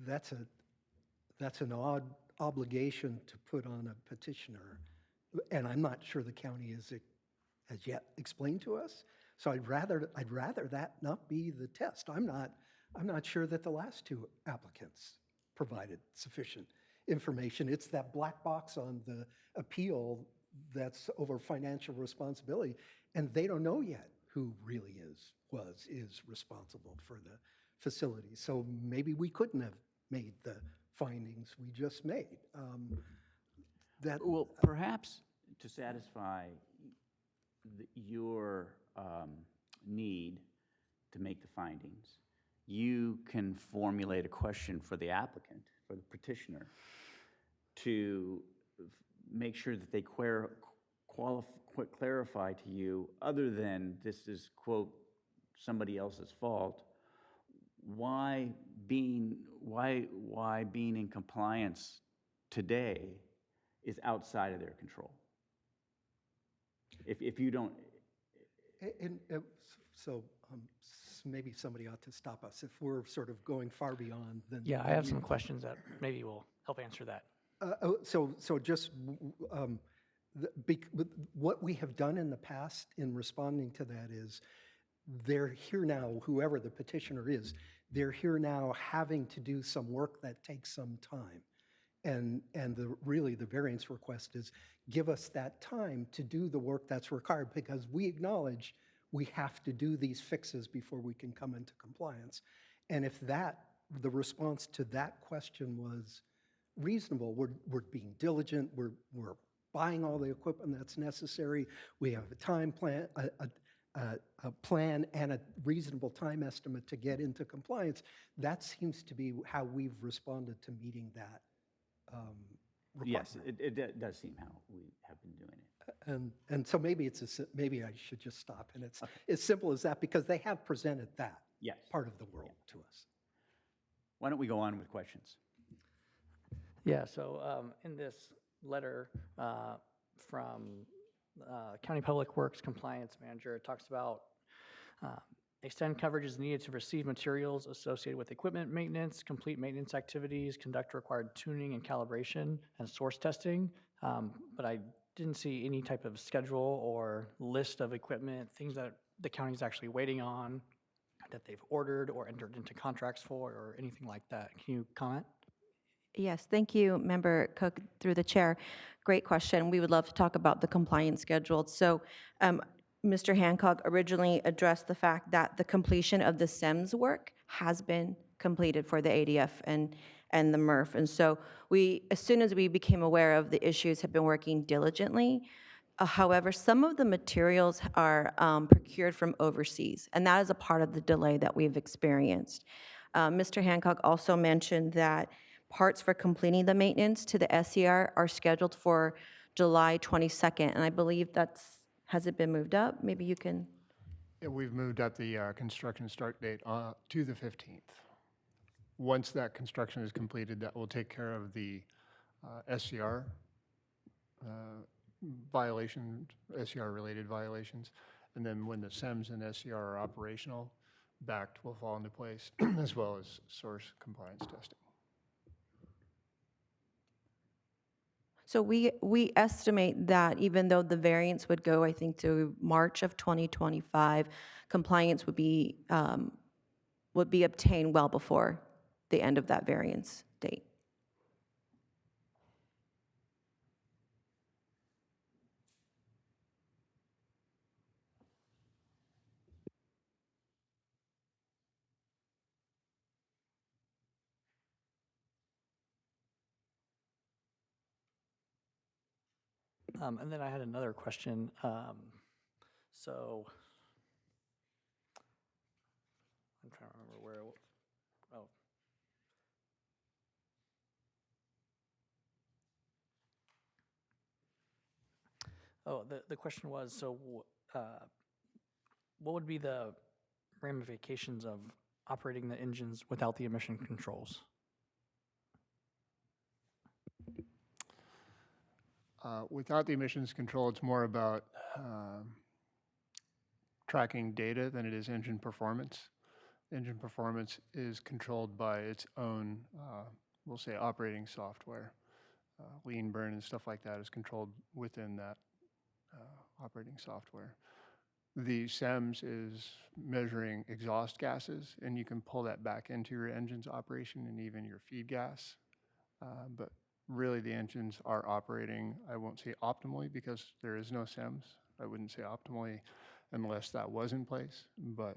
that's an odd obligation to put on a petitioner. And I'm not sure the county has yet explained to us. So I'd rather that not be the test. I'm not sure that the last two applicants provided sufficient information. It's that black box on the appeal that's over financial responsibility, and they don't know yet who really is responsible for the facility. So maybe we couldn't have made the findings we just made. Well, perhaps to satisfy your need to make the findings, you can formulate a question for the applicant, for the petitioner, to make sure that they clarify to you, other than this is, quote, somebody else's fault, why being in compliance today is outside of their control. If you don't, So maybe somebody ought to stop us if we're sort of going far beyond. Then Yeah, I then have we- some questions that maybe will help answer that. So just what we have done in the past in responding to that is they're here now, whoever the petitioner is, they're here now having to do some work that takes some time. And really the variance request is give us that time to do the work that's required, because we acknowledge we have to do these fixes before we can come into compliance. And if the response to that question was reasonable, we're being diligent, we're buying all the equipment that's necessary, we have a time plan, a plan and a reasonable time estimate to get into compliance, that seems to be how we've responded to meeting that requirement. yes, it does seem how we have been doing it. And so maybe maybe I should just stop, and it's as simple as that, because they have presented that Yes. part of the world to us. Why don't we go on with questions? Yeah, so in this letter from County Public Works Compliance Manager, it talks about extend coverage is needed to receive materials associated with equipment maintenance, complete maintenance activities, conduct required tuning and calibration, and source testing. But I didn't see any type of schedule or list of equipment, things that the county's actually waiting on, that they've ordered or entered into contracts for, or anything like that. Can you comment? Yes, thank you, Member Cook, through the chair. Great question. We would love to talk about the compliance schedule. So Mr. Hancock originally addressed the fact that the completion of the SEMS work has been completed for the ADF and the MRF. And so we, as soon as we became aware of the issues, have been working diligently. However, some of the materials are procured from overseas, and that is a part of the delay that we've experienced. Mr. Hancock also mentioned that parts for completing the maintenance to the SCR are scheduled for July 22nd, and I believe has it been moved up? Maybe you can. Yeah, we've moved up the construction start date to the 15th. Once that construction is completed, that will take care of the SCR violations, SCR-related violations. And then when the SEMS and SCR are operational, BACT will fall into place, as well as source compliance testing. So we estimate that even though the variance would go, I think, to March of 2025, compliance would be obtained well before the end of that variance date. And then I had another question. So I'm trying to remember where. Oh. Oh, the question was, so what would be the ramifications of operating the engines without the emission controls? Without the emissions control, it's more about tracking data than it is engine performance. Engine performance is controlled by its own, we'll say, operating software. Lean burn and stuff like that is controlled within that operating software. The SEMS is measuring exhaust gases, and you can pull that back into your engine's operation and even your feed gas. But really, the engines are operating, I won't say optimally because there is no SEMS. I wouldn't say optimally unless that was in place, but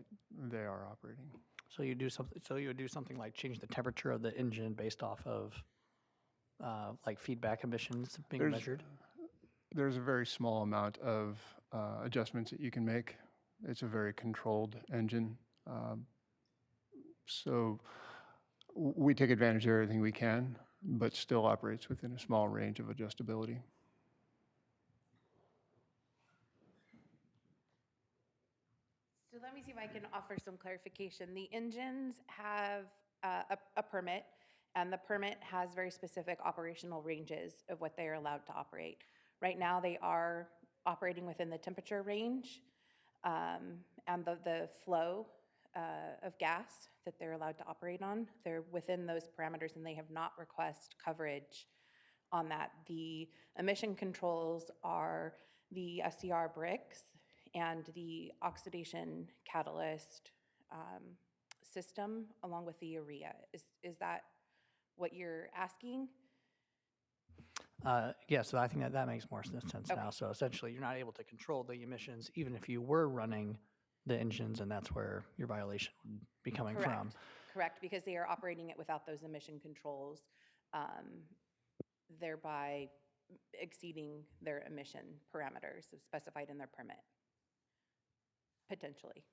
they are operating. So you do something. So you would do something like change the temperature of the engine based off of like feedback emissions being measured. There's a very small amount of adjustments that you can make. It's a very controlled engine, so we take advantage of everything we can, but still operates within a small range of adjustability. So let me see if I can offer some clarification. The engines have a permit, and the permit has very specific operational ranges of what they are allowed to operate. Right now, they are operating within the temperature range and the flow of gas that they're allowed to operate on. They're within those parameters, and they have not requested coverage on that. The emission controls are the SCR bricks and the oxidation catalyst system along with the urea. Is that what you're asking? Yeah, so I think that makes more sense now. Okay. So essentially, you're not able to control the emissions even if you were running the engines, and that's where your violation would be coming from. Correct, because they are operating it without those emission controls, thereby exceeding their emission parameters specified in their permit, potentially.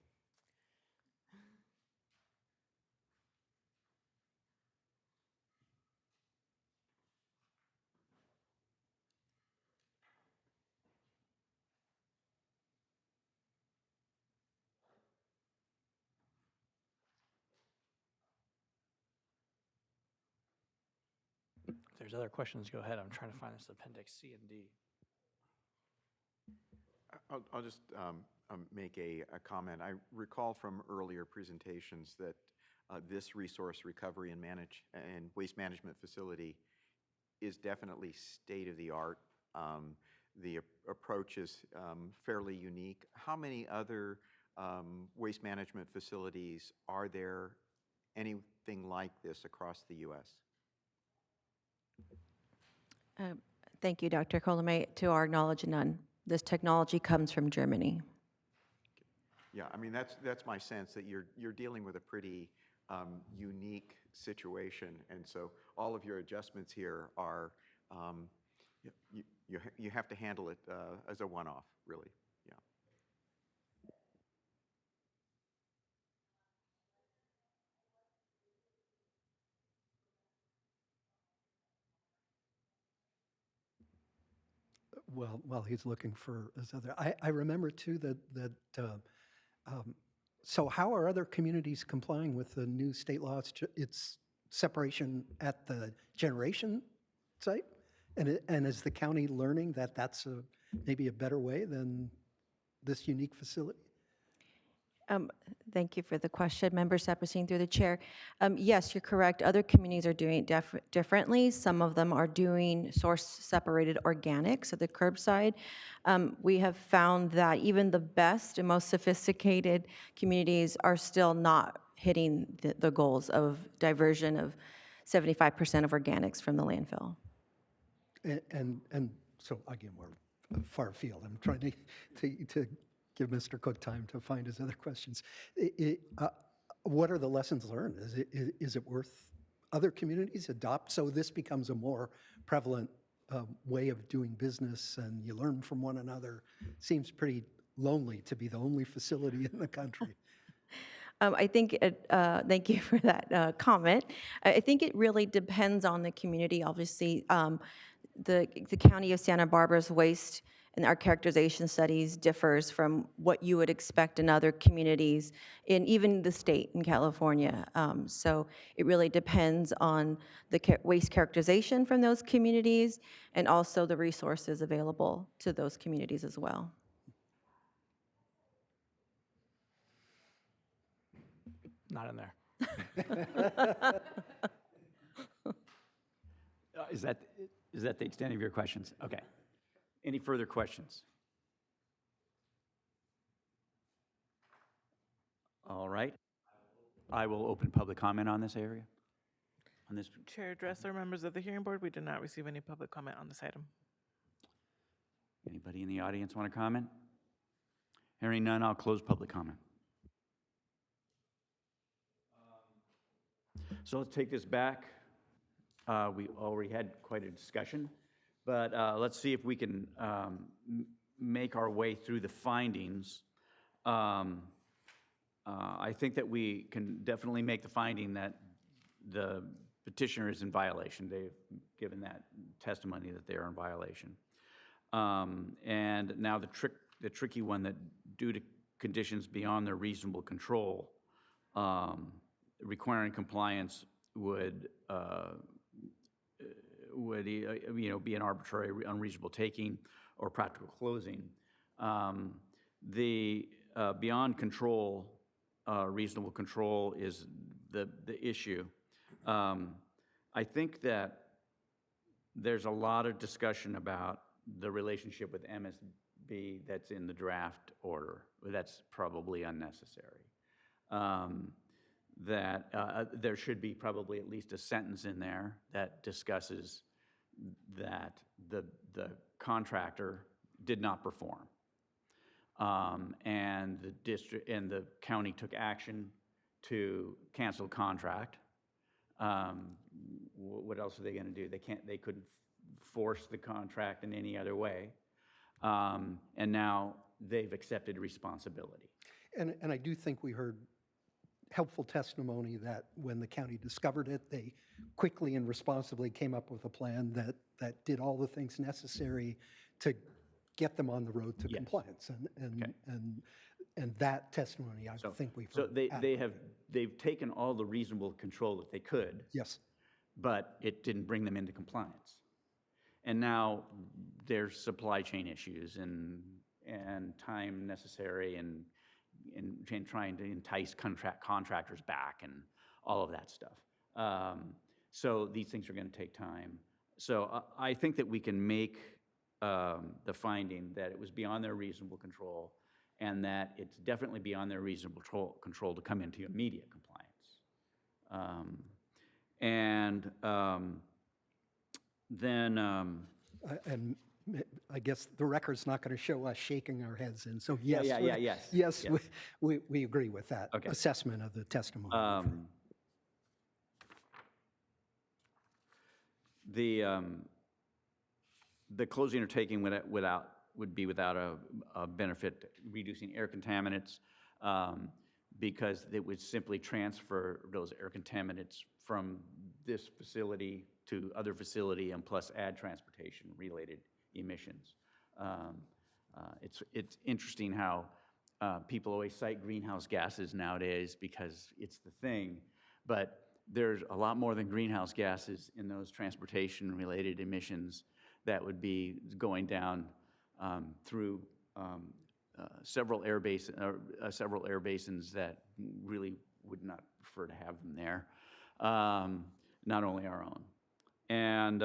If there's other questions, go ahead. I'm trying to find this appendix C and D. I'll just make a comment. I recall from earlier presentations that this resource recovery and waste management facility is definitely state-of-the-art. The approach is fairly unique. How many other waste management facilities are there, anything like this across the U.S.? Thank you, Dr. Colomé. To our knowledge, none. This technology comes from Germany. Yeah, I mean, that's my sense, that you're dealing with a pretty unique situation, and so all of your adjustments here are, you have to handle it as a one-off, really. Yeah. Well, while he's looking for his other, I remember too so how are other communities complying with the new state law? It's separation at the generation site? And is the county learning that that's maybe a better way than this unique facility? Thank you for the question, Member Saperstein, through the chair. Yes, you're correct. Other communities are doing it differently. Some of them are doing source-separated organics at the curbside. We have found that even the best and most sophisticated communities are still not hitting the goals of diversion of 75% of organics from the landfill. And so again, we're far afield. I'm trying to give Mr. Cook time to find his other questions. What are the lessons learned? Is it worth other communities adopt so this becomes a more prevalent way of doing business and you learn from one another? Seems pretty lonely to be the only facility in the country. I think, thank you for that comment. I think it really depends on the community. Obviously, the County of Santa Barbara's waste and our characterization studies differs from what you would expect in other communities, in even the state in California. So it really depends on the waste characterization from those communities and also the resources available to those communities as well. Not in there. Is that the extent of your questions? Okay. Any further questions? All right. I will open public comment on this area. On this. Chair Dressler, members of the hearing board, we did not receive any public comment on this item. Anybody in the audience want to comment? Hearing none, I'll close public comment. So let's take this back. We already had quite a discussion, but let's see if we can make our way through the findings. I think that we can definitely make the finding that the petitioner is in violation. They've given that testimony that they are in violation. And now the tricky one, that due to conditions beyond their reasonable control, requiring compliance would be an arbitrary, unreasonable taking or practical closing. The beyond control, reasonable control is the issue. I think that there's a lot of discussion about the relationship with MSB that's in the draft order. That's probably unnecessary. There should be probably at least a sentence in there that discusses that the contractor did not perform. And the district and the county took action to cancel contract. What else are they going to do? They couldn't force the contract in any other way. And now they've accepted responsibility. And I do think we heard helpful testimony that when the county discovered it, they quickly and responsibly came up with a plan that did all the things necessary to get them on the road to compliance. And that testimony, I think we've heard. So they've taken all the reasonable control that they could. Yes. But it didn't bring them into compliance. And now there's supply chain issues and time necessary and trying to entice contractors back and all of that stuff. So these things are going to take time. So I think that we can make the finding that it was beyond their reasonable control and that it's definitely beyond their reasonable control to come into immediate compliance. And I guess the record's not going to show us shaking our heads in. So yes, yes. We agree with that assessment of the testimony. The closing or taking would be without a benefit, reducing air contaminants, because it would simply transfer those air contaminants from this facility to other facility and plus add transportation related emissions. It's interesting how people always cite greenhouse gases nowadays because it's the thing, but there's a lot more than greenhouse gases in those transportation related emissions that would be going down through several air basins that really would not prefer to have them there, not only our own. And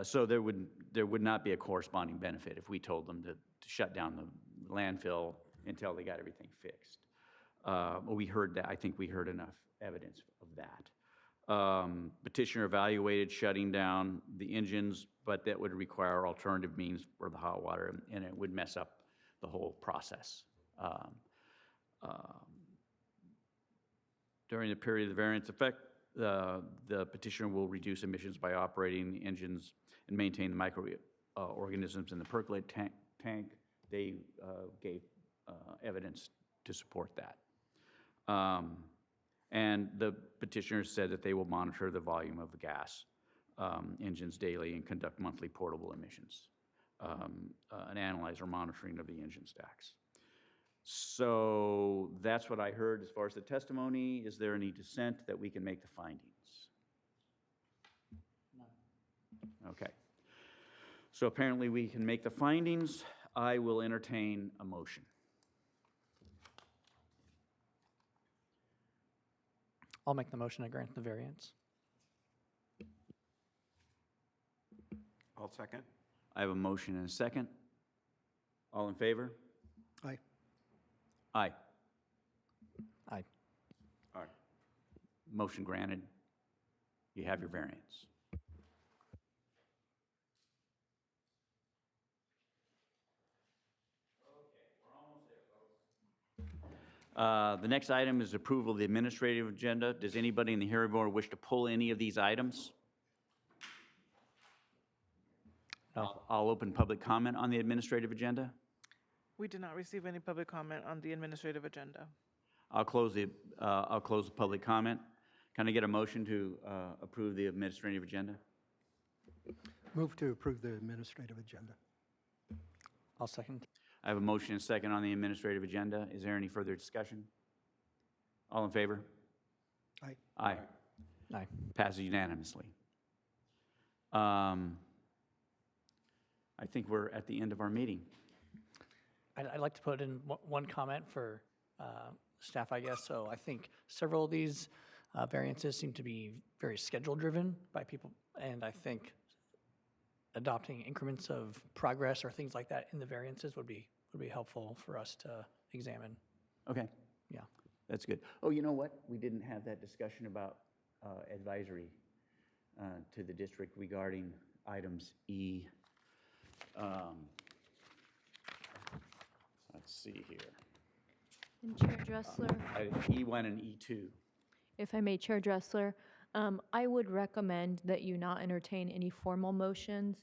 so there would not be a corresponding benefit if we told them to shut down the landfill until they got everything fixed. We heard that. I think we heard enough evidence of that. Petitioner evaluated shutting down the engines, but that would require alternative means for the hot water, and it would mess up the whole process. During the period of the variance effect, the petitioner will reduce emissions by operating the engines and maintain the microorganisms in the percolate tank. They gave evidence to support that. And the petitioner said that they will monitor the volume of the gas engines daily and conduct monthly portable emissions and analyze or monitoring of the engine stacks. So that's what I heard as far as the testimony. Is there any dissent that we can make the findings? No. Okay. So apparently we can make the findings. I will entertain a motion. I'll make the motion to grant the variance. I'll second. I have a motion and a second. All in favor? Aye. Aye. Aye. Aye. Motion granted. You have your variance. The next item is approval of the administrative agenda. Does anybody in the hearing board wish to pull any of these items? No. I'll open public comment on the administrative agenda. We did not receive any public comment on the administrative agenda. I'll close the public comment. Can I get a motion to approve the administrative agenda? Move to approve the administrative agenda. I'll second. I have a motion and a second on the administrative agenda. Is there any further discussion? All in favor? Aye. Aye. Aye. Passes unanimously. I think we're at the end of our meeting. I'd like to put in one comment for staff, I guess. So I think several of these variances seem to be very schedule-driven by people, and I think adopting increments of progress or things like that in the variances would be helpful for us to examine. Okay. Yeah. That's good. Oh, you know what? We didn't have that discussion about advisory to the district regarding items E. Let's see here. And Chair Dressler, E1 and E2. if I may, Chair Dressler, I would recommend that you not entertain any formal motions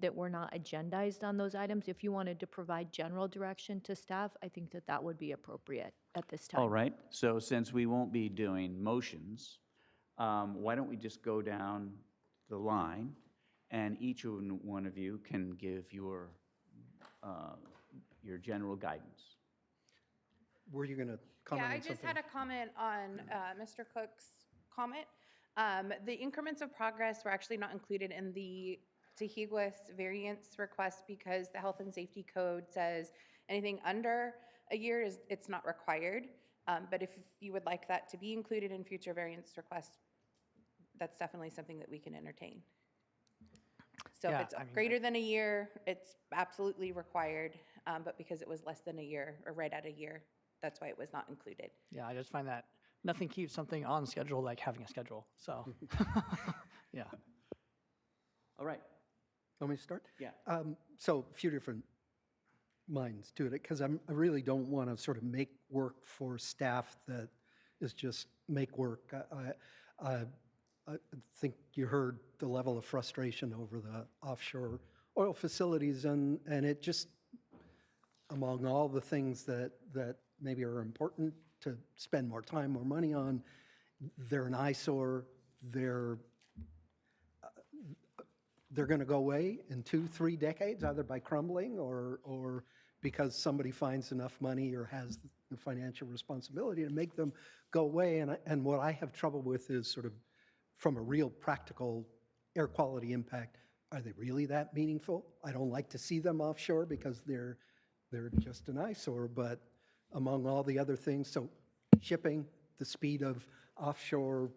that were not agendized on those items. If you wanted to provide general direction to staff, I think that that would be appropriate at this time. All right. So since we won't be doing motions, why don't we just go down the line, and each one of you can give your general guidance. Were you going to comment Yeah, I on something? just had a comment on Mr. Cook's comment. The increments of progress were actually not included in the Tehiguis variance request because the Health and Safety Code says anything under a year it's not required. But if you would like that to be included in future variance requests, that's definitely something that we can entertain. So Yeah, if it's I mean, greater than a year, it's absolutely required. But because it was less than a year or right at a year, that's why it was not included. Yeah, I just find that nothing keeps something on schedule like having a schedule. So, yeah. All right. Want me to start? Yeah. So a few different minds to it, because I really don't want to sort of make work for staff that is just make work. I think you heard the level of frustration over the offshore oil facilities, and it just, among all the things that maybe are important to spend more time, more money on, they're an eyesore. They're going to go away in 2-3 decades, either by crumbling or because somebody finds enough money or has the financial responsibility to make them go away. And what I have trouble with is sort of from a real practical air quality impact, are they really that meaningful? I don't like to see them offshore because they're just an eyesore, but among all the other things, so shipping, the speed of offshore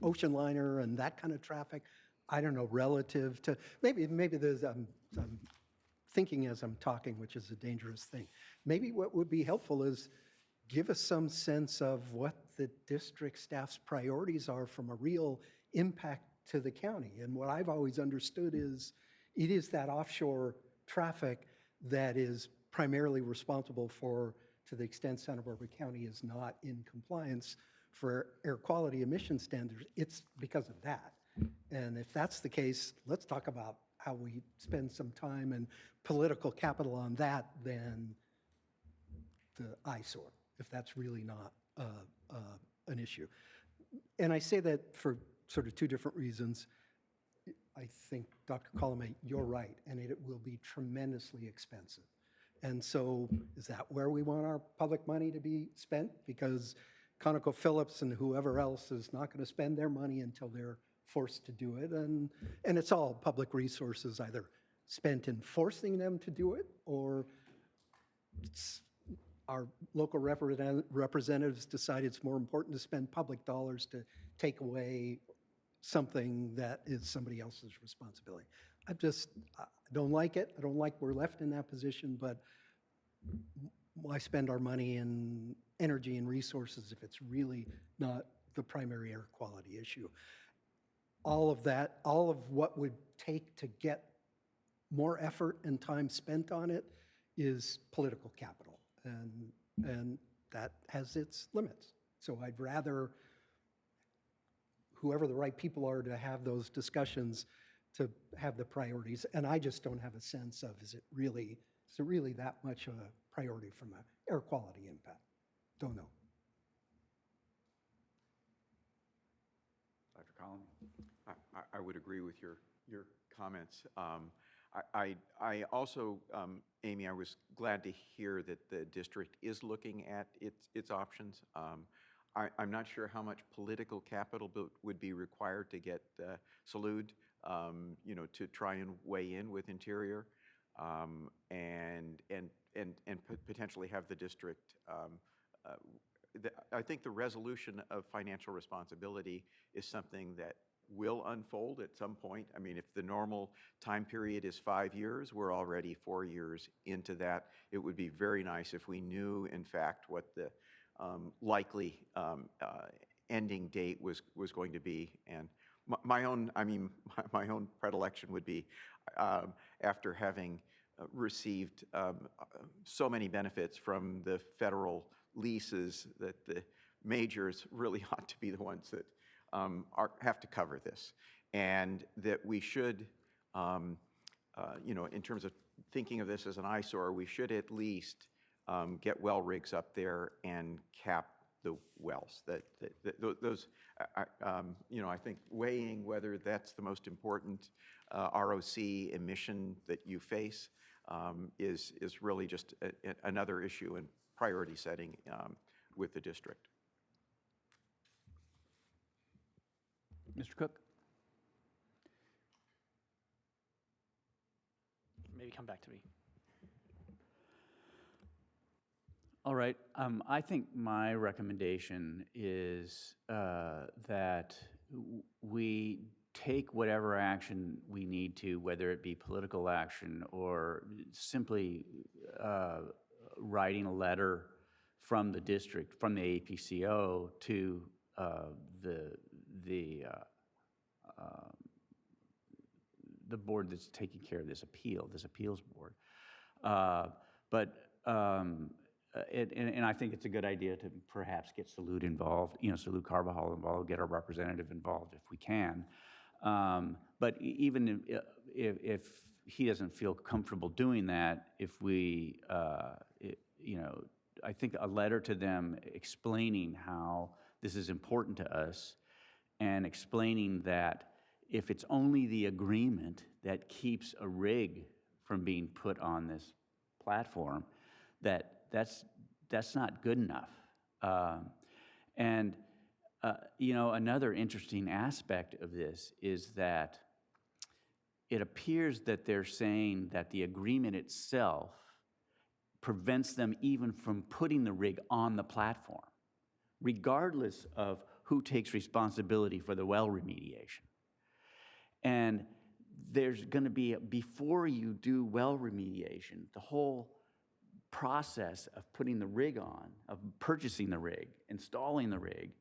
ocean liner and that kind of traffic, I don't know, relative to, maybe there's, I'm thinking as I'm talking, which is a dangerous thing. Maybe what would be helpful is give us some sense of what the district staff's priorities are from a real impact to the county. And what I've always understood is it is that offshore traffic that is primarily responsible for, to the extent Santa Barbara County is not in compliance for air quality emission standards, it's because of that. And if that's the case, let's talk about how we spend some time and political capital on that than the eyesore, if that's really not an issue. And I say that for sort of two different reasons. I think, Dr. Colomé, you're right, and it will be tremendously expensive. And so is that where we want our public money to be spent? Because ConocoPhillips and whoever else is not going to spend their money until they're forced to do it. And it's all public resources either spent in forcing them to do it, or our local representatives decide it's more important to spend public dollars to take away something that is somebody else's responsibility. I don't like it. I don't like we're left in that position, but why spend our money and energy and resources if it's really not the primary air quality issue? All of that, all of what would take to get more effort and time spent on it is political capital, and that has its limits. So I'd rather whoever the right people are to have those discussions, to have the priorities. And I just don't have a sense of, is it really that much of a priority from an air quality impact? Don't know. Dr. Collins? I would agree with your comments. I also, Amy, I was glad to hear that the district is looking at its options. I'm not sure how much political capital would be required to get Salud, to try and weigh in with Interior, and potentially have the district. I think the resolution of financial responsibility is something that will unfold at some point. I mean, if the normal time period is 5 years, we're already 4 years into that. It would be very nice if we knew, in fact, what the likely ending date was going to be. And my own predilection would be, after having received so many benefits from the federal leases, that the majors really ought to be the ones that have to cover this, and that we should, in terms of thinking of this as an eyesore, we should at least get well rigs up there and cap the wells. Those, I think weighing whether that's the most important ROC emission that you face is really just another issue in priority setting with the district. Mr. Cook? Maybe come back to me. All right. I think my recommendation is that we take whatever action we need to, whether it be political action or simply writing a letter from the district, from the APCO to the board that's taking care of this appeals board. And I think it's a good idea to perhaps get Salud involved, Salud Carbajal involved, get a representative involved if we can. But even if he doesn't feel comfortable doing that, if we, I think a letter to them explaining how this is important to us and explaining that if it's only the agreement that keeps a rig from being put on this platform, that's not good enough. Another interesting aspect of this is that it appears that they're saying that the agreement itself prevents them even from putting the rig on the platform, regardless of who takes responsibility for the well remediation. And there's going to be, before you do well remediation, the whole process of putting the rig on, of purchasing the rig, installing the rig,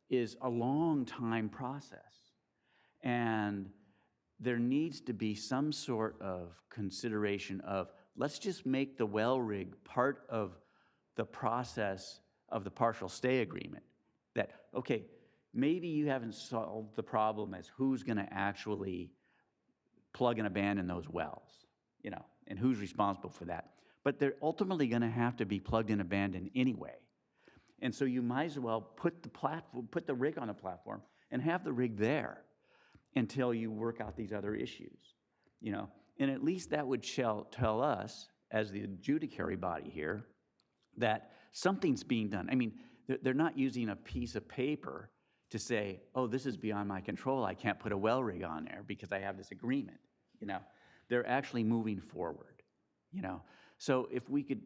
is a long time process. And there needs to be some sort of consideration of, let's just make the well rig part of the process of the partial stay agreement. That, okay, maybe you haven't solved the problem as who's going to actually plug and abandon those wells, and who's responsible for that. But they're ultimately going to have to be plugged and abandoned anyway. And so you might as well put the rig on the platform and have the rig there until you work out these other issues, And at least that would tell us, as the adjudicatory body here, that something's being done. I mean, they're not using a piece of paper to say, oh, this is beyond my control. I can't put a well rig on there because I have this agreement, They're actually moving forward, So if we could,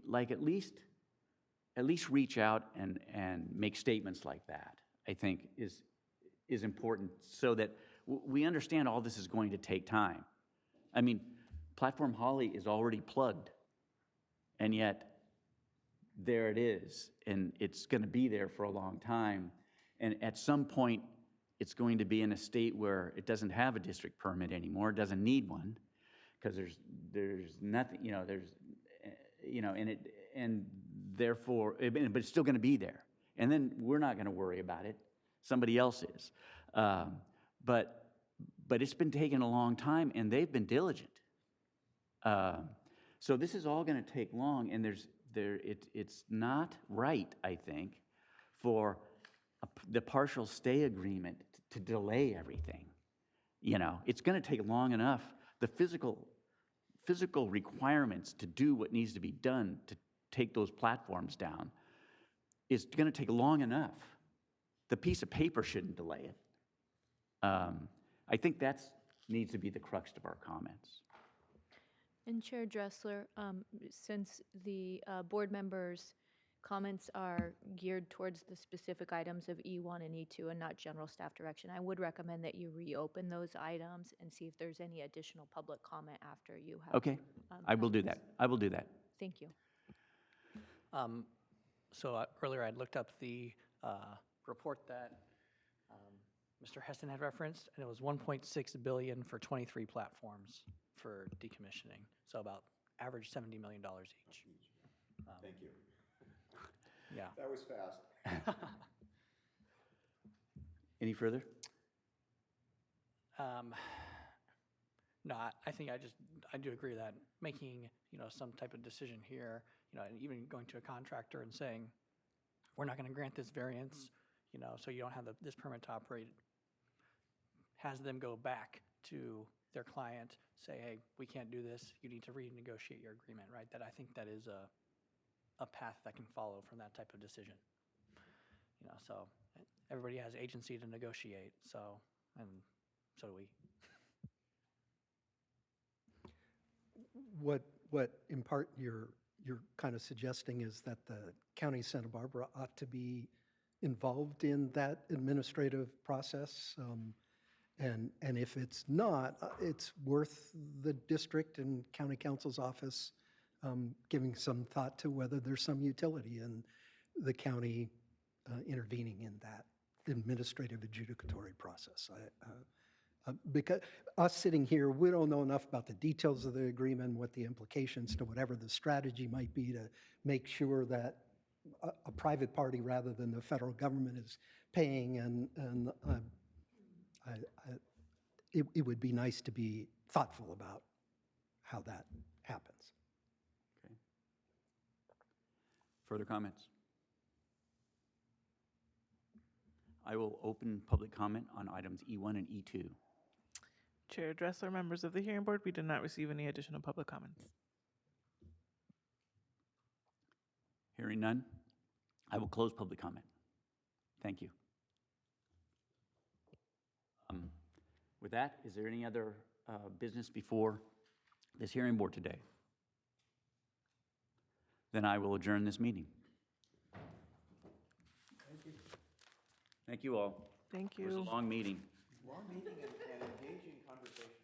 at least reach out and make statements like that, I think is important, so that we understand all this is going to take time. I mean, Platform Holly is already plugged, and yet there it is, and it's going to be there for a long time. And at some point, it's going to be in a state where it doesn't have a district permit anymore, it doesn't need one, because there's nothing, and therefore, but it's still going to be there. And then we're not going to worry about it. Somebody else is. But it's been taking a long time, and they've been diligent. So this is all going to take long, and it's not right, I think, for the partial stay agreement to delay everything. It's going to take long enough. The physical physical requirements to do what needs to be done to take those platforms down is going to take long enough. The piece of paper shouldn't delay it. I think that needs to be the crux of our comments. And Chair Dressler, since the board members' comments are geared towards the specific items of E1 and E2 and not general staff direction, I would recommend that you reopen those items and see if there's any additional public comment after you have. Okay, I will do that. I will do that. Thank you. So earlier I'd looked up the report that Mr. Heston had referenced, and it was 1.6 billion for 23 platforms for decommissioning. So about average $70 million each. Thank you. Yeah. That was fast. Any further? No, I think I do agree that making, some type of decision here, and even going to a contractor and saying, we're not going to grant this variance, so you don't have this permit to operate, has them go back to their client, say, hey, we can't do this, you need to renegotiate your agreement, right? That I think that is a path that can follow from that type of decision. So everybody has agency to negotiate, and so do we. What in part you're kind of suggesting is that the County of Santa Barbara ought to be involved in that administrative process. And if it's not, it's worth the district and county council's office giving some thought to whether there's some utility in the county intervening in that administrative adjudicatory process. Because us sitting here, we don't know enough about the details of the agreement, what the implications to whatever the strategy might be to make sure that a private party rather than the federal government is paying, and it would be nice to be thoughtful about how that happens. Okay. Further comments? I will open public comment on items E1 and E2. Chair Dressler, members of the hearing board, we did not receive any additional public comments. Hearing none, I will close public comment. Thank you. With that, is there any other business before this hearing board today? Then I will adjourn this meeting. Thank you. Thank you all. Thank It was you. a long meeting. Long meeting and engaging conversation.